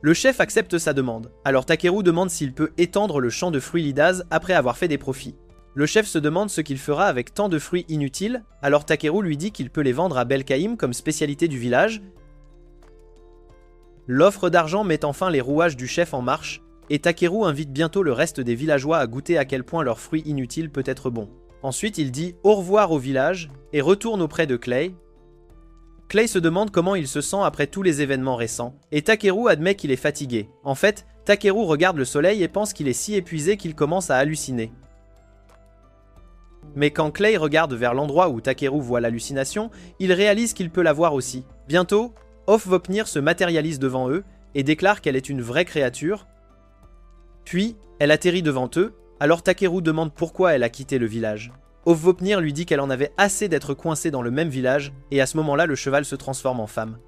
Le chef accepte sa demande. Alors Takeru demande s'il peut étendre le champ de fruits lidas après avoir fait des profits. Le chef se demande ce qu'il fera avec tant de fruits inutiles, alors Takeru lui dit qu'il peut les vendre à Belkaïm comme spécialité du village. L'offre d'argent met enfin les rouages du chef en marche, et Takeru invite bientôt le reste des villageois à goûter à quel point leur fruit inutile peut être bon. Ensuite, il dit au revoir au village et retourne auprès de Clay. Clay se demande comment il se sent après tous les événements récents, et Takeru admet qu'il est fatigué. En fait, Takeru regarde le soleil et pense qu'il est si épuisé qu'il commence à halluciner. Mais quand Clay regarde vers l'endroit où Takeru voit l'hallucination, il réalise qu'il peut la voir aussi. Bientôt, Ofvopnir se matérialise devant eux et déclare qu'elle est une vraie créature. Puis, elle atterrit devant eux, alors Takeru demande pourquoi elle a quitté le village. Ofvopnir lui dit qu'elle en avait assez d'être coincée dans le même village, et à ce moment-là, le cheval se transforme en femme.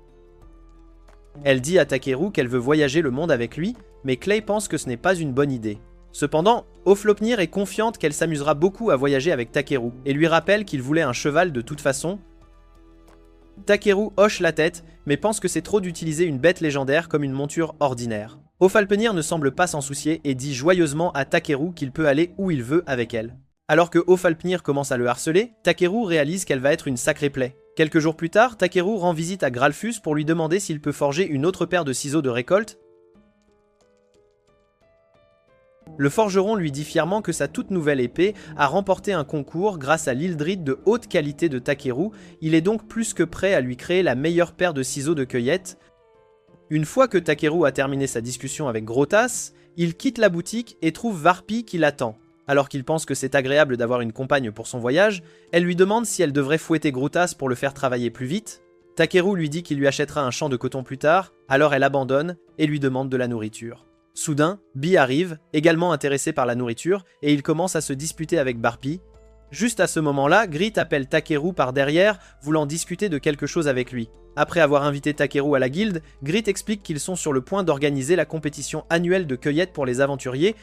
Elle dit à Takeru qu'elle veut voyager le monde avec lui, mais Clay pense que ce n'est pas une bonne idée. Cependant, Ofvopnir est confiante qu'elle s'amusera beaucoup à voyager avec Takeru, et lui rappelle qu'il voulait un cheval de toute façon. Takeru hoche la tête, mais pense que c'est trop d'utiliser une bête légendaire comme une monture ordinaire. Ofalpenir ne semble pas s'en soucier et dit joyeusement à Takeru qu'il peut aller où il veut avec elle. Alors que Ofalpenir commence à le harceler, Takeru réalise qu'elle va être une sacrée plaie. Quelques jours plus tard, Takeru rend visite à Gralfus pour lui demander s'il peut forger une autre paire de ciseaux de récolte. Le forgeron lui dit fièrement que sa toute nouvelle épée a remporté un concours grâce à l'Hildrite de haute qualité de Takeru, il est donc plus que prêt à lui créer la meilleure paire de ciseaux de cueillette. Une fois que Takeru a terminé sa discussion avec Grotas, il quitte la boutique et trouve Varpi qui l'attend. Alors qu'il pense que c'est agréable d'avoir une compagne pour son voyage, elle lui demande si elle devrait fouetter Grotas pour le faire travailler plus vite. Takeru lui dit qu'il lui achètera un champ de coton plus tard, alors elle abandonne et lui demande de la nourriture. Soudain, Bee arrive, également intéressé par la nourriture, et il commence à se disputer avec Barpi. Juste à ce moment-là, Grit appelle Takeru par derrière, voulant discuter de quelque chose avec lui. Après avoir invité Takeru à la guilde, Grit explique qu'ils sont sur le point d'organiser la compétition annuelle de cueillette pour les aventuriers.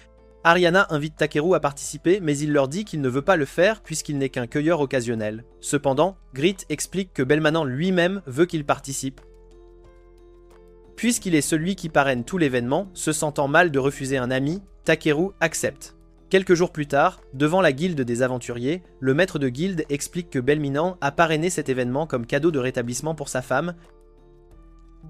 Ariana invite Takeru à participer, mais il leur dit qu'il ne veut pas le faire puisqu'il n'est qu'un cueilleur occasionnel. Cependant, Grit explique que Belmanan lui-même veut qu'il participe. Puisqu'il est celui qui parraine tout l'événement, se sentant mal de refuser un ami, Takeru accepte. Quelques jours plus tard, devant la guilde des aventuriers, le maître de guilde explique que Belminan a parrainé cet événement comme cadeau de rétablissement pour sa femme.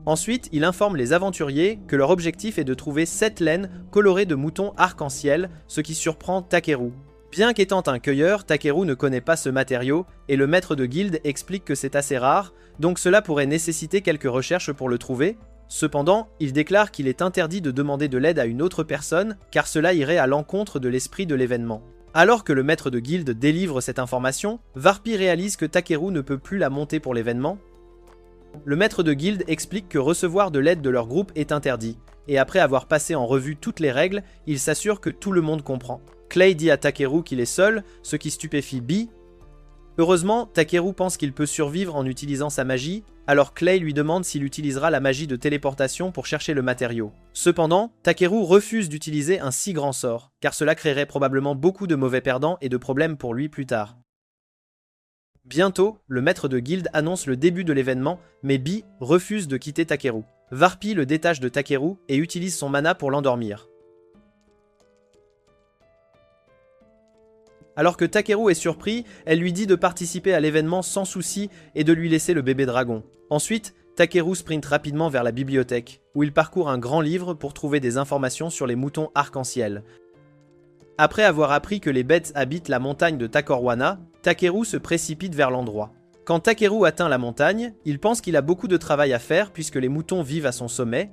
Ensuite, il informe les aventuriers que leur objectif est de trouver 7 laines colorées de moutons arc-en-ciel, ce qui surprend Takeru. Bien qu'étant un cueilleur, Takeru ne connaît pas ce matériau, et le maître de guilde explique que c'est assez rare, donc cela pourrait nécessiter quelques recherches pour le trouver. Cependant, il déclare qu'il est interdit de demander de l'aide à une autre personne, car cela irait à l'encontre de l'esprit de l'événement. Alors que le maître de guilde délivre cette information, Varpi réalise que Takeru ne peut plus la monter pour l'événement. Le maître de guilde explique que recevoir de l'aide de leur groupe est interdit, et après avoir passé en revue toutes les règles, il s'assure que tout le monde comprend. Clay dit à Takeru qu'il est seul, ce qui stupéfie Bee. Heureusement, Takeru pense qu'il peut survivre en utilisant sa magie, alors Clay lui demande s'il utilisera la magie de téléportation pour chercher le matériau. Cependant, Takeru refuse d'utiliser un si grand sort, car cela créerait probablement beaucoup de mauvais perdants et de problèmes pour lui plus tard. Bientôt, le maître de guilde annonce le début de l'événement, mais Bee refuse de quitter Takeru. Varpi le détache de Takeru et utilise son mana pour l'endormir. Alors que Takeru est surpris, elle lui dit de participer à l'événement sans souci et de lui laisser le bébé dragon. Ensuite, Takeru sprinte rapidement vers la bibliothèque, où il parcourt un grand livre pour trouver des informations sur les moutons arc-en-ciel. Après avoir appris que les bêtes habitent la montagne de Takorwana, Takeru se précipite vers l'endroit. Quand Takeru atteint la montagne, il pense qu'il a beaucoup de travail à faire puisque les moutons vivent à son sommet.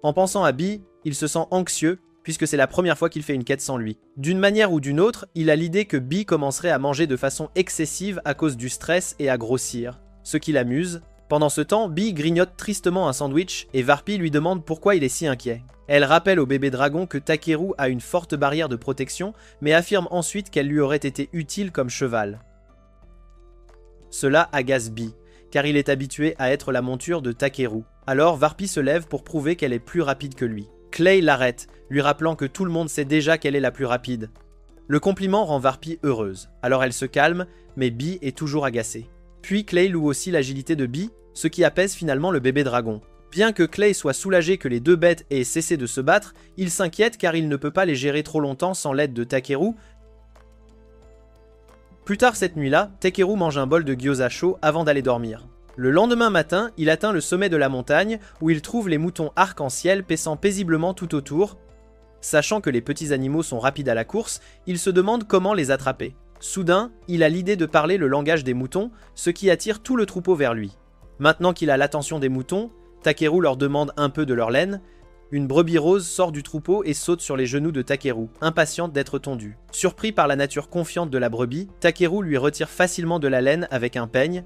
En pensant à Bee, il se sent anxieux puisque c'est la première fois qu'il fait une quête sans lui. D'une manière ou d'une autre, il a l'idée que Bee commencerait à manger de façon excessive à cause du stress et à grossir, ce qui l'amuse. Pendant ce temps, Bee grignote tristement un sandwich et Varpi lui demande pourquoi il est si inquiet. Elle rappelle au bébé dragon que Takeru a une forte barrière de protection, mais affirme ensuite qu'elle lui aurait été utile comme cheval. Cela agace Bee, car il est habitué à être la monture de Takeru. Alors Varpi se lève pour prouver qu'elle est plus rapide que lui. Clay l'arrête, lui rappelant que tout le monde sait déjà qu'elle est la plus rapide. Le compliment rend Varpi heureuse, alors elle se calme, mais Bee est toujours agacée. Puis Clay loue aussi l'agilité de Bee, ce qui apaise finalement le bébé dragon. Bien que Clay soit soulagé que les deux bêtes aient cessé de se battre, il s'inquiète car il ne peut pas les gérer trop longtemps sans l'aide de Takeru. Plus tard cette nuit-là, Takeru mange un bol de gyoza chaud avant d'aller dormir. Le lendemain matin, il atteint le sommet de la montagne où il trouve les moutons arc-en-ciel paissant paisiblement tout autour. Sachant que les petits animaux sont rapides à la course, il se demande comment les attraper. Soudain, il a l'idée de parler le langage des moutons, ce qui attire tout le troupeau vers lui. Maintenant qu'il a l'attention des moutons, Takeru leur demande un peu de leur laine. Une brebis rose sort du troupeau et saute sur les genoux de Takeru, impatiente d'être tondue. Surpris par la nature confiante de la brebis, Takeru lui retire facilement de la laine avec un peigne.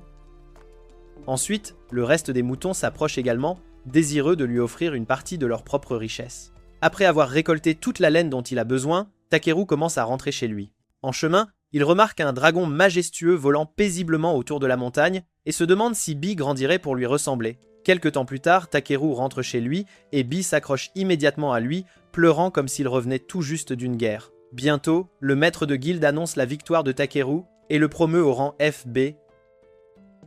Ensuite, le reste des moutons s'approche également, désireux de lui offrir une partie de leur propre richesse. Après avoir récolté toute la laine dont il a besoin, Takeru commence à rentrer chez lui. En chemin, il remarque un dragon majestueux volant paisiblement autour de la montagne et se demande si Bee grandirait pour lui ressembler. Quelque temps plus tard, Takeru rentre chez lui et Bee s'accroche immédiatement à lui, pleurant comme s'il revenait tout juste d'une guerre. Bientôt, le maître de guilde annonce la victoire de Takeru et le promeut au rang FB.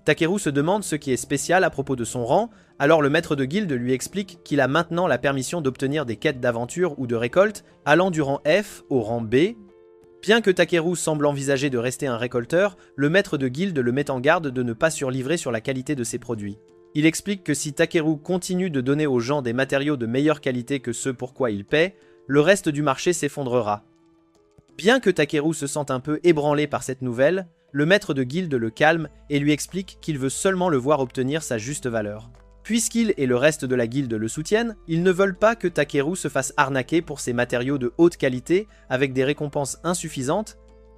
Takeru se demande ce qui est spécial à propos de son rang, alors le maître de guilde lui explique qu'il a maintenant la permission d'obtenir des quêtes d'aventure ou de récolte allant du rang F au rang B. Bien que Takeru semble envisager de rester un récolteur, le maître de guilde le met en garde de ne pas surlivrer sur la qualité de ses produits. Il explique que si Takeru continue de donner aux gens des matériaux de meilleure qualité que ceux pour quoi il paie, le reste du marché s'effondrera. Bien que Takeru se sente un peu ébranlé par cette nouvelle, le maître de guilde le calme et lui explique qu'il veut seulement le voir obtenir sa juste valeur. Puisqu'il et le reste de la guilde le soutiennent, ils ne veulent pas que Takeru se fasse arnaquer pour ses matériaux de haute qualité avec des récompenses insuffisantes.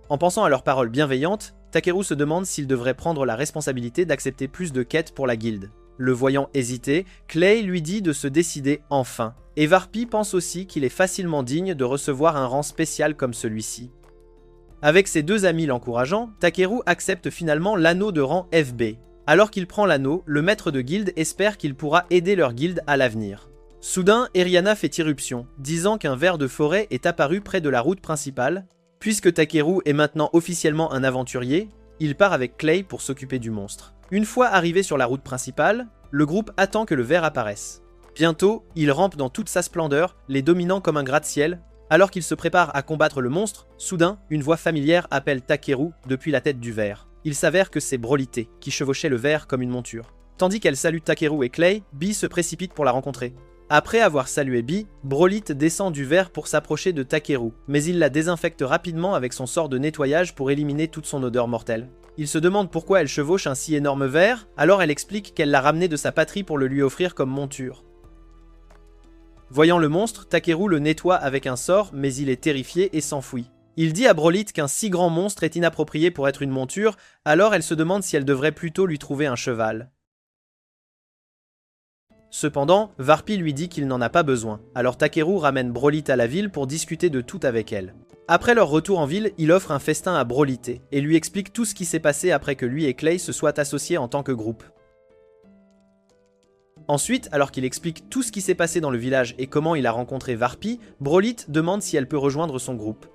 En pensant à leurs paroles bienveillantes, Takeru se demande s'il devrait prendre la responsabilité d'accepter plus de quêtes pour la guilde. Le voyant hésiter, Clay lui dit de se décider enfin. Et Varpi pense aussi qu'il est facilement digne de recevoir un rang spécial comme celui-ci. Avec ses deux amis l'encourageant, Takeru accepte finalement l'anneau de rang FB. Alors qu'il prend l'anneau, le maître de guilde espère qu'il pourra aider leur guilde à l'avenir. Soudain, Eriana fait irruption, disant qu'un ver de forêt est apparu près de la route principale. Puisque Takeru est maintenant officiellement un aventurier, il part avec Clay pour s'occuper du monstre. Une fois arrivé sur la route principale, le groupe attend que le ver apparaisse. Bientôt, il rampe dans toute sa splendeur, les dominant comme un gratte-ciel. Alors qu'il se prépare à combattre le monstre, soudain, une voix familière appelle Takeru depuis la tête du ver. Il s'avère que c'est Brolité, qui chevauchait le ver comme une monture. Tandis qu'elle salue Takeru et Clay, Bee se précipite pour la rencontrer. Après avoir salué Bee, Brolite descend du ver pour s'approcher de Takeru, mais il la désinfecte rapidement avec son sort de nettoyage pour éliminer toute son odeur mortelle. Il se demande pourquoi elle chevauche un si énorme ver, alors elle explique qu'elle l'a ramené de sa patrie pour le lui offrir comme monture. Voyant le monstre, Takeru le nettoie avec un sort, mais il est terrifié et s'enfuit. Il dit à Brolite qu'un si grand monstre est inapproprié pour être une monture, alors elle se demande si elle devrait plutôt lui trouver un cheval. Cependant, Varpi lui dit qu'il n'en a pas besoin, alors Takeru ramène Brolite à la ville pour discuter de tout avec elle. Après leur retour en ville, il offre un festin à Brolite et lui explique tout ce qui s'est passé après que lui et Clay se soient associés en tant que groupe. Ensuite, alors qu'il explique tout ce qui s'est passé dans le village et comment il a rencontré Varpi, Brolite demande si elle peut rejoindre son groupe.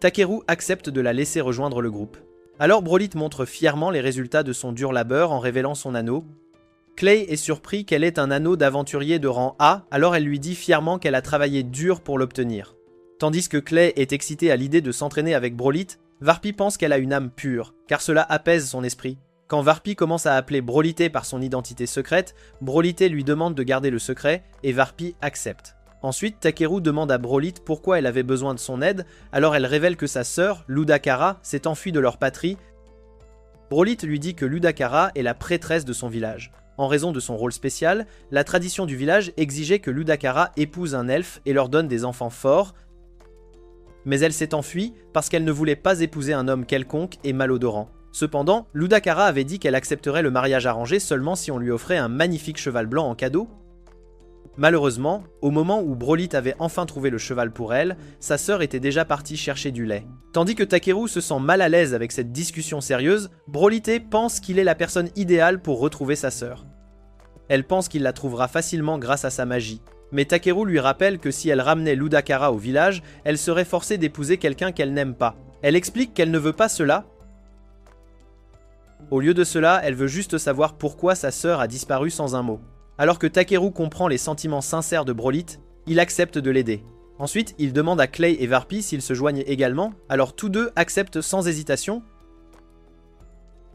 Takeru accepte de la laisser rejoindre le groupe. Alors Brolite montre fièrement les résultats de son dur labeur en révélant son anneau. Clay est surpris qu'elle ait un anneau d'aventurier de rang A, alors elle lui dit fièrement qu'elle a travaillé dur pour l'obtenir. Tandis que Clay est excité à l'idée de s'entraîner avec Brolite, Varpi pense qu'elle a une âme pure, car cela apaise son esprit. Quand Varpi commence à appeler Brolité par son identité secrète, Brolité lui demande de garder le secret et Varpi accepte. Ensuite, Takeru demande à Brolite pourquoi elle avait besoin de son aide, alors elle révèle que sa sœur, Ludakara, s'est enfuie de leur patrie. Brolite lui dit que Ludakara est la prêtresse de son village. En raison de son rôle spécial, la tradition du village exigeait que Ludakara épouse un elfe et leur donne des enfants forts, mais elle s'est enfuie parce qu'elle ne voulait pas épouser un homme quelconque et malodorant. Cependant, Ludakara avait dit qu'elle accepterait le mariage arrangé seulement si on lui offrait un magnifique cheval blanc en cadeau. Malheureusement, au moment où Brolite avait enfin trouvé le cheval pour elle, sa sœur était déjà partie chercher du lait. Tandis que Takeru se sent mal à l'aise avec cette discussion sérieuse, Brolite pense qu'il est la personne idéale pour retrouver sa sœur. Elle pense qu'il la trouvera facilement grâce à sa magie. Mais Takeru lui rappelle que si elle ramenait Ludakara au village, elle serait forcée d'épouser quelqu'un qu'elle n'aime pas. Elle explique qu'elle ne veut pas cela. Au lieu de cela, elle veut juste savoir pourquoi sa sœur a disparu sans un mot. Alors que Takeru comprend les sentiments sincères de Brolite, il accepte de l'aider. Ensuite, il demande à Clay et Varpi s'ils se joignent également, alors tous deux acceptent sans hésitation.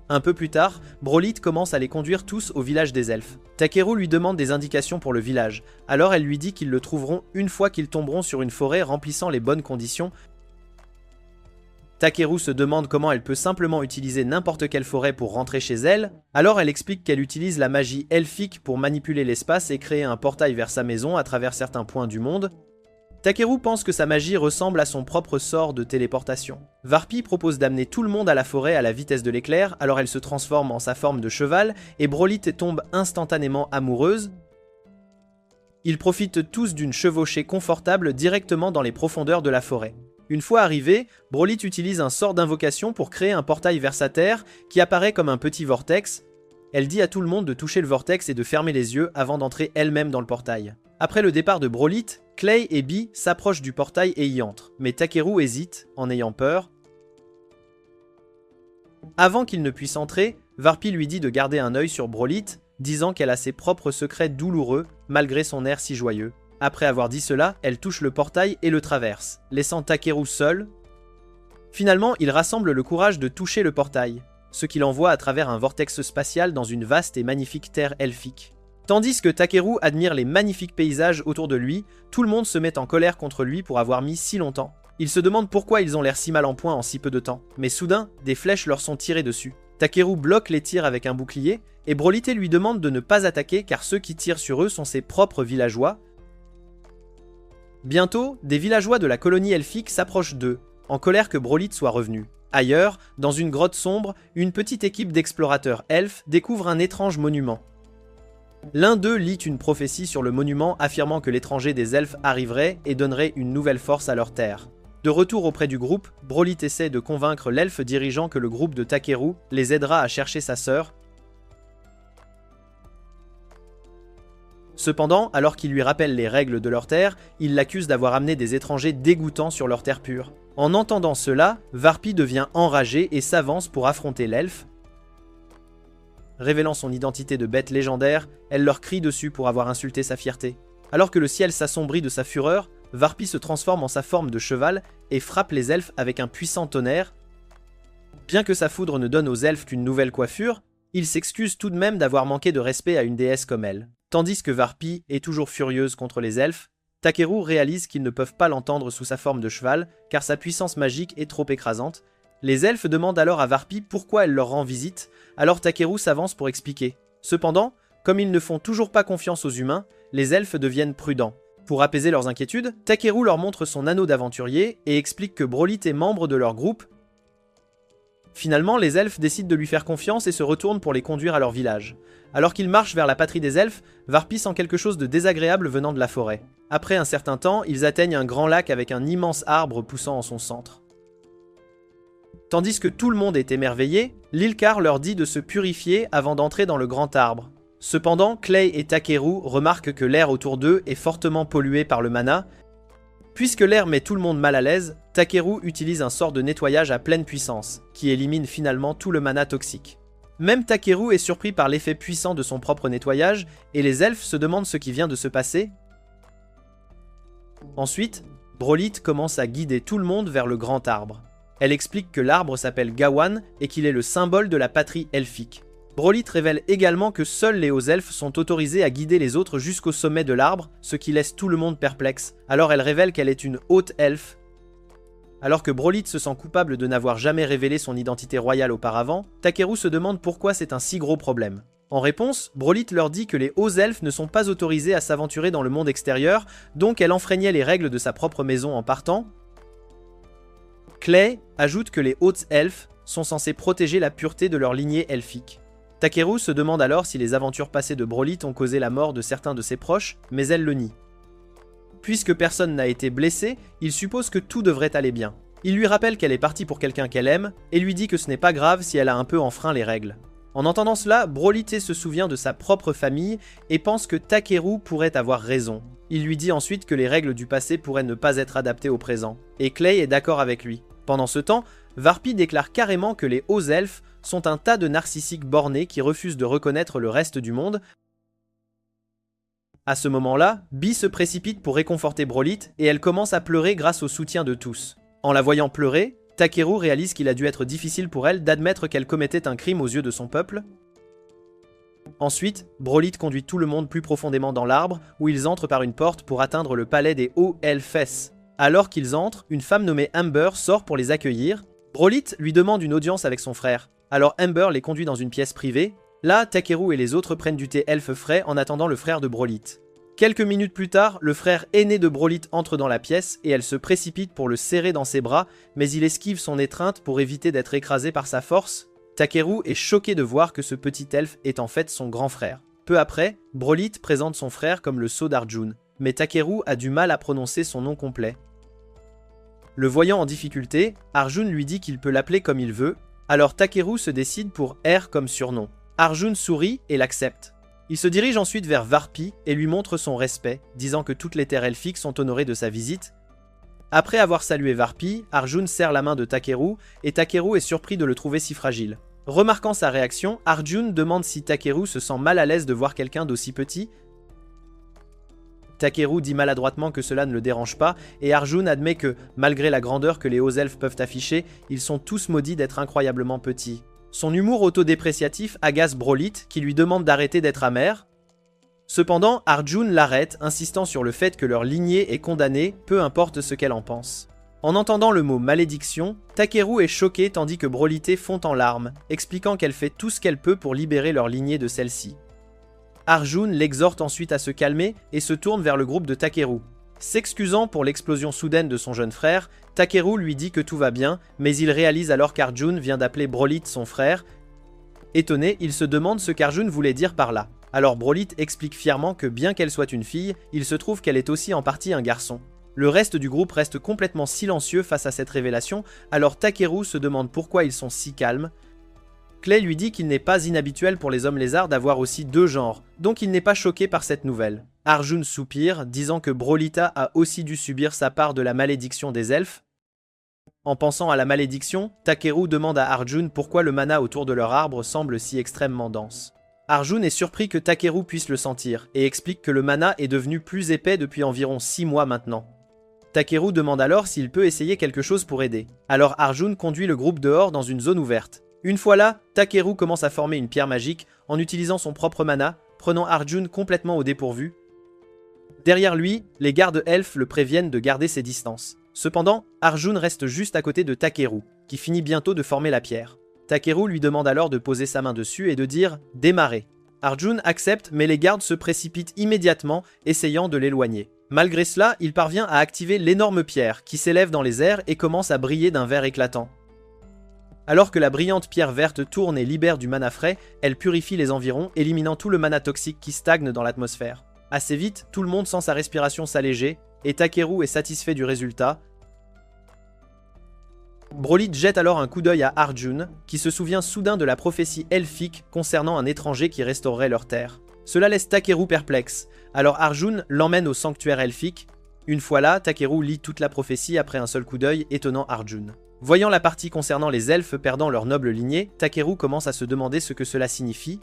Un peu plus tard, Brolite commence à les conduire tous au village des elfes. Takeru lui demande des indications pour le village, alors elle lui dit qu'ils le trouveront une fois qu'ils tomberont sur une forêt remplissant les bonnes conditions. Takeru se demande comment elle peut simplement utiliser n'importe quelle forêt pour rentrer chez elle, alors elle explique qu'elle utilise la magie elfique pour manipuler l'espace et créer un portail vers sa maison à travers certains points du monde. Takeru pense que sa magie ressemble à son propre sort de téléportation. Varpi propose d'amener tout le monde à la forêt à la vitesse de l'éclair, alors elle se transforme en sa forme de cheval et Brolite tombe instantanément amoureuse. Ils profitent tous d'une chevauchée confortable directement dans les profondeurs de la forêt. Une fois arrivé, Brolite utilise un sort d'invocation pour créer un portail vers sa terre qui apparaît comme un petit vortex. Elle dit à tout le monde de toucher le vortex et de fermer les yeux avant d'entrer elle-même dans le portail. Après le départ de Brolite, Clay et Bee s'approchent du portail et y entrent, mais Takeru hésite, en ayant peur. Avant qu'il ne puisse entrer, Varpi lui dit de garder un œil sur Brolite, disant qu'elle a ses propres secrets douloureux, malgré son air si joyeux. Après avoir dit cela, elle touche le portail et le traverse, laissant Takeru seul. Finalement, il rassemble le courage de toucher le portail, ce qui l'envoie à travers un vortex spatial dans une vaste et magnifique terre elfique. Tandis que Takeru admire les magnifiques paysages autour de lui, tout le monde se met en colère contre lui pour avoir mis si longtemps. Ils se demandent pourquoi ils ont l'air si mal en point en si peu de temps, mais soudain, des flèches leur sont tirées dessus. Takeru bloque les tirs avec un bouclier, et Brolite lui demande de ne pas attaquer car ceux qui tirent sur eux sont ses propres villageois. Bientôt, des villageois de la colonie elfique s'approchent d'eux, en colère que Brolite soit revenu. Ailleurs, dans une grotte sombre, une petite équipe d'explorateurs elfes découvre un étrange monument. L'un d'eux lit une prophétie sur le monument affirmant que l'étranger des elfes arriverait et donnerait une nouvelle force à leur terre. De retour auprès du groupe, Brolite essaie de convaincre l'elfe dirigeant que le groupe de Takeru les aidera à chercher sa sœur. Cependant, alors qu'il lui rappelle les règles de leur terre, il l'accuse d'avoir amené des étrangers dégoûtants sur leur terre pure. En entendant cela, Varpi devient enragé et s'avance pour affronter l'elfe. Révélant son identité de bête légendaire, elle leur crie dessus pour avoir insulté sa fierté. Alors que le ciel s'assombrit de sa fureur, Varpi se transforme en sa forme de cheval et frappe les elfes avec un puissant tonnerre. Bien que sa foudre ne donne aux elfes qu'une nouvelle coiffure, il s'excuse tout de même d'avoir manqué de respect à une déesse comme elle. Tandis que Varpi est toujours furieuse contre les elfes, Takeru réalise qu'ils ne peuvent pas l'entendre sous sa forme de cheval car sa puissance magique est trop écrasante. Les elfes demandent alors à Varpi pourquoi elle leur rend visite, alors Takeru s'avance pour expliquer. Cependant, comme ils ne font toujours pas confiance aux humains, les elfes deviennent prudents. Pour apaiser leurs inquiétudes, Takeru leur montre son anneau d'aventurier et explique que Brolite est membre de leur groupe. Finalement, les elfes décident de lui faire confiance et se retournent pour les conduire à leur village. Alors qu'ils marchent vers la patrie des elfes, Varpi sent quelque chose de désagréable venant de la forêt. Après un certain temps, ils atteignent un grand lac avec un immense arbre poussant en son centre. Tandis que tout le monde est émerveillé, l'Ilkar leur dit de se purifier avant d'entrer dans le grand arbre. Cependant, Clay et Takeru remarquent que l'air autour d'eux est fortement pollué par le mana. Puisque l'air met tout le monde mal à l'aise, Takeru utilise un sort de nettoyage à pleine puissance, qui élimine finalement tout le mana toxique. Même Takeru est surpris par l'effet puissant de son propre nettoyage, et les elfes se demandent ce qui vient de se passer. Ensuite, Brolite commence à guider tout le monde vers le grand arbre. Elle explique que l'arbre s'appelle Gawan et qu'il est le symbole de la patrie elfique. Brolyt révèle également que seuls les hauts elfes sont autorisés à guider les autres jusqu'au sommet de l'arbre, ce qui laisse tout le monde perplexe. Alors elle révèle qu'elle est une haute elfe. Alors que Brolyt se sent coupable de n'avoir jamais révélé son identité royale auparavant, Takeru se demande pourquoi c'est un si gros problème. En réponse, Brolyt leur dit que les hauts elfes ne sont pas autorisés à s'aventurer dans le monde extérieur, donc elle enfreignait les règles de sa propre maison en partant. Clay ajoute que les hautes elfes sont censés protéger la pureté de leur lignée elfique. Takeru se demande alors si les aventures passées de Brolyt ont causé la mort de certains de ses proches, mais elle le nie. Puisque personne n'a été blessé, il suppose que tout devrait aller bien. Il lui rappelle qu'elle est partie pour quelqu'un qu'elle aime, et lui dit que ce n'est pas grave si elle a un peu enfreint les règles. En entendant cela, Brolyt se souvient de sa propre famille et pense que Takeru pourrait avoir raison. Il lui dit ensuite que les règles du passé pourraient ne pas être adaptées au présent, et Clay est d'accord avec lui. Pendant ce temps, Varpi déclare carrément que les hauts elfes sont un tas de narcissiques bornés qui refusent de reconnaître le reste du monde. À ce moment-là, Bee se précipite pour réconforter Brolyt et elle commence à pleurer grâce au soutien de tous. En la voyant pleurer, Takeru réalise qu'il a dû être difficile pour elle d'admettre qu'elle commettait un crime aux yeux de son peuple. Ensuite, Brolyt conduit tout le monde plus profondément dans l'arbre, où ils entrent par une porte pour atteindre le palais des hauts elfes. Alors qu'ils entrent, une femme nommée Amber sort pour les accueillir. Brolyt lui demande une audience avec son frère. Alors Amber les conduit dans une pièce privée. Là, Takeru et les autres prennent du thé elfe frais en attendant le frère de Brolyt. Quelques minutes plus tard, le frère aîné de Brolyt entre dans la pièce et elle se précipite pour le serrer dans ses bras, mais il esquive son étreinte pour éviter d'être écrasé par sa force. Takeru est choqué de voir que ce petit elfe est en fait son grand frère. Peu après, Brolyt présente son frère comme le sceau d'Arjun, mais Takeru a du mal à prononcer son nom complet. Le voyant en difficulté, Arjun lui dit qu'il peut l'appeler comme il veut, alors Takeru se décide pour R comme surnom. Arjun sourit et l'accepte. Il se dirige ensuite vers Varpi et lui montre son respect, disant que toutes les terres elfiques sont honorées de sa visite. Après avoir salué Varpi, Arjun serre la main de Takeru et Takeru est surpris de le trouver si fragile. Remarquant sa réaction, Arjun demande si Takeru se sent mal à l'aise de voir quelqu'un d'aussi petit. Takeru dit maladroitement que cela ne le dérange pas, et Arjun admet que, malgré la grandeur que les hauts elfes peuvent afficher, ils sont tous maudits d'être incroyablement petits. Son humour autodépréciatif agace Brolyt, qui lui demande d'arrêter d'être amer. Cependant, Arjun l'arrête, insistant sur le fait que leur lignée est condamnée, peu importe ce qu'elle en pense. En entendant le mot malédiction, Takeru est choqué tandis que Brolyt fond en larmes, expliquant qu'elle fait tout ce qu'elle peut pour libérer leur lignée de celle-ci. Arjun l'exhorte ensuite à se calmer et se tourne vers le groupe de Takeru. S'excusant pour l'explosion soudaine de son jeune frère, Takeru lui dit que tout va bien, mais il réalise alors qu'Arjun vient d'appeler Brolyt son frère. Étonné, il se demande ce qu'Arjun voulait dire par là. Alors Brolyt explique fièrement que bien qu'elle soit une fille, il se trouve qu'elle est aussi en partie un garçon. Le reste du groupe reste complètement silencieux face à cette révélation, alors Takeru se demande pourquoi ils sont si calmes. Clay lui dit qu'il n'est pas inhabituel pour les hommes lézards d'avoir aussi deux genres, donc il n'est pas choqué par cette nouvelle. Arjun soupire, disant que Brolyt a aussi dû subir sa part de la malédiction des elfes. En pensant à la malédiction, Takeru demande à Arjun pourquoi le mana autour de leur arbre semble si extrêmement dense. Arjun est surpris que Takeru puisse le sentir, et explique que le mana est devenu plus épais depuis environ 6 mois maintenant. Takeru demande alors s'il peut essayer quelque chose pour aider. Alors Arjun conduit le groupe dehors dans une zone ouverte. Une fois là, Takeru commence à former une pierre magique en utilisant son propre mana, prenant Arjun complètement au dépourvu. Derrière lui, les gardes elfes le préviennent de garder ses distances. Cependant, Arjun reste juste à côté de Takeru, qui finit bientôt de former la pierre. Takeru lui demande alors de poser sa main dessus et de dire « Démarrer ». Arjun accepte, mais les gardes se précipitent immédiatement, essayant de l'éloigner. Malgré cela, il parvient à activer l'énorme pierre, qui s'élève dans les airs et commence à briller d'un vert éclatant. Alors que la brillante pierre verte tourne et libère du mana frais, elle purifie les environs, éliminant tout le mana toxique qui stagne dans l'atmosphère. Assez vite, tout le monde sent sa respiration s'alléger, et Takeru est satisfait du résultat. Brolyt jette alors un coup d'œil à Arjun, qui se souvient soudain de la prophétie elfique concernant un étranger qui restaurerait leur terre. Cela laisse Takeru perplexe, alors Arjun l'emmène au sanctuaire elfique. Une fois là, Takeru lit toute la prophétie après un seul coup d'œil, étonnant Arjun. Voyant la partie concernant les elfes perdant leur noble lignée, Takeru commence à se demander ce que cela signifie.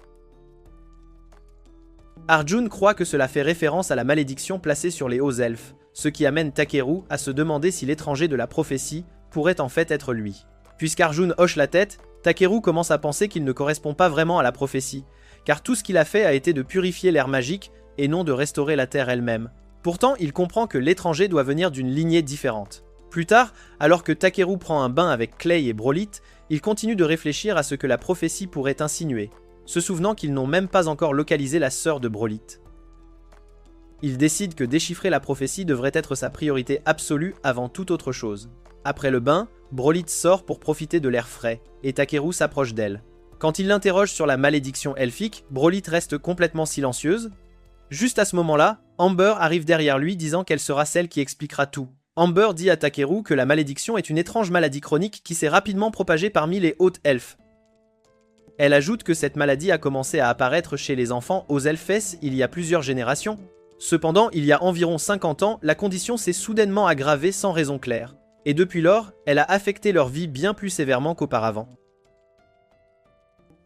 Arjun croit que cela fait référence à la malédiction placée sur les hauts elfes, ce qui amène Takeru à se demander si l'étranger de la prophétie pourrait en fait être lui. Puisqu'Arjun hoche la tête, Takeru commence à penser qu'il ne correspond pas vraiment à la prophétie, car tout ce qu'il a fait a été de purifier l'air magique et non de restaurer la terre elle-même. Pourtant, il comprend que l'étranger doit venir d'une lignée différente. Plus tard, alors que Takeru prend un bain avec Clay et Brolyt, il continue de réfléchir à ce que la prophétie pourrait insinuer, se souvenant qu'ils n'ont même pas encore localisé la sœur de Brolyt. Il décide que déchiffrer la prophétie devrait être sa priorité absolue avant toute autre chose. Après le bain, Brolyt sort pour profiter de l'air frais, et Takeru s'approche d'elle. Quand il l'interroge sur la malédiction elfique, Brolyt reste complètement silencieuse. Juste à ce moment-là, Amber arrive derrière lui disant qu'elle sera celle qui expliquera tout. Amber dit à Takeru que la malédiction est une étrange maladie chronique qui s'est rapidement propagée parmi les hautes elfes. Elle ajoute que cette maladie a commencé à apparaître chez les enfants aux Elfes il y a plusieurs générations. Cependant, il y a environ 50 ans, la condition s'est soudainement aggravée sans raison claire. Et depuis lors, elle a affecté leur vie bien plus sévèrement qu'auparavant.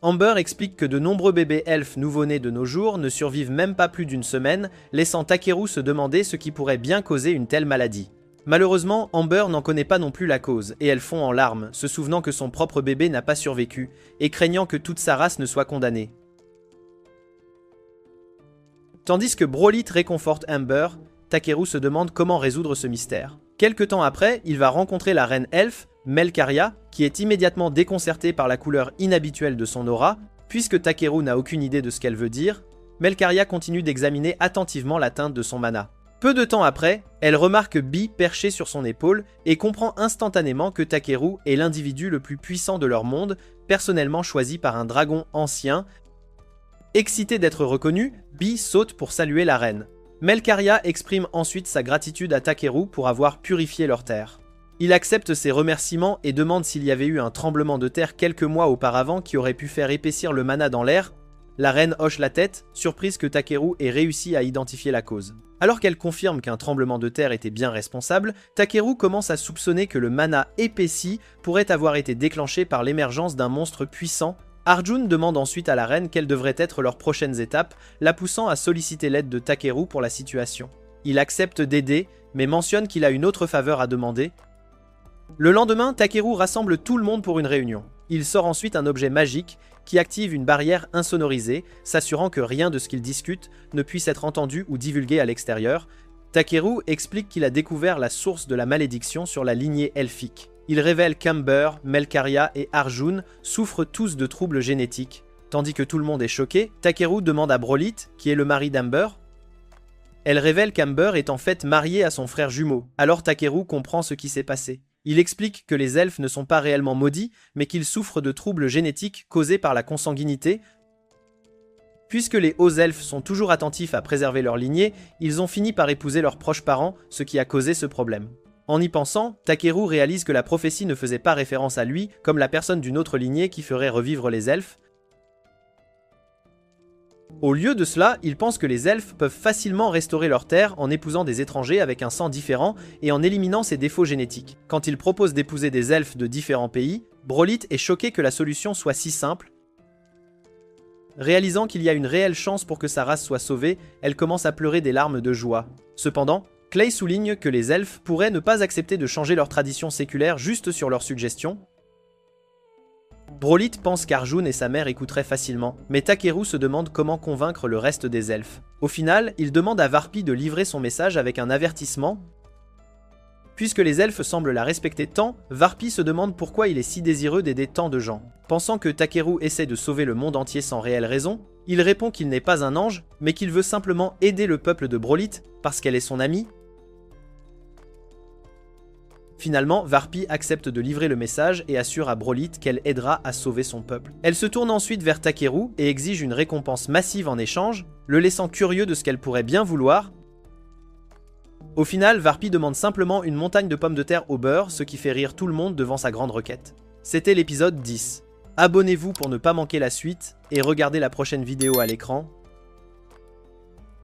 Amber explique que de nombreux bébés elfes nouveau-nés de nos jours ne survivent même pas plus d'une semaine, laissant Takeru se demander ce qui pourrait bien causer une telle maladie. Malheureusement, Amber n'en connaît pas non plus la cause, et elle fond en larmes, se souvenant que son propre bébé n'a pas survécu, et craignant que toute sa race ne soit condamnée. Tandis que Brolyt réconforte Amber, Takeru se demande comment résoudre ce mystère. Quelque temps après, il va rencontrer la reine elfe, Melkaria, qui est immédiatement déconcertée par la couleur inhabituelle de son aura. Puisque Takeru n'a aucune idée de ce qu'elle veut dire, Melkaria continue d'examiner attentivement la teinte de son mana. Peu de temps après, elle remarque Bee perché sur son épaule et comprend instantanément que Takeru est l'individu le plus puissant de leur monde, personnellement choisi par un dragon ancien. Excitée d'être reconnue, Bee saute pour saluer la reine. Melkaria exprime ensuite sa gratitude à Takeru pour avoir purifié leur terre. Il accepte ses remerciements et demande s'il y avait eu un tremblement de terre quelques mois auparavant qui aurait pu faire épaissir le mana dans l'air. La reine hoche la tête, surprise que Takeru ait réussi à identifier la cause. Alors qu'elle confirme qu'un tremblement de terre était bien responsable, Takeru commence à soupçonner que le mana épaissi pourrait avoir été déclenché par l'émergence d'un monstre puissant. Arjun demande ensuite à la reine quelles devraient être leurs prochaines étapes, la poussant à solliciter l'aide de Takeru pour la situation. Il accepte d'aider, mais mentionne qu'il a une autre faveur à demander. Le lendemain, Takeru rassemble tout le monde pour une réunion. Il sort ensuite un objet magique qui active une barrière insonorisée, s'assurant que rien de ce qu'il discute ne puisse être entendu ou divulgué à l'extérieur. Takeru explique qu'il a découvert la source de la malédiction sur la lignée elfique. Il révèle qu'Amber, Melkaria et Arjun souffrent tous de troubles génétiques. Tandis que tout le monde est choqué, Takeru demande à Brolyt, qui est le mari d'Amber. Elle révèle qu'Amber est en fait mariée à son frère jumeau. Alors Takeru comprend ce qui s'est passé. Il explique que les elfes ne sont pas réellement maudits, mais qu'ils souffrent de troubles génétiques causés par la consanguinité. Puisque les hauts elfes sont toujours attentifs à préserver leur lignée, ils ont fini par épouser leurs proches parents, ce qui a causé ce problème. En y pensant, Takeru réalise que la prophétie ne faisait pas référence à lui comme la personne d'une autre lignée qui ferait revivre les elfes. Au lieu de cela, il pense que les elfes peuvent facilement restaurer leur terre en épousant des étrangers avec un sang différent et en éliminant ses défauts génétiques. Quand il propose d'épouser des elfes de différents pays, Brolyt est choqué que la solution soit si simple. Réalisant qu'il y a une réelle chance pour que sa race soit sauvée, elle commence à pleurer des larmes de joie. Cependant, Clay souligne que les elfes pourraient ne pas accepter de changer leur tradition séculaire juste sur leur suggestion. Brolyt pense qu'Arjun et sa mère écouteraient facilement, mais Takeru se demande comment convaincre le reste des elfes. Au final, il demande à Varpi de livrer son message avec un avertissement. Puisque les elfes semblent la respecter tant, Varpi se demande pourquoi il est si désireux d'aider tant de gens. Pensant que Takeru essaie de sauver le monde entier sans réelle raison, il répond qu'il n'est pas un ange, mais qu'il veut simplement aider le peuple de Brolyt parce qu'elle est son amie. Finalement, Varpi accepte de livrer le message et assure à Brolyt qu'elle aidera à sauver son peuple. Elle se tourne ensuite vers Takeru et exige une récompense massive en échange, le laissant curieux de ce qu'elle pourrait bien vouloir. Au final, Varpi demande simplement une montagne de pommes de terre au beurre, ce qui fait rire tout le monde devant sa grande requête. C'était l'épisode 10. Abonnez-vous pour ne pas manquer la suite et regardez la prochaine vidéo à l'écran.